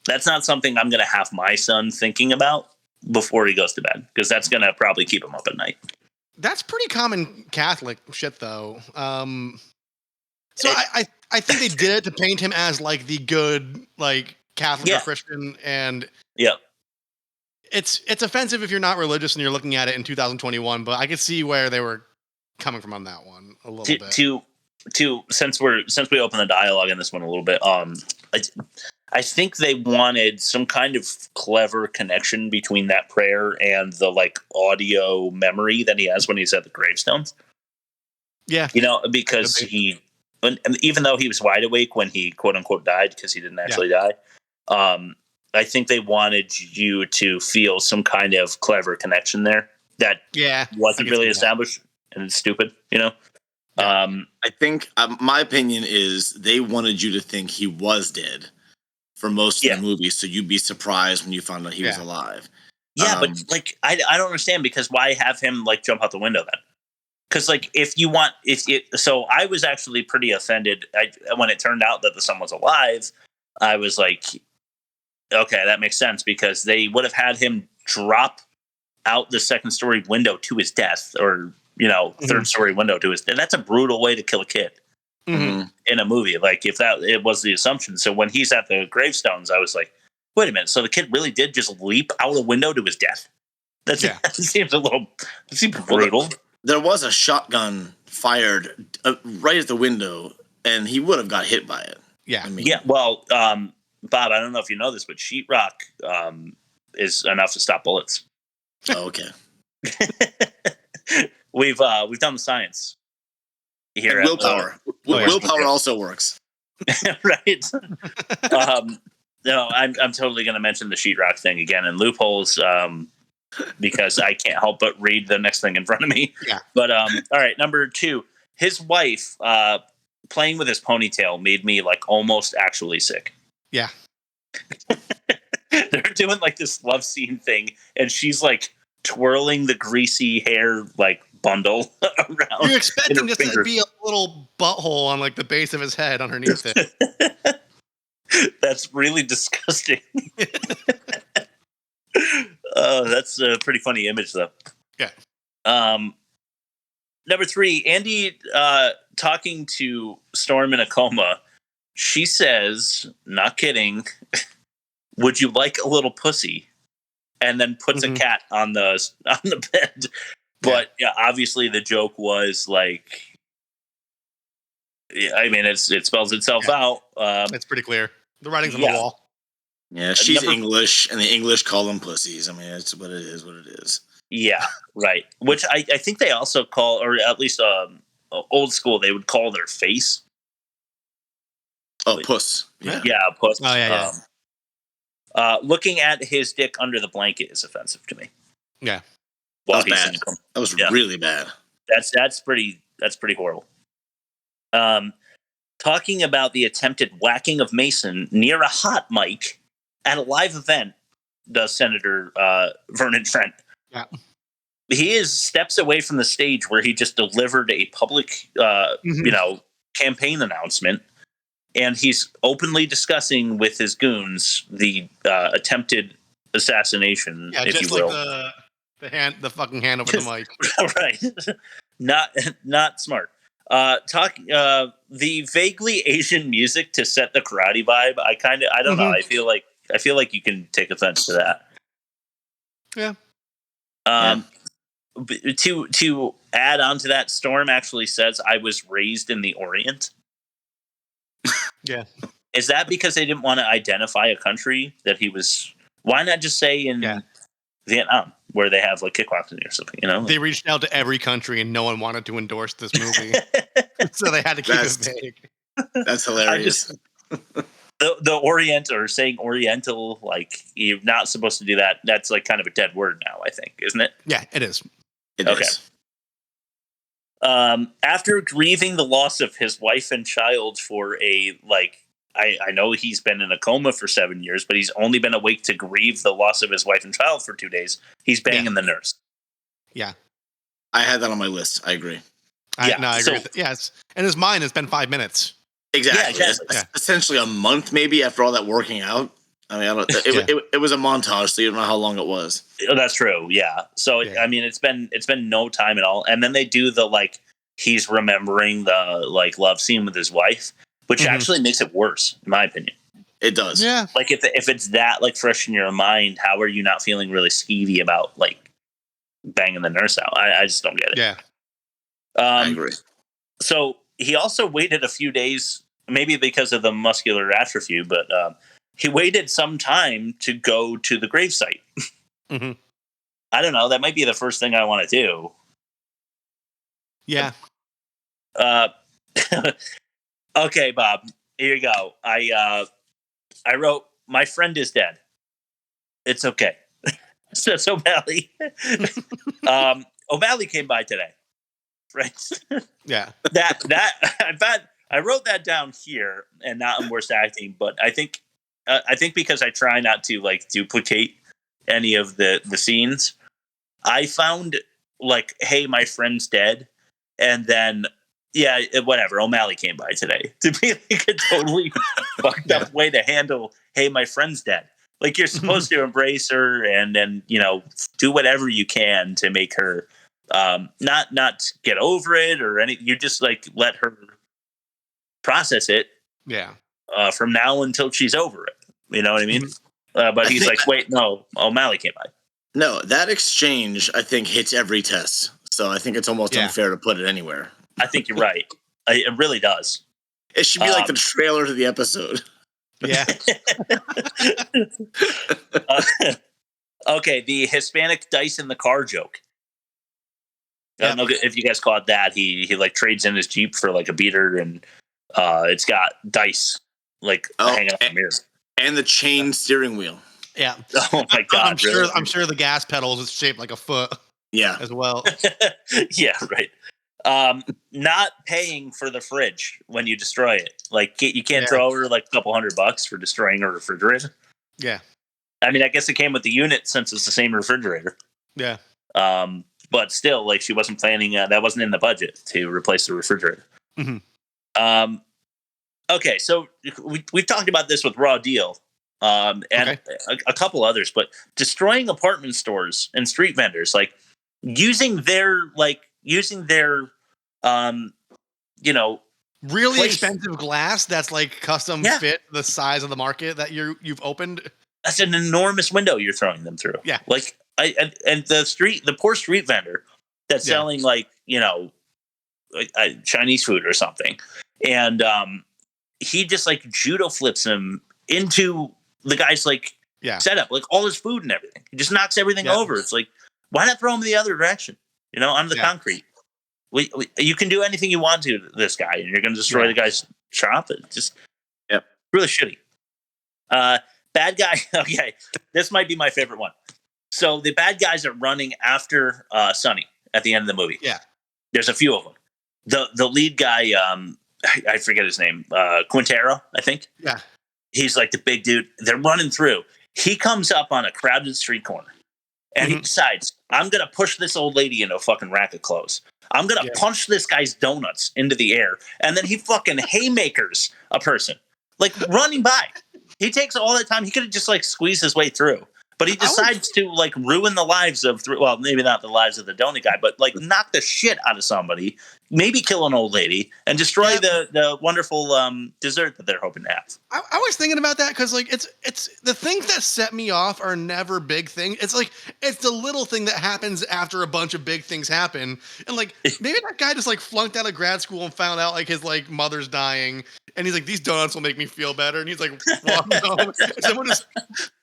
[SPEAKER 2] That's not something I'm going to have my son thinking about before he goes to bed, because that's going to probably keep him up at night.
[SPEAKER 1] That's pretty common Catholic shit, though. So I think they did it to paint him as like the good, like Catholic or Christian, and it's offensive if you're not religious and you're looking at it in 2021. But I could see where they were coming from on that one a little bit.
[SPEAKER 2] Since we opened the dialogue in this one a little bit, I think they wanted some kind of clever connection between that prayer and the like audio memory that he has when he's at the gravestones.
[SPEAKER 1] Yeah.
[SPEAKER 2] Because and even though he was wide awake when he quote unquote died, because he didn't actually die, I think they wanted you to feel some kind of clever connection there that wasn't really established, and it's stupid, I
[SPEAKER 3] think my opinion is they wanted you to think he was dead for most of the movie, so you'd be surprised when you found out he was alive.
[SPEAKER 2] Yeah, but like I don't understand, because why have him like jump out the window then? Because like so I was actually pretty offended when it turned out that the son was alive. I was like, okay, that makes sense, because they would have had him drop out the second story window to his death, or third story window to his death. That's a brutal way to kill a kid. In a movie, like if it was the assumption. So when he's at the gravestones, I was like, wait a minute, so the kid really did just leap out a window to his death? That seems brutal.
[SPEAKER 3] There was a shotgun fired right at the window, and he would have got hit by it.
[SPEAKER 2] Well, Bob, I don't know if you know this, but sheetrock is enough to stop bullets.
[SPEAKER 3] Oh, okay.
[SPEAKER 2] We've done the science here.
[SPEAKER 3] And willpower. Willpower also works.
[SPEAKER 2] Right. No, I'm totally going to mention the sheetrock thing again, and loopholes, because I can't help but read the next thing in front of me.
[SPEAKER 1] Yeah.
[SPEAKER 2] But all right, number 2, his wife playing with his ponytail made me like almost actually sick.
[SPEAKER 1] Yeah.
[SPEAKER 2] They're doing like this love scene thing, and she's like twirling the greasy hair like bundle around.
[SPEAKER 1] You're expecting this to be a little butthole on like the base of his head underneath it.
[SPEAKER 2] That's really disgusting. That's a pretty funny image, though.
[SPEAKER 1] Yeah.
[SPEAKER 2] Number 3, Andy talking to Storm in a coma. She says, not kidding, would you like a little pussy? And then puts a cat on the bed. But obviously the joke was like, I mean, it spells itself out.
[SPEAKER 1] It's pretty clear. The writing's on the wall.
[SPEAKER 3] Yeah, she's English, and the English call them pussies. I mean, it's what it is.
[SPEAKER 2] Yeah, right. Which I think they also call, or at least old school, they would call their face.
[SPEAKER 3] Oh, puss.
[SPEAKER 2] Yeah, puss.
[SPEAKER 1] Oh, yeah.
[SPEAKER 2] Looking at his dick under the blanket is offensive to me.
[SPEAKER 1] Yeah.
[SPEAKER 3] That was bad. That was really bad.
[SPEAKER 2] That's pretty horrible. Talking about the attempted whacking of Mason near a hot mic at a live event, does Senator Vernon Trent.
[SPEAKER 1] Yeah.
[SPEAKER 2] He is steps away from the stage where he just delivered a public, campaign announcement, and he's openly discussing with his goons the attempted assassination, if you will.
[SPEAKER 1] The fucking hand over the mic.
[SPEAKER 2] Right. Not smart. The vaguely Asian music to set the karate vibe. I don't know. I feel like you can take offense to that.
[SPEAKER 1] Yeah.
[SPEAKER 2] To add on to that, Storm actually says, "I was raised in the Orient."
[SPEAKER 1] Yeah.
[SPEAKER 2] Is that because they didn't want to identify a country that he was? Why not just say in Vietnam, where they have like kickboxing or something? You know,
[SPEAKER 1] they reached out to every country and no one wanted to endorse this movie, so they had to keep it vague.
[SPEAKER 3] That's hilarious.
[SPEAKER 2] The Orient, or saying Oriental, like, you're not supposed to do that. That's like kind of a dead word now, I think, isn't it?
[SPEAKER 1] Yeah, it is.
[SPEAKER 3] It is.
[SPEAKER 2] After grieving the loss of his wife and child for I know he's been in a coma for 7 years, but he's only been awake to grieve the loss of his wife and child for 2 days. He's banging the nurse.
[SPEAKER 1] Yeah.
[SPEAKER 3] I had that on my list. I agree.
[SPEAKER 1] I agree with it. Yes. And his mind has been 5 minutes.
[SPEAKER 3] Exactly. Yeah. Essentially a month, maybe, after all that working out. I mean, it was a montage, so you don't know how long it was.
[SPEAKER 2] Oh, that's true. Yeah. So I mean, it's been no time at all. And then they do the he's remembering the love scene with his wife, which actually makes it worse, in my opinion.
[SPEAKER 3] It does.
[SPEAKER 1] Yeah.
[SPEAKER 2] Like if it's that fresh in your mind, how are you not feeling really skeevy about banging the nurse out? I just don't get it.
[SPEAKER 1] Yeah.
[SPEAKER 3] I agree.
[SPEAKER 2] So he also waited a few days, maybe because of the muscular atrophy, but he waited some time to go to the gravesite.
[SPEAKER 1] Mm-hmm.
[SPEAKER 2] I don't know. That might be the first thing I want to do.
[SPEAKER 1] Yeah.
[SPEAKER 2] Okay, Bob. Here you go. I wrote, "My friend is dead. It's okay." So O'Malley. O'Malley came by today. Right.
[SPEAKER 1] Yeah.
[SPEAKER 2] That I wrote that down here, and not in worst acting, but I think because I try not to duplicate any of the scenes, I found "Hey, my friend's dead," and then whatever. O'Malley came by today to be a totally fucked up way to handle "Hey, my friend's dead." You're supposed to embrace her and then do whatever you can to make her not get over it or anything. You just let her process it.
[SPEAKER 1] Yeah.
[SPEAKER 2] From now until she's over it. You know what I mean? But he's wait, no, O'Malley came by.
[SPEAKER 3] No, that exchange, I think, hits every test. So I think it's almost unfair to put it anywhere.
[SPEAKER 2] I think you're right. It really does.
[SPEAKER 3] It should be like the trailer to the episode.
[SPEAKER 1] Yeah.
[SPEAKER 2] Okay, the Hispanic dice in the car joke. I don't know if you guys caught that. He trades in his Jeep for a beater, and it's got dice hanging out the mirror.
[SPEAKER 3] And the chain steering wheel.
[SPEAKER 1] Yeah.
[SPEAKER 2] Oh my God.
[SPEAKER 1] I'm sure the gas pedals is shaped like a foot.
[SPEAKER 3] Yeah.
[SPEAKER 1] As well.
[SPEAKER 2] Yeah, right. Not paying for the fridge when you destroy it. You can't throw over a couple $100 for destroying a refrigerator.
[SPEAKER 1] Yeah.
[SPEAKER 2] I mean, I guess it came with the unit since it's the same refrigerator.
[SPEAKER 1] Yeah.
[SPEAKER 2] But still, she wasn't planning. That wasn't in the budget to replace the refrigerator.
[SPEAKER 1] Mm-hmm.
[SPEAKER 2] Okay, so we've talked about this with Raw Deal, and a couple others, but destroying apartment stores and street vendors, using their
[SPEAKER 1] really
[SPEAKER 2] place.
[SPEAKER 1] expensive glass that's custom fit the size of the market that you've opened.
[SPEAKER 2] That's an enormous window you're throwing them through.
[SPEAKER 1] Yeah.
[SPEAKER 2] And the poor street vendor that's selling Chinese food or something, and he just judo flips him into the guy's setup, all his food and everything. He just knocks everything over. It's why not throw him the other direction? Onto the concrete. You can do anything you want to this guy, and you're going to destroy the guy's shop. It's just really shitty. bad guy. Okay, this might be my favorite one. So the bad guys are running after Sonny at the end of the movie.
[SPEAKER 1] Yeah,
[SPEAKER 2] there's a few of them. The lead guy, I forget his name, Quintero, I think.
[SPEAKER 1] Yeah,
[SPEAKER 2] he's like the big dude. They're running through. He comes up on a crowded street corner, and he decides, I'm gonna push this old lady into a fucking rack of clothes. I'm gonna punch this guy's donuts into the air, and then he fucking haymakers a person, like running by. He takes all that time. He could have just like squeezed his way through, but he decides to like ruin the lives of well, maybe not the lives of the donut guy, but like knock the shit out of somebody, maybe kill an old lady, and destroy the wonderful dessert that they're hoping to have.
[SPEAKER 1] I was thinking about that because like it's the things that set me off are never big things. It's like it's the little thing that happens after a bunch of big things happen, and like maybe that guy just like flunked out of grad school and found out like his like mother's dying, and he's like, these donuts will make me feel better, and he's like walking home, and someone just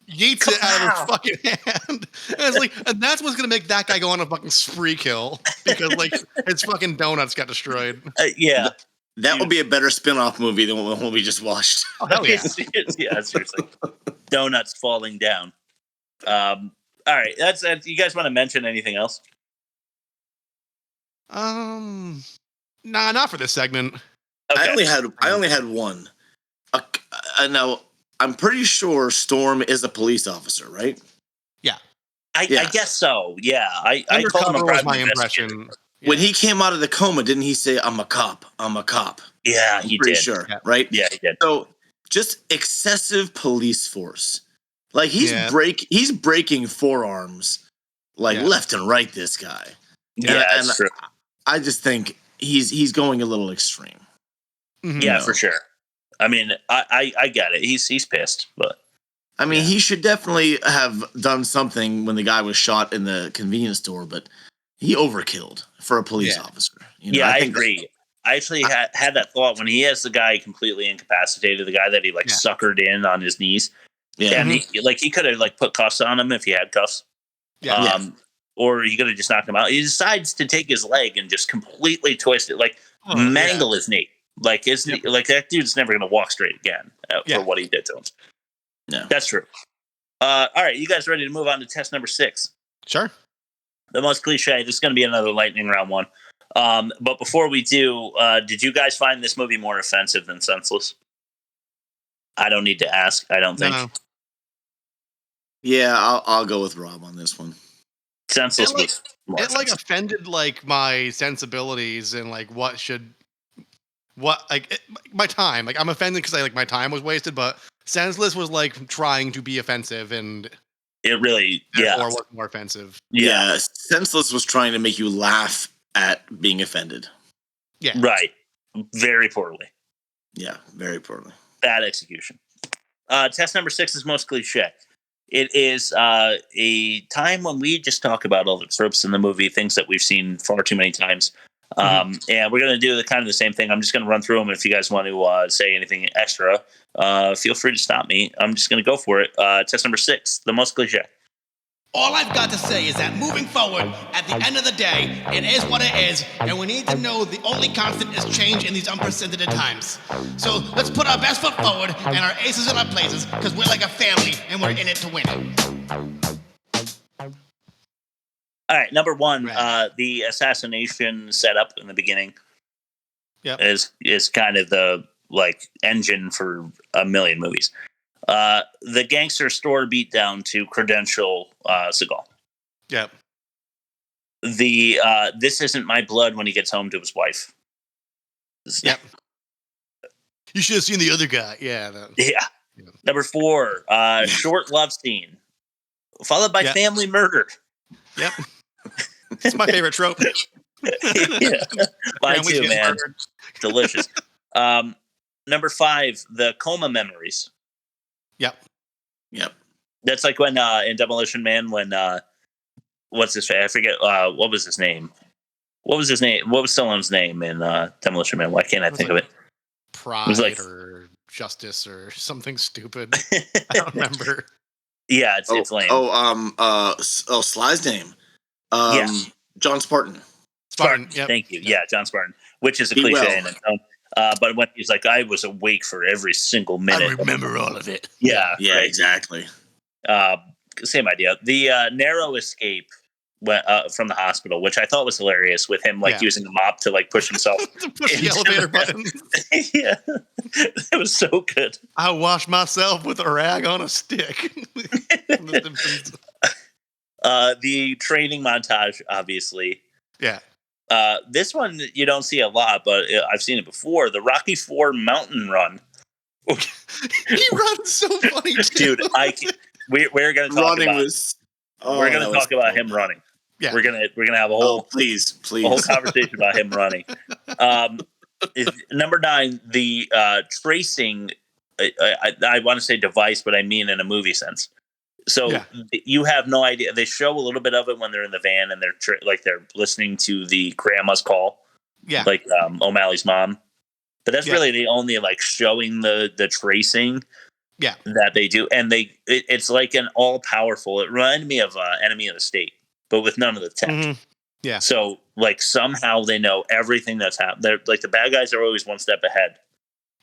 [SPEAKER 1] yeets it out of his fucking hand, and it's like, and that's what's gonna make that guy go on a fucking spree kill because like his fucking donuts got destroyed.
[SPEAKER 2] Yeah.
[SPEAKER 3] That would be a better spin-off movie than what we just watched.
[SPEAKER 1] Oh, hell yeah.
[SPEAKER 2] Yeah, seriously. Donuts falling down. All right, that's you guys want to mention anything else?
[SPEAKER 1] Nah, not for this segment.
[SPEAKER 2] Okay.
[SPEAKER 3] I only had one. Now I'm pretty sure Storm is a police officer, right?
[SPEAKER 1] Yeah.
[SPEAKER 2] I guess so. Yeah, I told him
[SPEAKER 1] was my impression.
[SPEAKER 3] Yeah. When he came out of the coma, didn't he say, "I'm a cop. I'm a cop"?
[SPEAKER 2] Yeah,
[SPEAKER 3] I'm pretty
[SPEAKER 2] did.
[SPEAKER 3] sure,
[SPEAKER 1] yeah.
[SPEAKER 3] right?
[SPEAKER 2] Yeah, he did.
[SPEAKER 3] So just excessive police force. Like he's breaking forearms like left and right. This guy.
[SPEAKER 2] Yeah, that's true.
[SPEAKER 3] I just think he's going a little extreme.
[SPEAKER 2] Mm-hmm. Yeah, for sure. I mean, I get it. He's pissed, but
[SPEAKER 3] I mean, he should definitely have done something when the guy was shot in the convenience store, but he overkilled for a police officer. You know,
[SPEAKER 2] I agree. I actually had that thought when he has the guy completely incapacitated, the guy that he suckered in on his knees. Yeah, and he could have put cuffs on him if he had cuffs. Yeah. Or he could have just knocked him out. He decides to take his leg and just completely twist it, mangle his knee. Like that dude's never going to walk straight again for what he did to him. No, that's true. All right, you guys ready to move on to test number 6?
[SPEAKER 1] Sure.
[SPEAKER 2] The most cliche. This is going to be another lightning round one. But before we do, did you guys find this movie more offensive than Senseless? I don't need to ask. I don't think.
[SPEAKER 3] No. Yeah, I'll go with Rob on this one.
[SPEAKER 2] Senseless was more
[SPEAKER 1] it
[SPEAKER 2] offensive.
[SPEAKER 1] offended my sensibilities and my time. Like I'm offended because my time was wasted, but Senseless was trying to be offensive and
[SPEAKER 2] it really
[SPEAKER 1] or was more offensive.
[SPEAKER 3] Yeah, Senseless was trying to make you laugh at being offended.
[SPEAKER 1] Yeah.
[SPEAKER 2] Right. Very poorly.
[SPEAKER 3] Yeah, very poorly.
[SPEAKER 2] Bad execution. Test number 6 is most cliche. It is a time when we just talk about all the tropes in the movie, things that we've seen far too many times. And we're going to do the same thing. I'm just going to run through them. If you guys want to say anything extra, feel free to stop me. I'm just going to go for it. Test number 6, the most cliche.
[SPEAKER 11] All I've got to say is that moving forward, at the end of the day, it is what it is, and we need to know the only constant is change in these unprecedented times. So let's put our best foot forward and our aces in our places, because we're like a family, and we're in it to win it.
[SPEAKER 2] All right, number 1, the assassination setup in the beginning is kind of the engine for a million movies. The gangster store beatdown to credential Seagal.
[SPEAKER 1] Yep.
[SPEAKER 2] The this isn't my blood when he gets home to his wife.
[SPEAKER 1] Yep. You should have seen the other guy. Yeah.
[SPEAKER 2] Yeah. Number 4, short love scene, followed by family murder.
[SPEAKER 1] Yep. It's my favorite trope.
[SPEAKER 2] Yeah. Mine too, man. Delicious. Number 5, the coma memories.
[SPEAKER 3] Yep.
[SPEAKER 2] That's like when in Demolition Man, when what's his face? I forget what was his name. What was Stallone's name in Demolition Man? Why can't I think of it?
[SPEAKER 1] Pride or Justice or something stupid. I don't remember.
[SPEAKER 2] Yeah, it's lame.
[SPEAKER 3] Sly's name. John Spartan.
[SPEAKER 2] Spartan.
[SPEAKER 1] Yep.
[SPEAKER 2] Thank you. Yeah, John Spartan, which is a cliche in its own. But when he's like, I was awake for every single minute.
[SPEAKER 11] I remember all of it.
[SPEAKER 2] Yeah, right.
[SPEAKER 3] Exactly.
[SPEAKER 2] Same idea. The narrow escape from the hospital, which I thought was hilarious, with him using a mop to push himself
[SPEAKER 1] to push the elevator button.
[SPEAKER 2] Yeah, it was so good.
[SPEAKER 1] I wash myself with a rag on a stick.
[SPEAKER 2] The training montage, obviously.
[SPEAKER 1] Yeah.
[SPEAKER 2] This one you don't see a lot, but I've seen it before. The Rocky IV mountain run.
[SPEAKER 1] He runs so funny, too.
[SPEAKER 2] Dude. We're going to talk about him running.
[SPEAKER 1] Yeah,
[SPEAKER 2] we're gonna have a whole
[SPEAKER 3] please
[SPEAKER 2] a whole conversation about him running. Number 9, the tracing. I want to say device, but I mean in a movie sense. So you have no idea. They show a little bit of it when they're in the van and they're they're listening to the grandma's call.
[SPEAKER 1] Yeah,
[SPEAKER 2] O'Malley's mom. But that's really the only showing the tracing.
[SPEAKER 1] Yeah,
[SPEAKER 2] that they do, and it's like an all powerful. It reminded me of Enemy of the State, but with none of the tech.
[SPEAKER 1] Mm-hmm. Yeah.
[SPEAKER 2] So somehow they know everything that's happened. They're the bad guys are always one step ahead.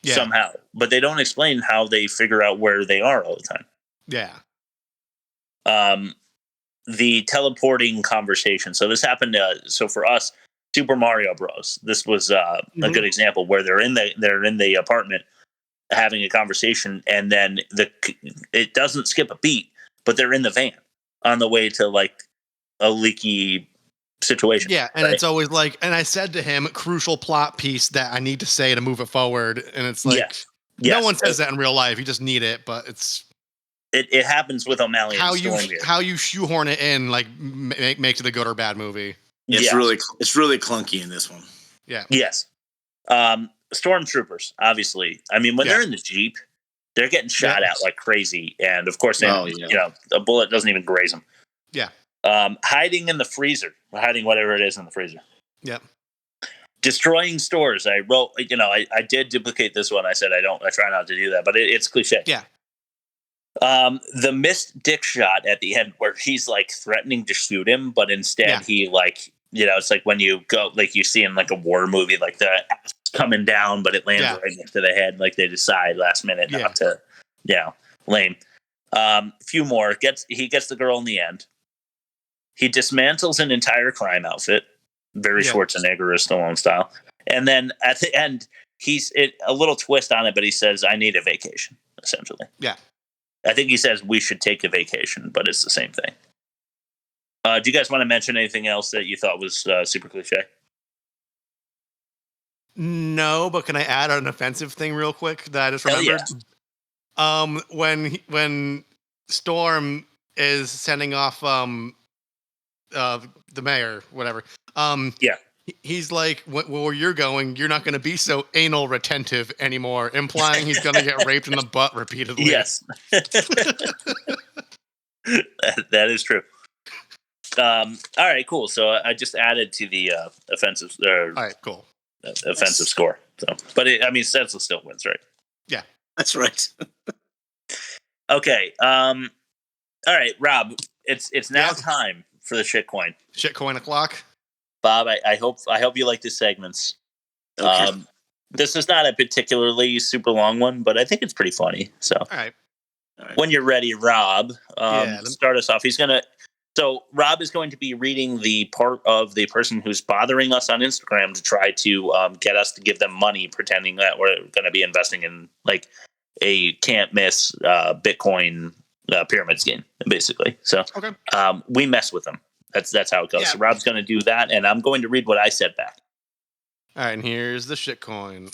[SPEAKER 2] Yeah. Somehow, but they don't explain how they figure out where they are all the time.
[SPEAKER 1] Yeah.
[SPEAKER 2] The teleporting conversation. So this happened. So for us, Super Mario Bros. This was a good example where they're in the apartment having a conversation, and then it doesn't skip a beat, but they're in the van on the way to a leaky situation.
[SPEAKER 1] Yeah, and it's always and I said to him, crucial plot piece that I need to say to move it forward, and it's no one says that in real life. You just need it, but
[SPEAKER 2] it happens with O'Malley.
[SPEAKER 1] How you shoehorn it in makes it a good or bad movie.
[SPEAKER 3] It's really clunky in this one.
[SPEAKER 1] Yeah.
[SPEAKER 2] Yes. Stormtroopers, obviously. I mean, when they're in the Jeep, they're getting shot at like crazy, and of course, a bullet doesn't even graze them.
[SPEAKER 1] Yeah.
[SPEAKER 2] Hiding in the freezer, hiding whatever it is in the freezer.
[SPEAKER 1] Yep.
[SPEAKER 2] Destroying stores. I wrote, I did duplicate this one. I said I try not to do that, but it's cliche.
[SPEAKER 1] Yeah.
[SPEAKER 2] The missed dick shot at the end where he's threatening to shoot him, but instead he it's like when you go, you see in a war movie, the ass coming down, but it lands right next to the head. They decide last minute not to, lame. Few more. He gets the girl in the end. He dismantles an entire crime outfit, very Schwarzenegger or Stallone style. And then at the end, a little twist on it, but he says, "I need a vacation," essentially.
[SPEAKER 1] Yeah.
[SPEAKER 2] I think he says we should take a vacation, but it's the same thing. Do you guys want to mention anything else that you thought was super cliche?
[SPEAKER 1] No, but can I add an offensive thing real quick that I just remembered? When Storm is sending off the mayor, whatever. He's like, where you're going, you're not going to be so anal retentive anymore, implying he's going to get raped in the butt repeatedly.
[SPEAKER 2] Yes. That is true. All right, cool. So I just added to the offensive. All
[SPEAKER 1] right, cool.
[SPEAKER 2] Offensive score. So, but senseless still wins, right?
[SPEAKER 1] Yeah,
[SPEAKER 3] that's right.
[SPEAKER 2] Okay. All right, Rob. It's now time for the shitcoin.
[SPEAKER 1] Shitcoin o'clock.
[SPEAKER 2] Bob, I hope you like these segments.
[SPEAKER 3] Okay.
[SPEAKER 2] This is not a particularly super long one, but I think it's pretty funny. So,
[SPEAKER 1] all right.
[SPEAKER 2] When you're ready, Rob, start us off. So Rob is going to be reading the part of the person who's bothering us on Instagram to try to get us to give them money, pretending that we're going to be investing in a can't miss Bitcoin pyramid scheme, basically. So we mess with them. That's how it goes. Yeah. So Rob's going to do that, and I'm going to read what I said back.
[SPEAKER 1] All right, and here's the shitcoin.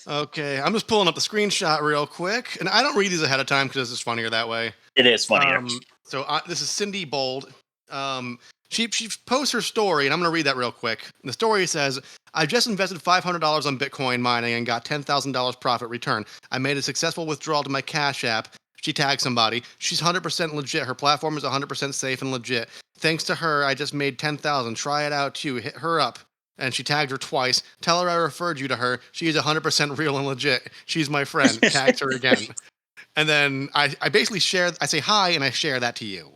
[SPEAKER 1] Okay, I'm just pulling up the screenshot real quick, and I don't read these ahead of time because it's funnier that way.
[SPEAKER 2] It is funnier.
[SPEAKER 1] This is Cindy Bold. She posts her story, and I'm going to read that real quick. The story says, "I just invested $500 on Bitcoin mining and got $10,000 profit return. I made a successful withdrawal to my Cash App." She tagged somebody. She's 100% legit. Her platform is 100% safe and legit. Thanks to her, I just made $10,000. Try it out too. Hit her up. And she tagged her twice. Tell her I referred you to her. She is 100% real and legit. She's my friend. Tagged her again. And then I basically I say hi, and I share that to you.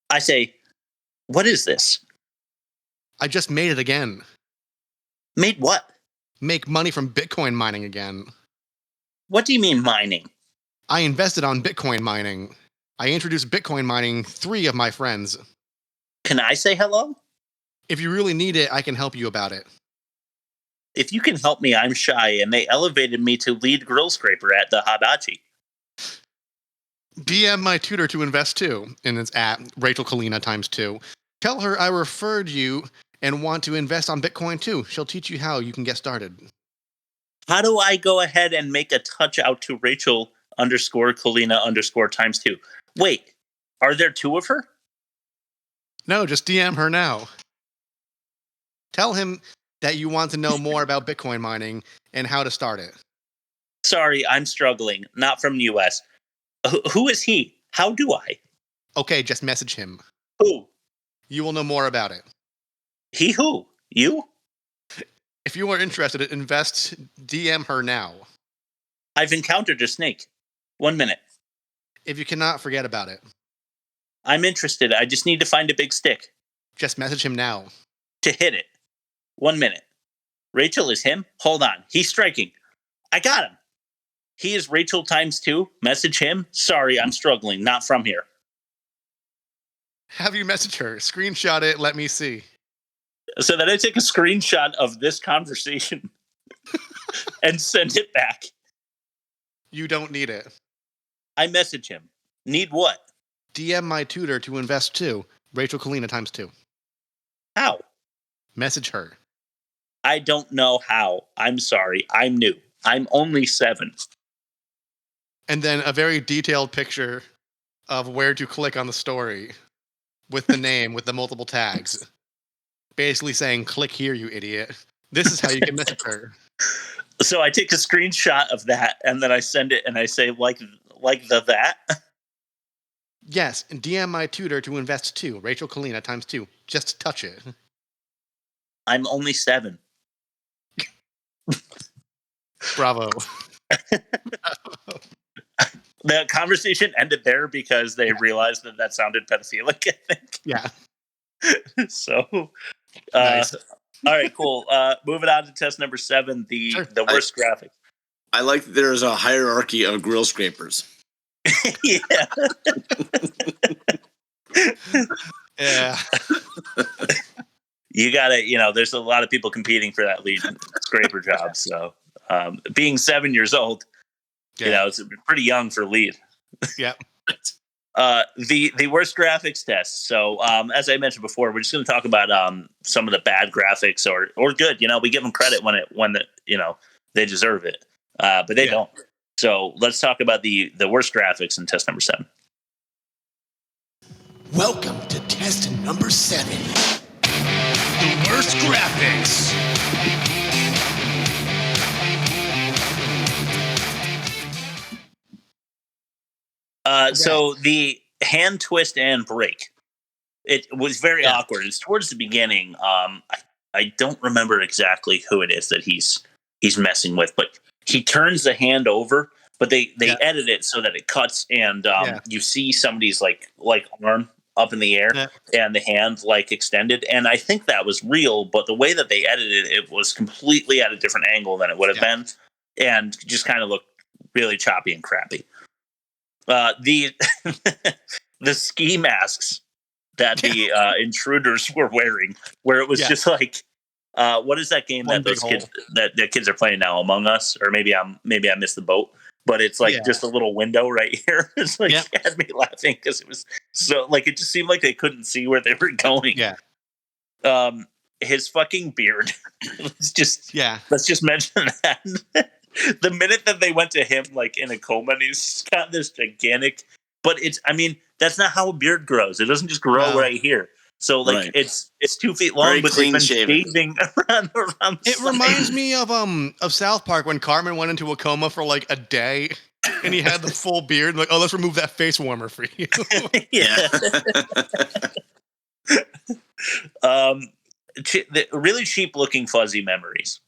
[SPEAKER 2] I say, what is this?
[SPEAKER 1] I just made it again.
[SPEAKER 2] Made what?
[SPEAKER 1] Make money from Bitcoin mining again.
[SPEAKER 2] What do you mean mining?
[SPEAKER 1] I invested on Bitcoin mining. I introduced Bitcoin mining 3 of my friends.
[SPEAKER 2] Can I say hello?
[SPEAKER 1] If you really need it, I can help you about it.
[SPEAKER 2] If you can help me, I'm shy, and they elevated me to lead grill scraper at the Hibachi.
[SPEAKER 1] DM my tutor to invest too, and it's at Rachel Kalina ×2. Tell her I referred you and want to invest on Bitcoin too. She'll teach you how you can get started.
[SPEAKER 2] How do I go ahead and make a touch out to Rachel _Kalina _2? Wait, are there 2 of her?
[SPEAKER 1] No, just DM her now. Tell him that you want to know more about Bitcoin mining and how to start it.
[SPEAKER 2] Sorry, I'm struggling. Not from the US. Who is he? How do I?
[SPEAKER 1] Okay, just message him.
[SPEAKER 2] Who?
[SPEAKER 1] You will know more about it.
[SPEAKER 2] He who? You?
[SPEAKER 1] If you are interested in invest, DM her now.
[SPEAKER 2] I've encountered a snake. 1 minute.
[SPEAKER 1] If you cannot, forget about it.
[SPEAKER 2] I'm interested. I just need to find a big stick.
[SPEAKER 1] Just message him now.
[SPEAKER 2] To hit it. 1 minute. Rachel is him? Hold on. He's striking. I got him. He is Rachel ×2. Message him. Sorry, I'm struggling. Not from here.
[SPEAKER 1] Have you message her? Screenshot it. Let me see.
[SPEAKER 2] So that I take a screenshot of this conversation and send it back.
[SPEAKER 1] You don't need it.
[SPEAKER 2] I message him. Need what?
[SPEAKER 1] DM my tutor to invest too. Rachel Kalina ×2.
[SPEAKER 2] How?
[SPEAKER 1] Message her.
[SPEAKER 2] I don't know how. I'm sorry. I'm new. I'm only 7.
[SPEAKER 1] And then a very detailed picture of where to click on the story with the name, with the multiple tags. Basically saying, click here, you idiot. This is how you can message her.
[SPEAKER 2] So I take a screenshot of that and then I send it and I say, like that?
[SPEAKER 1] Yes, and DM my tutor to invest too. Rachel Kalina ×2. Just touch it.
[SPEAKER 2] I'm only 7.
[SPEAKER 1] Bravo.
[SPEAKER 2] The conversation ended there because they realized that sounded pedophilic, I think.
[SPEAKER 1] Yeah.
[SPEAKER 2] So,
[SPEAKER 1] nice.
[SPEAKER 2] All right, cool. Moving on to test number 7, the worst graphics.
[SPEAKER 3] I like that there's a hierarchy of grill scrapers.
[SPEAKER 2] Yeah.
[SPEAKER 1] Yeah.
[SPEAKER 2] You gotta, there's a lot of people competing for that lead scraper job. So, being 7 years old, it's pretty young for lead.
[SPEAKER 1] Yeah.
[SPEAKER 2] The worst graphics test. So, as I mentioned before, we're just going to talk about some of the bad graphics or good. We give them credit when they deserve it, but they don't. So let's talk about the worst graphics in test number 7.
[SPEAKER 11] Welcome to test number 7. The worst graphics.
[SPEAKER 2] So the hand twist and break. It was very awkward. It's towards the beginning. I don't remember exactly who it is that he's messing with, but he turns the hand over, but they edit it so that it cuts and you see somebody's like arm up in the air and the hand like extended. And I think that was real, but the way that they edited it was completely at a different angle than it would have been, and just kind of looked really choppy and crappy. The ski masks that the intruders were wearing, where it was just like, what is that game that those kids that kids are playing now? Among Us, or maybe I missed the boat, but it's like just a little window right here. It's like had me laughing because it was so like it just seemed like they couldn't see where they were going.
[SPEAKER 1] Yeah.
[SPEAKER 2] His fucking beard. Let's just mention that. The minute that they went to him like in a coma and he's got this gigantic, but that's not how a beard grows. It doesn't just grow right here. So like it's 2 feet long, but they've been shaving around.
[SPEAKER 1] It reminds me of South Park when Cartman went into a coma for like a day and he had the full beard. Like, oh, let's remove that face warmer for you.
[SPEAKER 2] Really cheap looking fuzzy memories.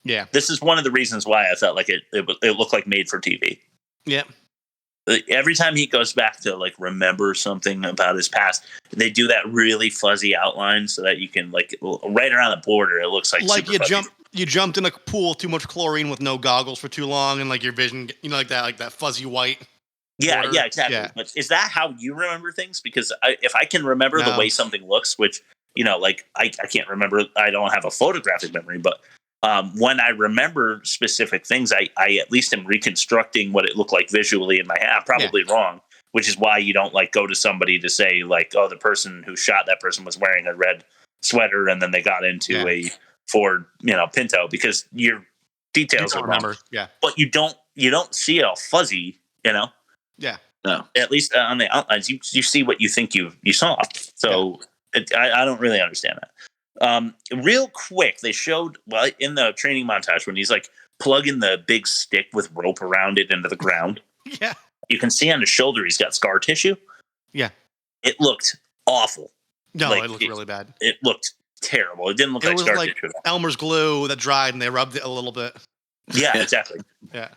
[SPEAKER 1] Yeah.
[SPEAKER 2] This is one of the reasons why I felt like it looked like made for TV.
[SPEAKER 1] Yeah.
[SPEAKER 2] Every time he goes back to like remember something about his past, they do that really fuzzy outline so that you can like right around the border. It looks like
[SPEAKER 1] you you jumped in a pool too much chlorine with no goggles for too long, and like your vision, like that fuzzy white.
[SPEAKER 2] Yeah,
[SPEAKER 1] water.
[SPEAKER 2] yeah, exactly.
[SPEAKER 1] Yeah.
[SPEAKER 2] But is that how you remember things? Because if I can remember the way something looks, which like I can't remember. I don't have a photographic memory, but when I remember specific things, I at least am reconstructing what it looked like visually in my head. I'm probably wrong, which is why you don't like go to somebody to say like, oh, the person who shot that person was wearing a red sweater and then they got into a Ford, Pinto, because your details are wrong.
[SPEAKER 1] Yeah.
[SPEAKER 2] But you don't see it all fuzzy,
[SPEAKER 1] Yeah.
[SPEAKER 3] No.
[SPEAKER 2] At least on the outlines, you see what you think you saw. So I don't really understand that. Real quick, they showed in the training montage when he's like plugging the big stick with rope around it into the ground.
[SPEAKER 1] Yeah.
[SPEAKER 2] You can see on his shoulder he's got scar tissue.
[SPEAKER 1] Yeah.
[SPEAKER 2] It looked awful.
[SPEAKER 1] No, it looked really bad.
[SPEAKER 2] It looked terrible. It didn't look like scar tissue.
[SPEAKER 1] Elmer's glue that dried and they rubbed it a little bit.
[SPEAKER 2] Yeah, exactly.
[SPEAKER 1] Yeah.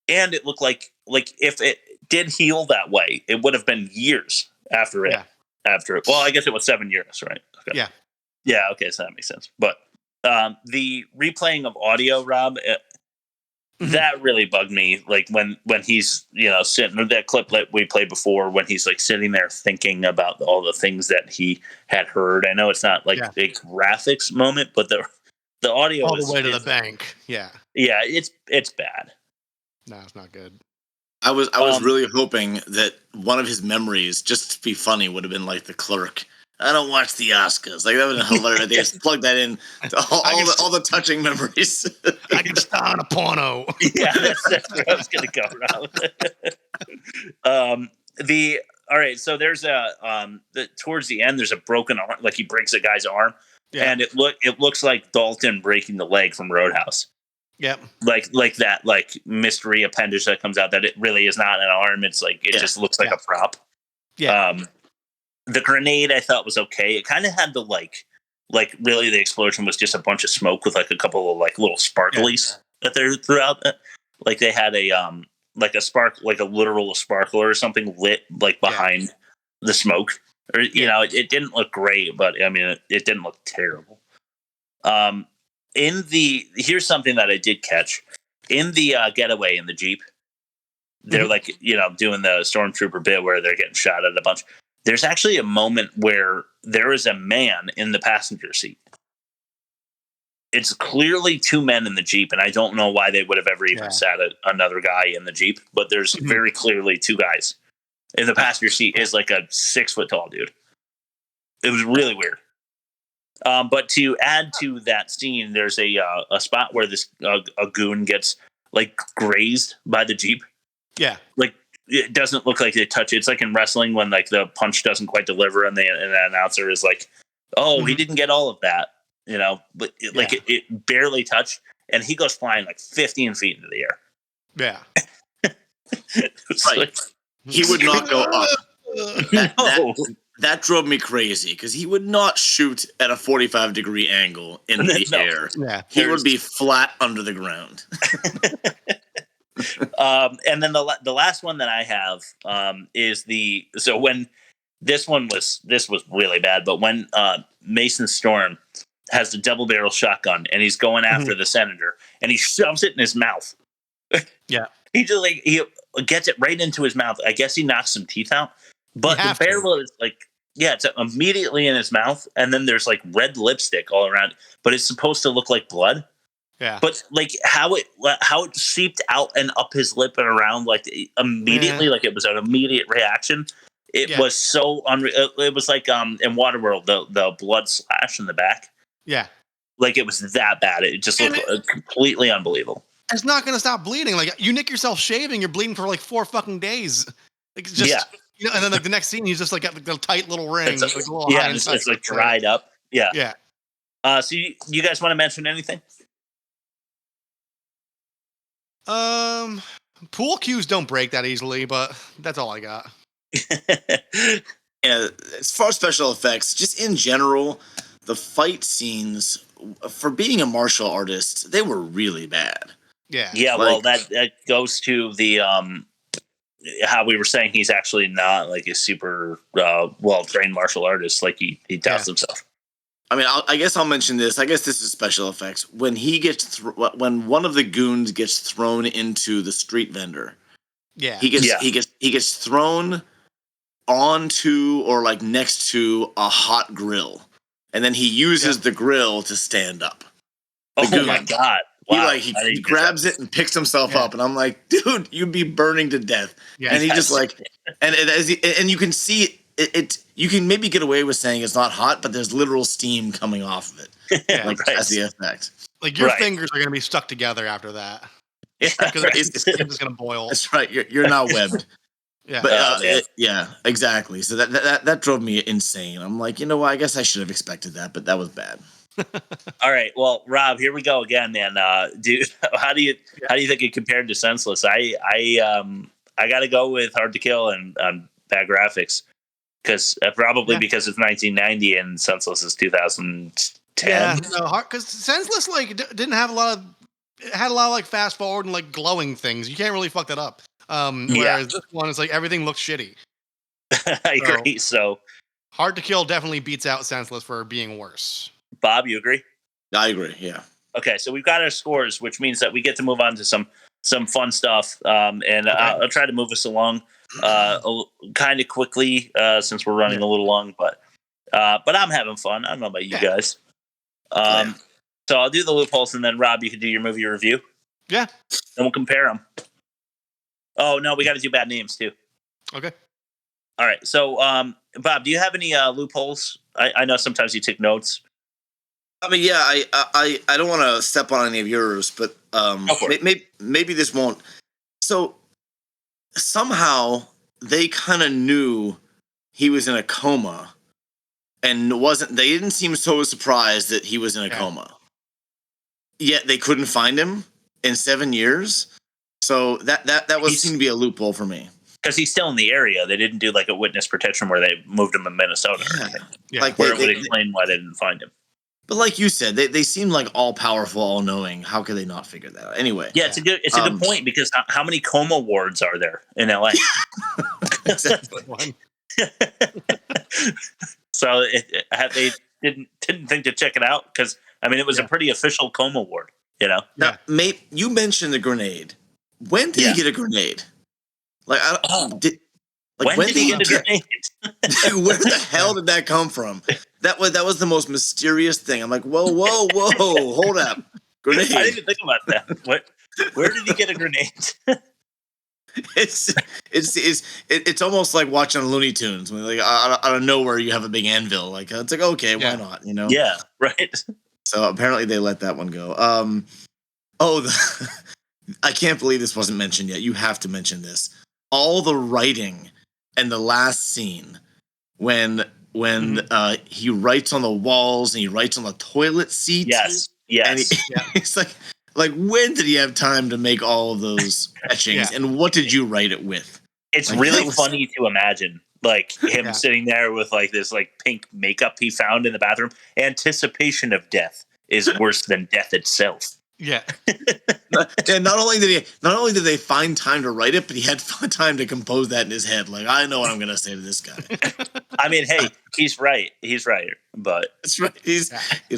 [SPEAKER 2] And it looked like if it did heal that way, it would have been years after it.
[SPEAKER 1] Yeah.
[SPEAKER 2] After it. Well, I guess it was 7 years, right? Okay.
[SPEAKER 1] Yeah.
[SPEAKER 2] Yeah, okay, so that makes sense. But the replaying of audio, Rob, that really bugged me. Like when he's, sitting, that clip that we played before, when he's like sitting there thinking about all the things that he had heard. I know it's not like a graphics moment, but the audio
[SPEAKER 1] all the way to the bank. Yeah.
[SPEAKER 2] Yeah, it's bad.
[SPEAKER 1] No, it's not good.
[SPEAKER 3] I was really hoping that one of his memories, just to be funny, would have been like The Clerk. I don't watch the Oscars. Like that would have been hilarious. They just plug that in to all the touching memories.
[SPEAKER 1] I can star in a porno.
[SPEAKER 2] Yeah, that's where I was gonna go, Rob. All right, so there's towards the end there's a broken arm, like he breaks a guy's arm, and it looks like Dalton breaking the leg from Roadhouse.
[SPEAKER 1] Yep.
[SPEAKER 2] Like that mystery appendage that comes out that it really is not an arm. It's like it just looks like a prop.
[SPEAKER 1] Yeah.
[SPEAKER 2] The grenade I thought was okay. It kind of had the like really the explosion was just a bunch of smoke with like a couple of like little sparklies that they threw out. Like they had a like a spark, like a literal sparkler or something lit like behind the smoke. Or it didn't look great, but I mean it didn't look terrible. Here's something that I did catch in the getaway in the Jeep. They're like doing the stormtrooper bit where they're getting shot at a bunch. There's actually a moment where there is a man in the passenger seat. It's clearly two men in the Jeep, and I don't know why they would have ever even sat another guy in the Jeep, but there's very clearly two guys. In the passenger seat is like a 6 foot tall dude. It was really weird. But to add to that scene, there's a spot where this a goon gets like grazed by the Jeep. Yeah, like it doesn't look like they touch it. It's like in wrestling when like the punch doesn't quite deliver, and the announcer is like, "Oh, he didn't get all of that," but it barely touched, and he goes flying like 15 feet into the air.
[SPEAKER 1] Yeah,
[SPEAKER 3] right. He would not go up. That drove me crazy because he would not shoot at a 45-degree angle in the air. Yeah, he would be flat under the ground.
[SPEAKER 2] And then the last one that I have is when this was really bad, but when Mason Storm has the double barrel shotgun and he's going after the senator and he shoves it in his mouth.
[SPEAKER 1] Yeah,
[SPEAKER 2] he just he gets it right into his mouth. I guess he knocks some teeth out. But the barrel is it's immediately in his mouth, and then there's like red lipstick all around. But it's supposed to look like blood. Yeah. But like how it seeped out and up his lip and around like immediately, like it was an immediate reaction. It was so unreal. It was like in Waterworld, the blood splash in the back. Yeah. Like it was that bad. It just looked completely unbelievable.
[SPEAKER 1] It's not going to stop bleeding. Like you nick yourself shaving, you're bleeding for like 4 fucking days. Like just and then like the next scene, he's just like got the tight little ring.
[SPEAKER 2] It's like dried up. Yeah. Yeah. So you guys want to mention anything?
[SPEAKER 1] Pool cues don't break that easily, but that's all I got.
[SPEAKER 3] Yeah, as far as special effects, just in general, the fight scenes, for being a martial artist, they were really bad.
[SPEAKER 2] Yeah. Yeah, well, that goes to the how we were saying he's actually not like a super well-trained martial artist like he doubts himself.
[SPEAKER 3] I mean, I guess I'll mention this. I guess this is special effects. When he gets when one of the goons gets thrown into the street vendor, he gets thrown onto or like next to a hot grill, and then he uses the grill to stand up.
[SPEAKER 2] My god! Wow.
[SPEAKER 3] He grabs it and picks himself up, and I'm like, dude, you'd be burning to death. Yeah, and he just like, and you can see it. You can maybe get away with saying it's not hot, but there's literal steam coming off of it, as the effect.
[SPEAKER 1] Like your fingers are gonna be stuck together after that.
[SPEAKER 3] Yeah,
[SPEAKER 1] because it's just gonna boil.
[SPEAKER 3] That's right. You're not webbed.
[SPEAKER 1] Yeah,
[SPEAKER 3] but exactly. So that drove me insane. I'm like, you know what? I guess I should have expected that, but that was bad.
[SPEAKER 2] All right, well, Rob, here we go again, man. Dude, how do you think it compared to Senseless? I got to go with Hard to Kill and bad graphics because because it's 1990 and Senseless is 2010.
[SPEAKER 1] Yeah, no, because Senseless didn't have a lot of. It had a lot of like fast forward and like glowing things. You can't really fuck that up. Whereas this one is like everything looks shitty.
[SPEAKER 2] I agree. So
[SPEAKER 1] Hard to Kill definitely beats out Senseless for being worse.
[SPEAKER 2] Bob, you agree?
[SPEAKER 3] I agree. Yeah.
[SPEAKER 2] Okay, so we've got our scores, which means that we get to move on to some fun stuff. I'll try to move us along kind of quickly since we're running a little long, but I'm having fun. I don't know about you guys. So I'll do the loopholes, and then Rob, you can do your movie review.
[SPEAKER 1] Yeah.
[SPEAKER 2] And we'll compare them. Oh no, we got to do bad names too.
[SPEAKER 1] Okay.
[SPEAKER 2] All right. So, Bob, do you have any loopholes? I know sometimes you take notes.
[SPEAKER 3] I mean, yeah, I don't want to step on any of yours, but maybe this won't. So somehow they kind of knew he was in a coma, and they didn't seem so surprised that he was in a coma. Yet they couldn't find him in 7 years. So that seemed to be a loophole for me.
[SPEAKER 2] Because he's still in the area. They didn't do like a witness protection where they moved him to Minnesota or anything.
[SPEAKER 3] Yeah. Like
[SPEAKER 2] where it would explain why they didn't find him.
[SPEAKER 3] But like you said, they seem like all powerful, all knowing. How could they not figure that out? Anyway.
[SPEAKER 2] Yeah, it's a good point because how many coma wards are there in LA?
[SPEAKER 3] Exactly.
[SPEAKER 2] So they didn't think to check it out because I mean it was a pretty official coma ward, you know.
[SPEAKER 3] Now, mate, you mentioned the grenade. When did he get a grenade? Like,
[SPEAKER 2] when did he get a grenade?
[SPEAKER 3] Where the hell did that come from? That was the most mysterious thing. I'm like, whoa, hold up, grenade.
[SPEAKER 2] I didn't even think about that. Where did he get a grenade?
[SPEAKER 3] It's almost like watching Looney Tunes when like out of nowhere you have a big anvil. Like it's like okay, why not? You know?
[SPEAKER 2] Yeah, right.
[SPEAKER 3] So apparently they let that one go. I can't believe this wasn't mentioned yet. You have to mention this. All the writing and the last scene when he writes on the walls and he writes on the toilet seat.
[SPEAKER 2] Yes.
[SPEAKER 3] And it's like when did he have time to make all of those etchings? And what did you write it with?
[SPEAKER 2] It's really funny to imagine like him sitting there with like this like pink makeup he found in the bathroom. Anticipation of death is worse than death itself.
[SPEAKER 1] Yeah.
[SPEAKER 3] And not only did they find time to write it, but he had time to compose that in his head. Like, I know what I'm going to say to this guy.
[SPEAKER 2] I mean, hey, he's right. But
[SPEAKER 3] that's right. He's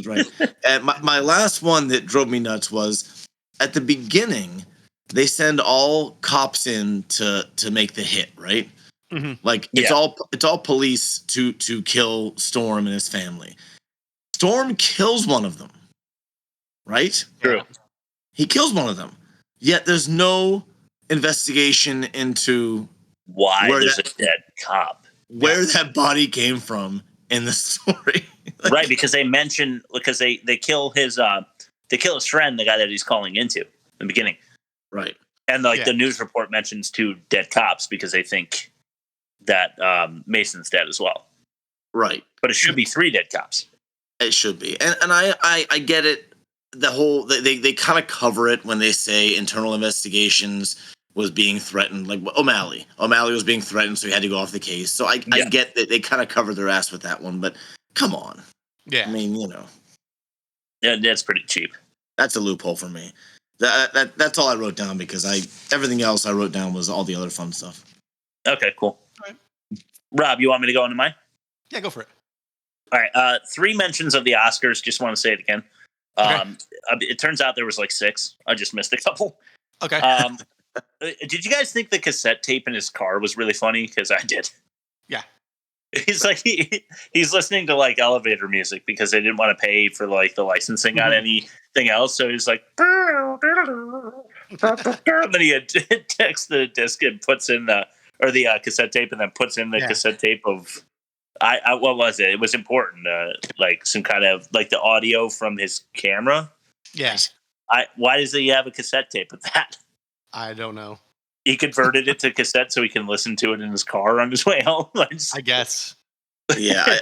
[SPEAKER 3] right. And my last one that drove me nuts was at the beginning, they send all cops in to make the hit, right?
[SPEAKER 1] Mm-hmm.
[SPEAKER 3] Like it's all police to kill Storm and his family. Storm kills one of them. Right?
[SPEAKER 2] True.
[SPEAKER 3] He kills one of them. Yet there's no investigation into
[SPEAKER 2] why there's a dead cop.
[SPEAKER 3] Where that body came from in the story.
[SPEAKER 2] Right, because they kill his friend, the guy that he's calling into in the beginning.
[SPEAKER 3] Right.
[SPEAKER 2] And the news report mentions 2 dead cops because they think that Mason's dead as well.
[SPEAKER 3] Right.
[SPEAKER 2] But it should be 3 dead cops.
[SPEAKER 3] It should be. And I get it. The whole they kind of cover it when they say internal investigations was being threatened, like O'Malley was being threatened, so he had to go off the case. So I get that they kind of covered their ass with that one, but come on.
[SPEAKER 1] Yeah,
[SPEAKER 3] I mean, you know,
[SPEAKER 2] that's pretty cheap.
[SPEAKER 3] That's a loophole for me. That's all I wrote down because everything else I wrote down was all the other fun stuff.
[SPEAKER 2] Okay, cool. All right. Rob, you want me to go into mine?
[SPEAKER 1] Yeah, go for it.
[SPEAKER 2] All right. 3 mentions of the Oscars. Just want to say it again.
[SPEAKER 1] Okay.
[SPEAKER 2] It turns out there was like 6. I just missed a couple.
[SPEAKER 1] Okay.
[SPEAKER 2] Did you guys think the cassette tape in his car was really funny? Because I did.
[SPEAKER 1] Yeah.
[SPEAKER 2] He's like he's listening to like elevator music because they didn't want to pay for like the licensing on anything else. So he's like, and then he takes the disc and puts in the cassette tape and then puts in the cassette tape of what was it? It was important, like some kind of like the audio from his camera.
[SPEAKER 1] Yes.
[SPEAKER 2] Why does he have a cassette tape of that?
[SPEAKER 1] I don't know.
[SPEAKER 2] He converted it to cassette so he can listen to it in his car on his way home.
[SPEAKER 1] I guess.
[SPEAKER 3] Yeah,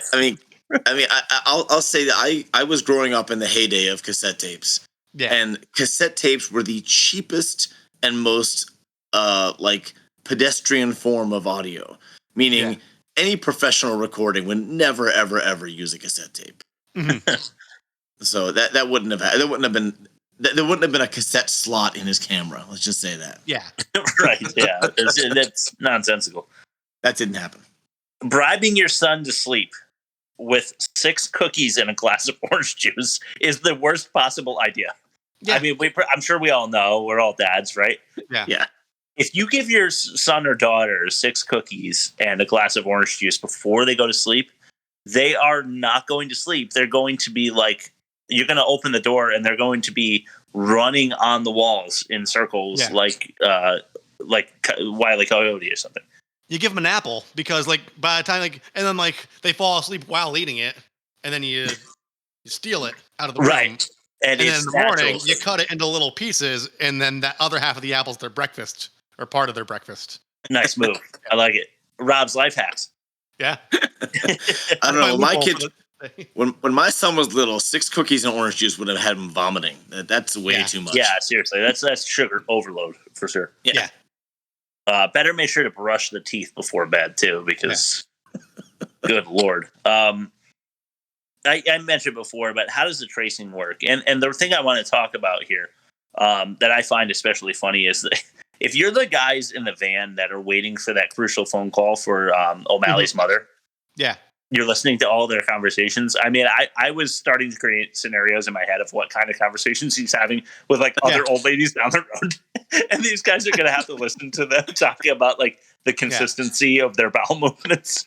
[SPEAKER 3] I'll say that I was growing up in the heyday of cassette tapes.
[SPEAKER 1] Yeah.
[SPEAKER 3] And cassette tapes were the cheapest and most like pedestrian form of audio. Meaning any professional recording would never, ever, ever use a cassette tape.
[SPEAKER 1] Mm-hmm.
[SPEAKER 3] So that wouldn't have been there wouldn't have been a cassette slot in his camera. Let's just say that.
[SPEAKER 1] Yeah.
[SPEAKER 2] Right. Yeah. That's nonsensical.
[SPEAKER 3] That didn't happen.
[SPEAKER 2] Bribing your son to sleep with 6 cookies and a glass of orange juice is the worst possible idea. Yeah. I mean, I'm sure we all know we're all dads, right?
[SPEAKER 1] Yeah.
[SPEAKER 3] Yeah.
[SPEAKER 2] If you give your son or daughter 6 cookies and a glass of orange juice before they go to sleep, they are not going to sleep. They're going to be like, you're going to open the door and they're going to be running on the walls in circles like Wile E. Coyote or something.
[SPEAKER 1] You give them an apple because like by the time and then like they fall asleep while eating it and then you steal it out of the room.
[SPEAKER 2] Right. And
[SPEAKER 1] then in the morning you cut it into little pieces and then that other half of the apple's their breakfast or part of their breakfast.
[SPEAKER 2] Nice move. I like it. Rob's life hacks.
[SPEAKER 1] Yeah.
[SPEAKER 3] I don't know. My kids... When my son was little, 6 cookies and orange juice would have had him vomiting. That's way too much.
[SPEAKER 2] Yeah, seriously. That's sugar overload for sure.
[SPEAKER 3] Yeah.
[SPEAKER 2] Better make sure to brush the teeth before bed too, because good Lord. I mentioned before, but how does the tracing work? And the thing I want to talk about here that I find especially funny is that if you're the guys in the van that are waiting for that crucial phone call for O'Malley's mother.
[SPEAKER 1] Yeah.
[SPEAKER 2] You're listening to all their conversations. I mean, I was starting to create scenarios in my head of what kind of conversations he's having with like other old ladies down the road. And these guys are going to have to listen to them talking about like the consistency of their bowel movements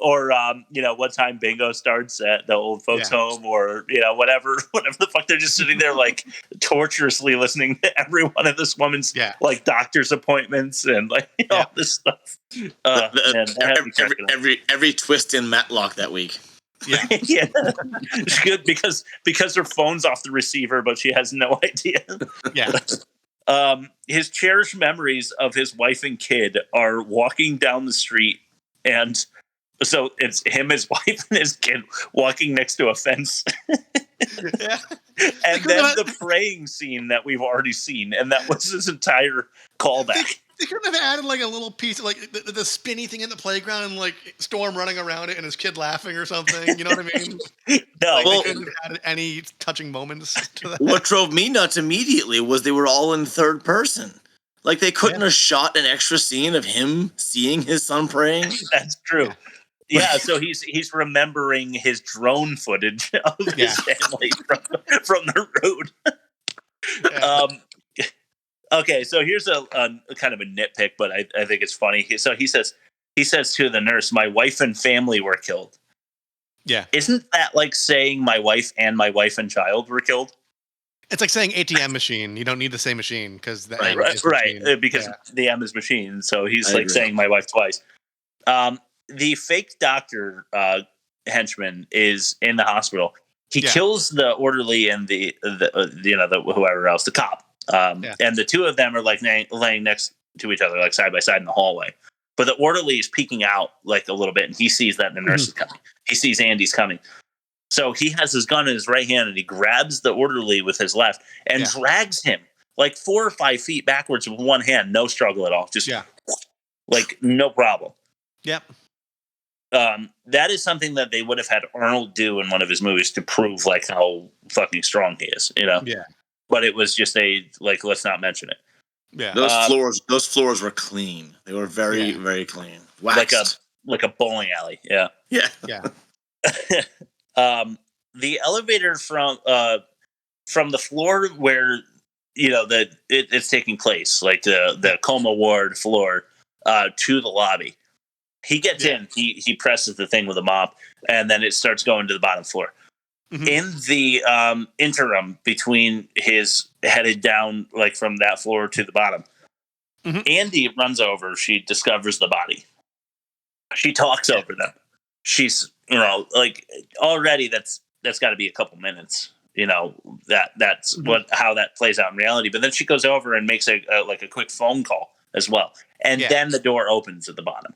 [SPEAKER 2] or what time bingo starts at the old folks home or, whatever the fuck. They're just sitting there like torturously listening to every one of this woman's like doctor's appointments and like all this stuff.
[SPEAKER 3] Every twist in Matlock that week.
[SPEAKER 1] Yeah.
[SPEAKER 2] Yeah. It's good because her phone's off the receiver, but she has no idea.
[SPEAKER 1] Yeah.
[SPEAKER 2] His cherished memories of his wife and kid are walking down the street, and so it's him, his wife, and his kid walking next to a fence.
[SPEAKER 1] Yeah.
[SPEAKER 2] And then the praying scene that we've already seen, and that was his entire callback.
[SPEAKER 1] They couldn't have added like a little piece of like the spinny thing in the playground and like Storm running around it and his kid laughing or something. You know what I mean?
[SPEAKER 2] No.
[SPEAKER 1] They couldn't have added any touching moments to that.
[SPEAKER 3] What drove me nuts immediately was they were all in third person. Like they couldn't have shot an extra scene of him seeing his son praying.
[SPEAKER 2] That's true. Yeah, so he's remembering his drone footage of his family from the road. Okay, so here's a kind of a nitpick, but I think it's funny. So he says to the nurse, "My wife and family were killed."
[SPEAKER 1] Yeah,
[SPEAKER 2] isn't that like saying my wife and child were killed?
[SPEAKER 1] It's like saying ATM machine. You don't need the same machine because the
[SPEAKER 2] right, because the M is machine. So he's saying my wife twice. The fake doctor henchman is in the hospital. He kills the orderly and the whoever else, the cop. And the two of them are like laying next to each other, like side by side in the hallway. But the orderly is peeking out like a little bit, and he sees that the nurse is coming. He sees Andy's coming. So he has his gun in his right hand, and he grabs the orderly with his left and drags him like 4 or 5 feet backwards with one hand. No struggle at all. Just like no problem.
[SPEAKER 1] Yep.
[SPEAKER 2] That is something that they would have had Arnold do in one of his movies to prove like how fucking strong he is,
[SPEAKER 1] Yeah.
[SPEAKER 2] But it was just let's not mention it.
[SPEAKER 3] Yeah. Those floors were clean. They were very, very clean. Waxed.
[SPEAKER 2] Like a bowling alley. Yeah.
[SPEAKER 3] Yeah.
[SPEAKER 1] Yeah.
[SPEAKER 2] The elevator from the floor where it's taking place, like the coma ward floor, to the lobby. He gets in. He presses the thing with a mop, and then it starts going to the bottom floor. Mm-hmm. In the interim between his headed down, like from that floor to the bottom, Andy runs over. She discovers the body. She talks over them. She's, like already that's got to be a couple minutes. That's how that plays out in reality. But then she goes over and makes a quick phone call as well, and then the door opens at the bottom.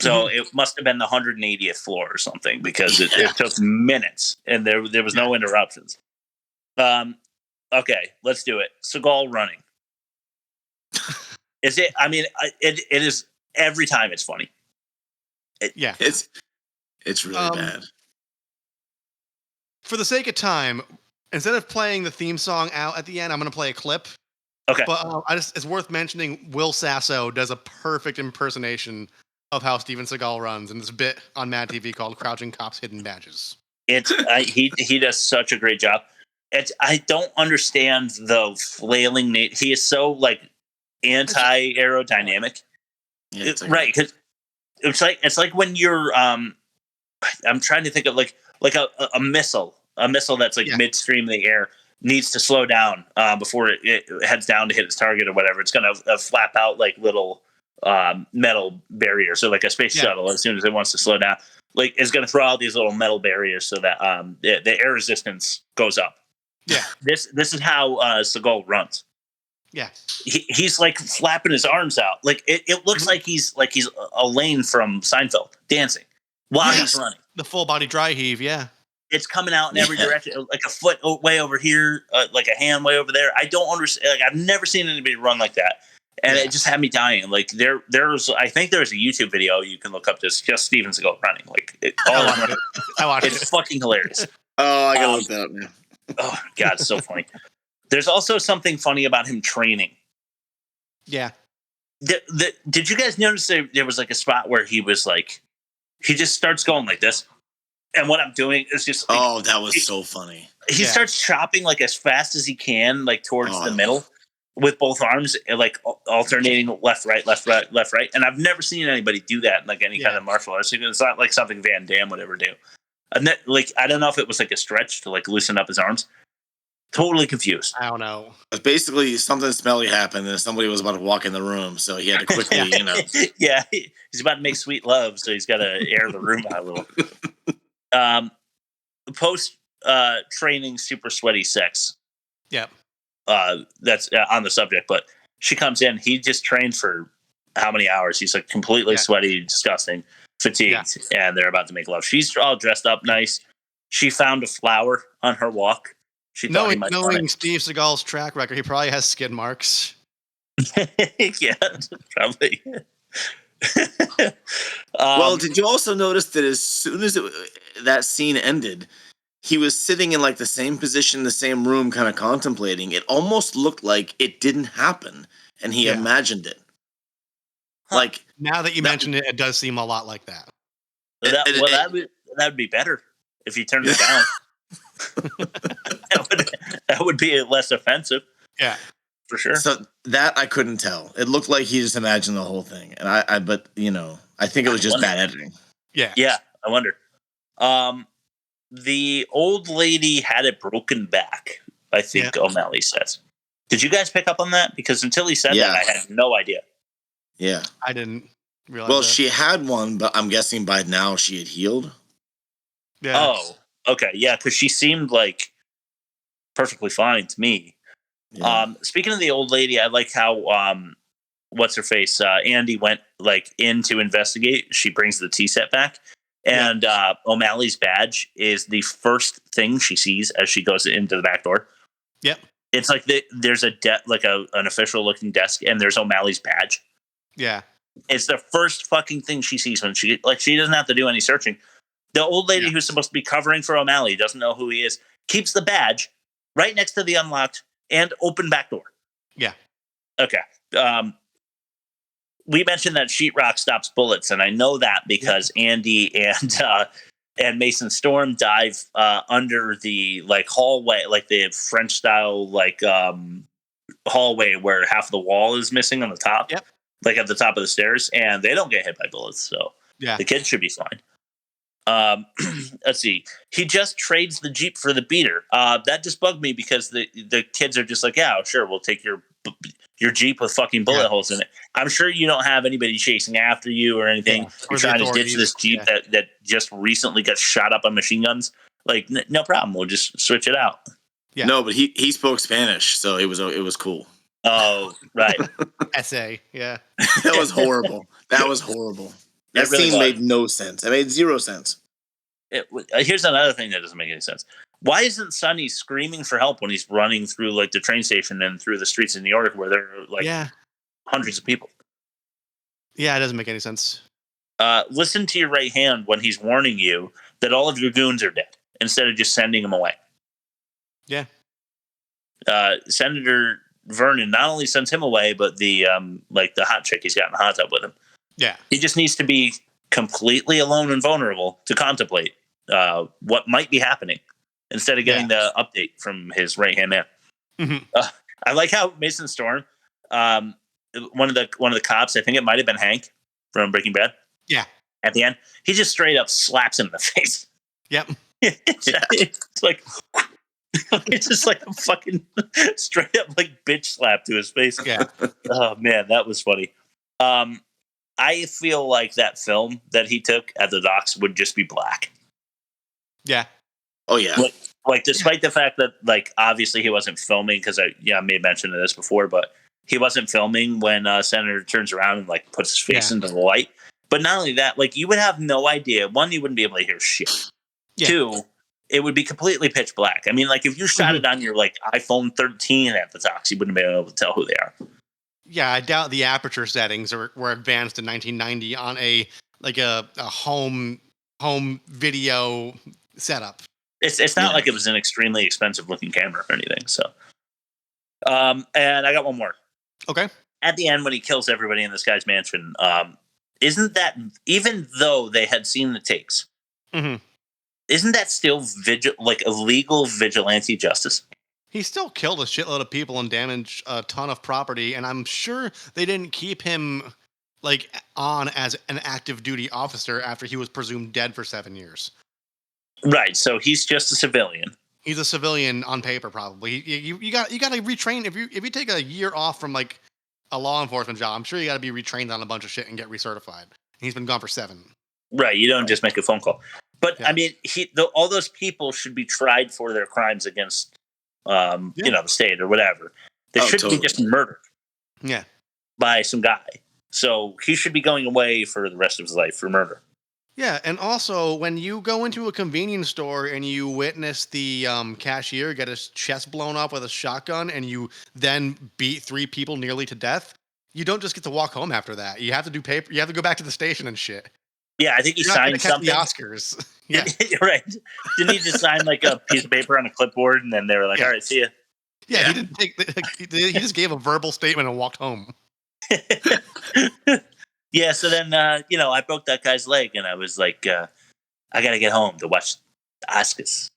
[SPEAKER 2] So it must have been the 180th floor or something, because it took minutes and there was no interruptions. Okay, let's do it. Seagal running. Is it? I mean, it is every time. It's funny.
[SPEAKER 3] It's really bad.
[SPEAKER 1] For the sake of time, instead of playing the theme song out at the end, I'm going to play a clip.
[SPEAKER 2] Okay.
[SPEAKER 1] But it's worth mentioning Will Sasso does a perfect impersonation of how Steven Seagal runs in this bit on Mad TV called Crouching Cops, Hidden Badges.
[SPEAKER 2] He does such a great job. I don't understand the flailing. He is so like anti-aerodynamic.
[SPEAKER 3] Yeah,
[SPEAKER 2] right. Because it's like when you're, I'm trying to think of like a missile that's like midstream in the air needs to slow down before it heads down to hit its target or whatever. It's going to flap out like little metal barriers. So like a space shuttle, as soon as it wants to slow down, like is going to throw out these little metal barriers so that the air resistance goes up.
[SPEAKER 1] Yeah.
[SPEAKER 2] This is how Seagal runs.
[SPEAKER 1] Yeah.
[SPEAKER 2] He's like flapping his arms out. Like it looks like he's Elaine from Seinfeld dancing while he's running.
[SPEAKER 1] The full body dry heave. Yeah.
[SPEAKER 2] It's coming out in every direction, like a foot way over here, like a hand way over there. I don't understand. Like, I've never seen anybody run like that. And it just had me dying. Like I think there's a YouTube video you can look up just Steven Seagal running. Like
[SPEAKER 1] I watched it.
[SPEAKER 2] It's fucking hilarious.
[SPEAKER 3] Oh, I gotta look that up now.
[SPEAKER 2] Oh God, it's so funny. There's also something funny about him training.
[SPEAKER 1] Yeah.
[SPEAKER 2] Did you guys notice there was like a spot where he was like, he just starts going like this, and what I'm doing is just like,
[SPEAKER 3] that was so funny.
[SPEAKER 2] He starts chopping like as fast as he can, like towards the middle, with both arms, like alternating left, right, left, right, left, right. And I've never seen anybody do that in like any kind of martial arts. It's not like something Van Damme would ever do. And like, I don't know if it was like a stretch to like loosen up his arms. Totally confused.
[SPEAKER 1] I don't know.
[SPEAKER 3] Basically, something smelly happened, and somebody was about to walk in the room, so he had to quickly,
[SPEAKER 2] Yeah, he's about to make sweet love, so he's got to air the room out a little. Post training, super sweaty sex.
[SPEAKER 1] Yep.
[SPEAKER 2] That's on the subject, but she comes in. He just trained for how many hours? He's like completely sweaty, disgusting, fatigued, and they're about to make love. She's all dressed up nice. She found a flower on her walk. She
[SPEAKER 1] knowing Steve Seagal's track record, he probably has skid marks.
[SPEAKER 2] Yeah, probably.
[SPEAKER 3] Well, did you also notice that as soon as that scene ended, he was sitting in like the same position, the same room, kind of contemplating? It almost looked like it didn't happen, and he imagined it. Like
[SPEAKER 1] now that you mentioned it, it does seem a lot like that.
[SPEAKER 2] That would be better if you turned it down. that would be less offensive.
[SPEAKER 1] Yeah,
[SPEAKER 2] for sure.
[SPEAKER 3] So that I couldn't tell. It looked like he just imagined the whole thing, and I think it was just bad editing.
[SPEAKER 2] Yeah. I wonder. The old lady had a broken back, I think O'Malley says. Did you guys pick up on that? Because until he said that, I had no idea.
[SPEAKER 3] Yeah,
[SPEAKER 1] I didn't realize.
[SPEAKER 3] Well,
[SPEAKER 1] that.
[SPEAKER 3] she had one, but I'm guessing by now she had healed.
[SPEAKER 1] Yeah.
[SPEAKER 2] Oh. Okay, yeah, because she seemed like perfectly fine to me. Yeah. Speaking of the old lady, I like how what's her face? Andy went like in to investigate. She brings the tea set back, and O'Malley's badge is the first thing she sees as she goes into the back door.
[SPEAKER 1] Yep,
[SPEAKER 2] it's like there's an official looking desk, and there's O'Malley's badge.
[SPEAKER 1] Yeah,
[SPEAKER 2] it's the first fucking thing she sees when she doesn't have to do any searching. The old lady who's supposed to be covering for O'Malley doesn't know who he is, keeps the badge right next to the unlocked and open back door.
[SPEAKER 1] Yeah.
[SPEAKER 2] Okay. We mentioned that sheetrock stops bullets, and I know that because Andy and and Mason Storm dive under the like hallway, like the French style like hallway where half the wall is missing on the top.
[SPEAKER 1] Yep. Like
[SPEAKER 2] at the top of the stairs, and they don't get hit by bullets, so the kid should be fine. Let's see. He just trades the Jeep for the beater. That just bugged me because the kids are just like, yeah, sure, we'll take your Jeep with fucking bullet holes in it. I'm sure you don't have anybody chasing after you or anything. You're trying to ditch this Jeep that just recently got shot up on machine guns. Like, no problem. We'll just switch it out.
[SPEAKER 3] Yeah. No, but he spoke Spanish, so it was cool.
[SPEAKER 2] Oh, right.
[SPEAKER 1] SA, yeah.
[SPEAKER 3] That was horrible. That really scene made no sense. It made zero sense.
[SPEAKER 2] Here's another thing that doesn't make any sense. Why isn't Sonny screaming for help when he's running through like the train station and through the streets of New York where there are like hundreds of people?
[SPEAKER 1] Yeah, it doesn't make any sense.
[SPEAKER 2] Listen to your right hand when he's warning you that all of your goons are dead instead of just sending them away.
[SPEAKER 1] Yeah.
[SPEAKER 2] Senator Vernon not only sends him away, but the like the hot chick he's got in the hot tub with him.
[SPEAKER 1] Yeah.
[SPEAKER 2] He just needs to be completely alone and vulnerable to contemplate what might be happening instead of getting the update from his right-hand man.
[SPEAKER 1] Mm-hmm.
[SPEAKER 2] I like how Mason Storm, one of the cops, I think it might have been Hank from Breaking Bad.
[SPEAKER 1] Yeah.
[SPEAKER 2] At the end, he just straight up slaps him in the face.
[SPEAKER 1] Yep.
[SPEAKER 2] It's like... It's just like a fucking straight up like bitch slap to his face.
[SPEAKER 1] Yeah.
[SPEAKER 2] Oh man, that was funny. I feel like that film that he took at the docks would just be black.
[SPEAKER 1] Yeah.
[SPEAKER 3] Oh yeah.
[SPEAKER 2] Like despite the fact that like obviously he wasn't filming because I made mention of this before, but he wasn't filming when Senator turns around and like puts his face into the light. But not only that, like you would have no idea. One, you wouldn't be able to hear shit. Yeah. Two, it would be completely pitch black. I mean, like if you shot it on your like iPhone 13 at the docks, you wouldn't be able to tell who they are.
[SPEAKER 1] Yeah, I doubt the aperture settings were advanced in 1990 on a home video setup.
[SPEAKER 2] It's not like it was an extremely expensive looking camera or anything. So, and I got one more.
[SPEAKER 1] Okay.
[SPEAKER 2] At the end, when he kills everybody in this guy's mansion, isn't that even though they had seen the tapes?
[SPEAKER 1] Mm-hmm.
[SPEAKER 2] Isn't that still illegal vigilante justice?
[SPEAKER 1] He still killed a shitload of people and damaged a ton of property, and I'm sure they didn't keep him like on as an active duty officer after he was presumed dead for 7 years.
[SPEAKER 2] Right, so he's just a civilian.
[SPEAKER 1] He's a civilian on paper, probably. You got to retrain if you take a year off from like a law enforcement job. I'm sure you got to be retrained on a bunch of shit and get recertified. He's been gone for 7.
[SPEAKER 2] Right, you don't just make a phone call. But I mean, all those people should be tried for their crimes against, the state or whatever. They shouldn't be just murdered.
[SPEAKER 1] Yeah,
[SPEAKER 2] by some guy. So he should be going away for the rest of his life for murder.
[SPEAKER 1] Yeah, and also when you go into a convenience store and you witness the cashier get his chest blown up with a shotgun, and you then beat 3 people nearly to death, you don't just get to walk home after that. You have to do paper. You have to go back to the station and shit.
[SPEAKER 2] Yeah, I think he signed something.
[SPEAKER 1] The Oscars. Yeah,
[SPEAKER 2] right. Didn't he just sign like a piece of paper on a clipboard, and then they were like, "All right, see ya."
[SPEAKER 1] Yeah, he didn't take. He just gave a verbal statement and walked home.
[SPEAKER 2] Yeah. So then, I broke that guy's leg, and I was like, I gotta get home to watch the Oscars.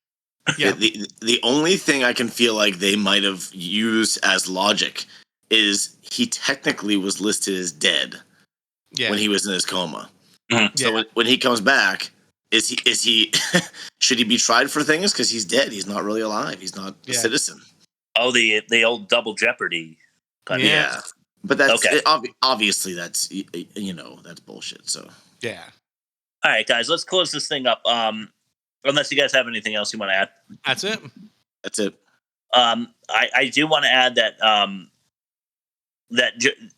[SPEAKER 3] Yeah. The only thing I can feel like they might have used as logic is he technically was listed as dead when he was in his coma.
[SPEAKER 2] Mm-hmm.
[SPEAKER 3] So when he comes back, is he should he be tried for things because he's dead? He's not really alive. He's not a citizen.
[SPEAKER 2] Oh, the old double jeopardy.
[SPEAKER 3] Yeah, but that's obviously that's that's bullshit. So
[SPEAKER 1] yeah.
[SPEAKER 2] All right, guys, let's close this thing up. Unless you guys have anything else you want to add.
[SPEAKER 1] That's it.
[SPEAKER 3] That's it.
[SPEAKER 2] I do want to add that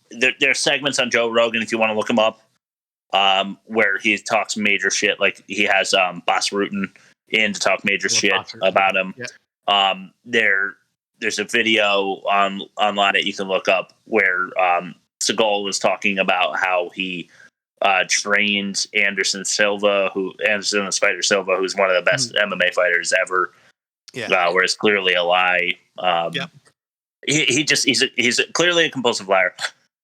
[SPEAKER 2] there are segments on Joe Rogan if you want to look him up. Where he talks major shit, like he has Boss Rutan in to talk major shit about him. Yeah. There's a video online that you can look up where Seagal was talking about how he trained Anderson the Spider Silva, who's one of the best MMA fighters ever.
[SPEAKER 1] Yeah.
[SPEAKER 2] Where it's clearly a lie. He's clearly a compulsive liar.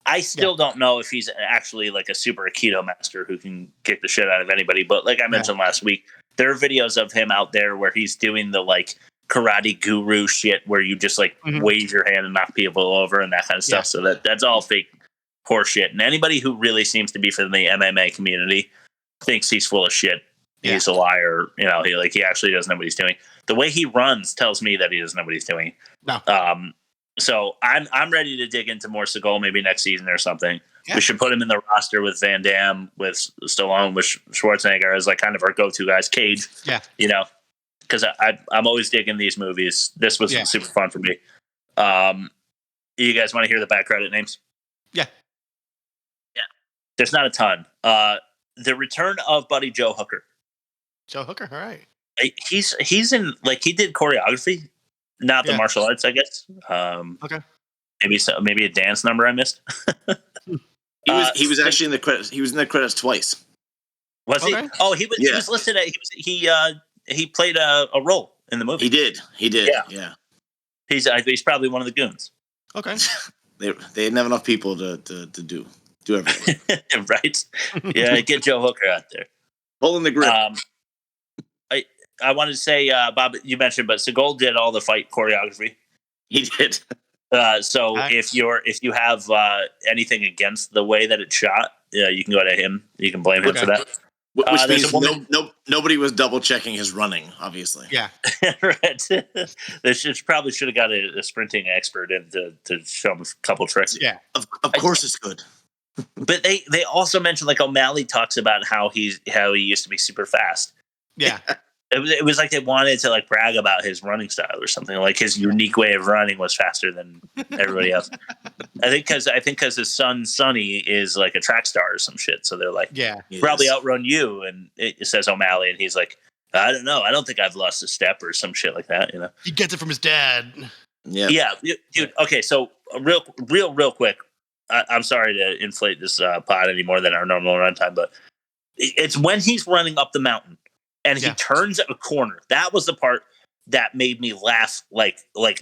[SPEAKER 2] I still don't know if he's actually like a super Aikido master who can kick the shit out of anybody. But like I mentioned last week, there are videos of him out there where he's doing the like karate guru shit where you just like wave your hand and knock people over and that kind of stuff. So that's all fake horse shit. And anybody who really seems to be from the MMA community thinks he's full of shit. He's a liar. You know, he actually doesn't know what he's doing. The way he runs tells me that he doesn't know what he's doing.
[SPEAKER 1] No.
[SPEAKER 2] So I'm ready to dig into more Seagal maybe next season or something. Yeah. We should put him in the roster with Van Damme, with Stallone, with Schwarzenegger as like kind of our go-to guys. Cage. Yeah. You know, because I'm always digging these movies. This was super fun for me. You guys want to hear the back credit names?
[SPEAKER 1] Yeah.
[SPEAKER 2] Yeah. There's not a ton. The return of Buddy Joe Hooker.
[SPEAKER 1] Joe Hooker, all right.
[SPEAKER 2] He's in, like, he did choreography, not the martial arts, I guess.
[SPEAKER 1] Okay.
[SPEAKER 2] Maybe a dance number I missed.
[SPEAKER 3] He was actually in the credits. He was in the credits twice.
[SPEAKER 2] Was he? Oh, he was listed. He played a role in the movie.
[SPEAKER 3] He did. Yeah.
[SPEAKER 2] He's probably one of the goons.
[SPEAKER 1] Okay.
[SPEAKER 3] They didn't have enough people to do everything.
[SPEAKER 2] Right. Yeah. Get Joe Hooker out there.
[SPEAKER 3] Pulling the grip.
[SPEAKER 2] I wanted to say, Bob, you mentioned, but Seagal did all the fight choreography.
[SPEAKER 3] He did.
[SPEAKER 2] So nice. if you have anything against the way that it's shot, you can go to him. You can blame him for that.
[SPEAKER 3] Which means nobody was double checking his running, obviously.
[SPEAKER 1] Yeah.
[SPEAKER 2] Right. They probably should have got a sprinting expert in to show him a couple tricks.
[SPEAKER 3] Yeah. Of course it's good.
[SPEAKER 2] But they also mentioned, like, O'Malley talks about how he used to be super fast.
[SPEAKER 1] Yeah.
[SPEAKER 2] It was like they wanted to, like, brag about his running style or something. Like, his unique way of running was faster than everybody else. I think because his son Sonny is like a track star or some shit. So they're like, probably outrun you. And it says O'Malley, and he's like, I don't know. I don't think I've lost a step or some shit like that. You know,
[SPEAKER 1] he gets it from his dad.
[SPEAKER 2] Yeah, dude. Okay, so real quick. I'm sorry to inflate this pod any more than our normal runtime, but it's when he's running up the mountain and he turns a corner. That was the part that made me laugh like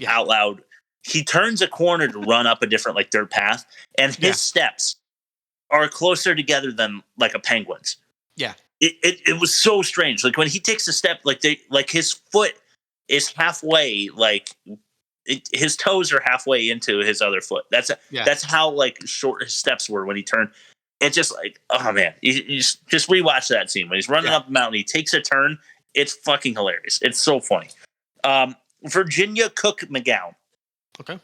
[SPEAKER 2] out loud. He turns a corner to run up a different, like, dirt path, and his steps are closer together than like a penguin's.
[SPEAKER 1] Yeah.
[SPEAKER 2] It was so strange. Like, when he takes a step, like his foot is halfway, like his toes are halfway into his other foot. That's how, like, short his steps were when he turned. It's just like, oh man, you just rewatch that scene when he's running up the mountain. He takes a turn. It's fucking hilarious. It's so funny. Virginia Cook McGowan.
[SPEAKER 1] Okay.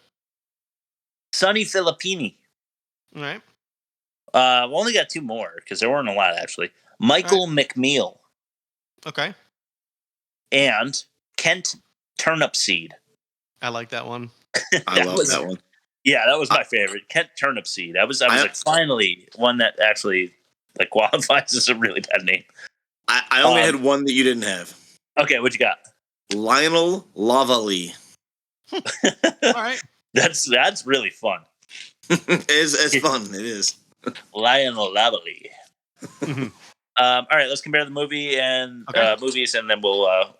[SPEAKER 2] Sonny Filippini.
[SPEAKER 1] All right.
[SPEAKER 2] We only got two more because there weren't a lot, actually. Michael McMeal.
[SPEAKER 1] Okay.
[SPEAKER 2] And Kent Turnipseed.
[SPEAKER 1] I like that one.
[SPEAKER 3] I love that one.
[SPEAKER 2] Yeah, that was my favorite. Kent Turnipseed. I was like, finally, one that actually, like, qualifies as a really bad name.
[SPEAKER 3] I only had one that you didn't have.
[SPEAKER 2] Okay, what you got?
[SPEAKER 3] Lionel Lavalley.
[SPEAKER 1] All right.
[SPEAKER 2] That's really fun.
[SPEAKER 3] It's fun. It is.
[SPEAKER 2] Lionel Lavalley. All right, let's compare the movie and movies, and then we'll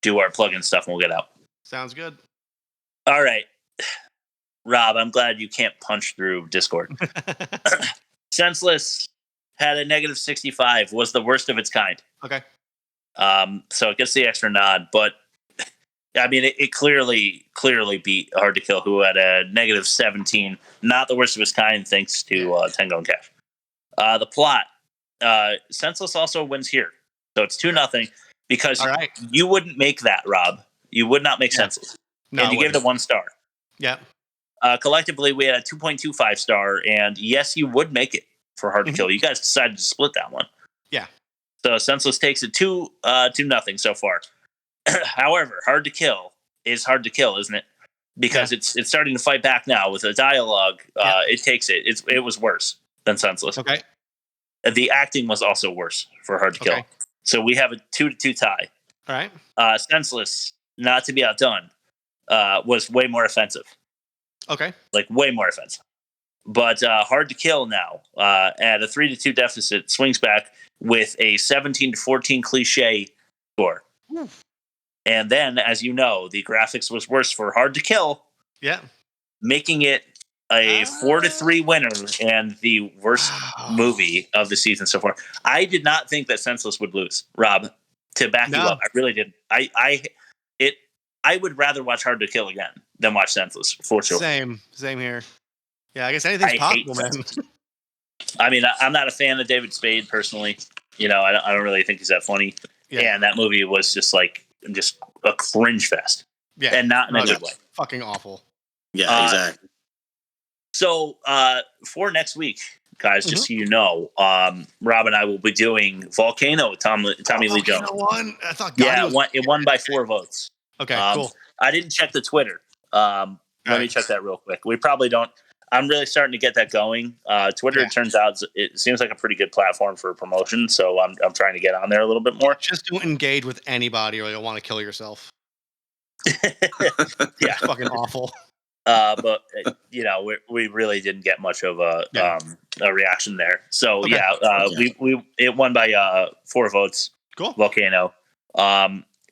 [SPEAKER 2] do our plug-in stuff, and we'll get out.
[SPEAKER 1] Sounds good.
[SPEAKER 2] All right. Rob, I'm glad you can't punch through Discord. Senseless had a negative 65, was the worst of its kind.
[SPEAKER 1] Okay.
[SPEAKER 2] So it gets the extra nod, but I mean, it clearly beat Hard to Kill, who had a negative 17, not the worst of its kind, thanks to Tango and Cash. The plot, Senseless also wins here. So it's 2-0 because you wouldn't make that, Rob. You would not make Senseless.
[SPEAKER 1] No,
[SPEAKER 2] and you gave it a 1 star.
[SPEAKER 1] Yeah.
[SPEAKER 2] Collectively, we had a 2.25 star, and yes, you would make it for Hard to Kill. You guys decided to split that one.
[SPEAKER 1] Yeah.
[SPEAKER 2] So Senseless takes it 2-0 so far. However, Hard to Kill is Hard to Kill, isn't it? Because it's starting to fight back now with the dialogue. It takes it. It was worse than Senseless.
[SPEAKER 1] Okay.
[SPEAKER 2] The acting was also worse for Hard to Kill. So we have a 2-2 tie.
[SPEAKER 1] All right.
[SPEAKER 2] Senseless, not to be outdone, was way more offensive.
[SPEAKER 1] Okay.
[SPEAKER 2] Like, way more offensive. But Hard to Kill now, at a 3-2 deficit, swings back with a 17-14 cliche score. And then, as you know, the graphics was worse for Hard to Kill.
[SPEAKER 1] Yeah.
[SPEAKER 2] Making it a 4-3 winner and the worst movie of the season so far. I did not think that Senseless would lose, Rob. to back you up. I really didn't. I would rather watch Hard to Kill again than watch Senseless, for sure.
[SPEAKER 1] Same here. Yeah, I guess anything's possible, man.
[SPEAKER 2] I mean, I'm not a fan of David Spade personally. You know, I don't really think he's that funny. Yeah. And that movie was just a cringe fest. Yeah, and not in a good way.
[SPEAKER 1] Fucking awful.
[SPEAKER 3] Yeah, exactly.
[SPEAKER 2] So for next week, guys, just so you know, Rob and I will be doing Volcano with Tommy Lee Jones.
[SPEAKER 1] Won? I thought
[SPEAKER 2] it won by 4 votes.
[SPEAKER 1] Okay, cool.
[SPEAKER 2] I didn't check the Twitter. Let me check that real quick. We probably don't. I'm really starting to get that going. Twitter, it turns out, it seems like a pretty good platform for promotion. So I'm trying to get on there a little bit more.
[SPEAKER 1] Just don't engage with anybody, or you'll want to kill yourself.
[SPEAKER 2] Yeah,
[SPEAKER 1] fucking awful.
[SPEAKER 2] But you know, we really didn't get much of a reaction there. So it won by 4 votes.
[SPEAKER 1] Cool.
[SPEAKER 2] Volcano.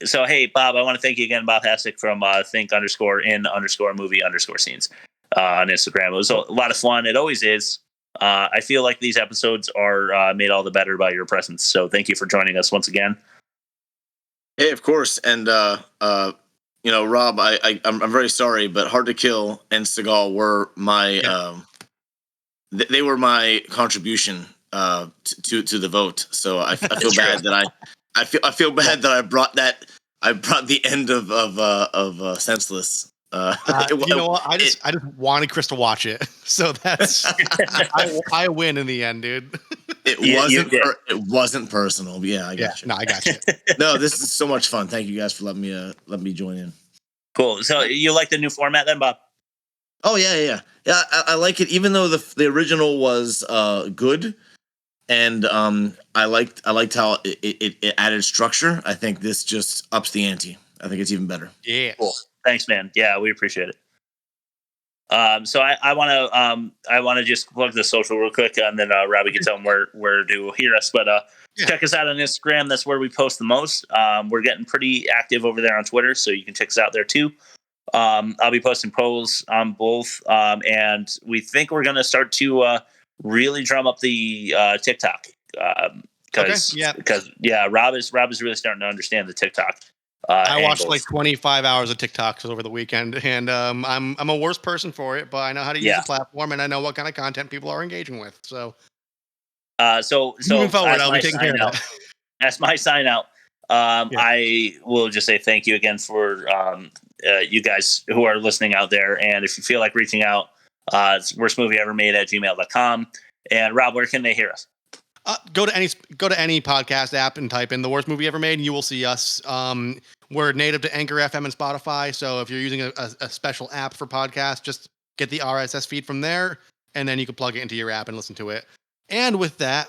[SPEAKER 2] So hey, Bob, I want to thank you again, Bob Hasak from think_in_movie_scenes on Instagram. It was a lot of fun. It always is. I feel like these episodes are made all the better by your presence. So thank you for joining us once again.
[SPEAKER 3] Hey, of course, and you know, Rob, I'm very sorry, but Hard to Kill and Seagal were my they were my contribution to the vote. So I feel bad that I feel bad that I brought the end of Senseless.
[SPEAKER 1] You know what? I just wanted Chris to watch it, so that's I win in the end, dude.
[SPEAKER 3] It wasn't personal. But yeah, I got you.
[SPEAKER 1] No, I got you.
[SPEAKER 3] No, this is so much fun. Thank you guys for letting me join in.
[SPEAKER 2] Cool. So you like the new format then, Bob?
[SPEAKER 3] Oh yeah. I like it, even though the original was good, and I liked how it added structure. I think this just ups the ante. I think it's even better.
[SPEAKER 1] Yeah.
[SPEAKER 2] Cool. Thanks, man. Yeah, we appreciate it. So I want to just plug the social real quick, and then Robbie can tell them where to hear us. But check us out on Instagram. That's where we post the most. We're getting pretty active over there on Twitter, so you can check us out there too. I'll be posting polls on both, and we think we're going to start to really drum up the TikTok because Rob is really starting to understand the TikTok.
[SPEAKER 1] I watched like 25 hours of TikToks over the weekend, and I'm a worse person for it, but I know how to use the platform, and I know what kind of content people are engaging with. So
[SPEAKER 2] moving
[SPEAKER 1] forward, I'll be taking care of that.
[SPEAKER 2] That's my sign out. I will just say thank you again for you guys who are listening out there, and if you feel like reaching out, it's worstmovieevermade@gmail.com. And Rob, where can they hear us?
[SPEAKER 1] Go to any podcast app and type in The Worst Movie Ever Made, and you will see us. We're native to Anchor FM and Spotify, so if you're using a special app for podcasts, just get the RSS feed from there, and then you can plug it into your app and listen to it. And with that,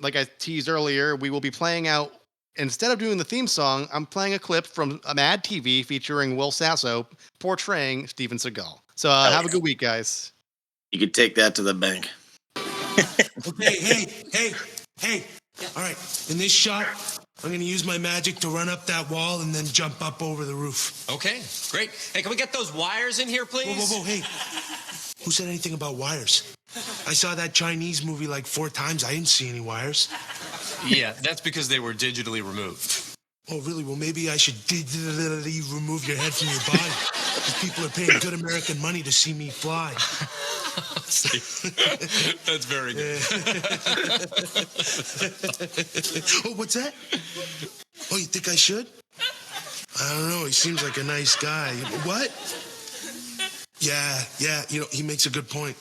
[SPEAKER 1] like I teased earlier, we will be playing out, instead of doing the theme song, I'm playing a clip from Mad TV featuring Will Sasso portraying Steven Seagal. So have a good week, guys.
[SPEAKER 3] You could take that to the bank.
[SPEAKER 12] Okay, hey. All right, in this shot, I'm going to use my magic to run up that wall and then jump up over the roof.
[SPEAKER 13] Okay, great. Hey, can we get those wires in here, please?
[SPEAKER 12] Whoa, hey. Who said anything about wires? I saw that Chinese movie like 4 times. I didn't see any wires.
[SPEAKER 13] Yeah, that's because they were digitally removed.
[SPEAKER 12] Oh, really? Well, maybe I should digitally remove your head from your body. Because people are paying good American money to see me fly.
[SPEAKER 13] That's very good.
[SPEAKER 12] Oh, what's that? Oh, you think I should? I don't know. He seems like a nice guy. What? Yeah. You know, he makes a good point.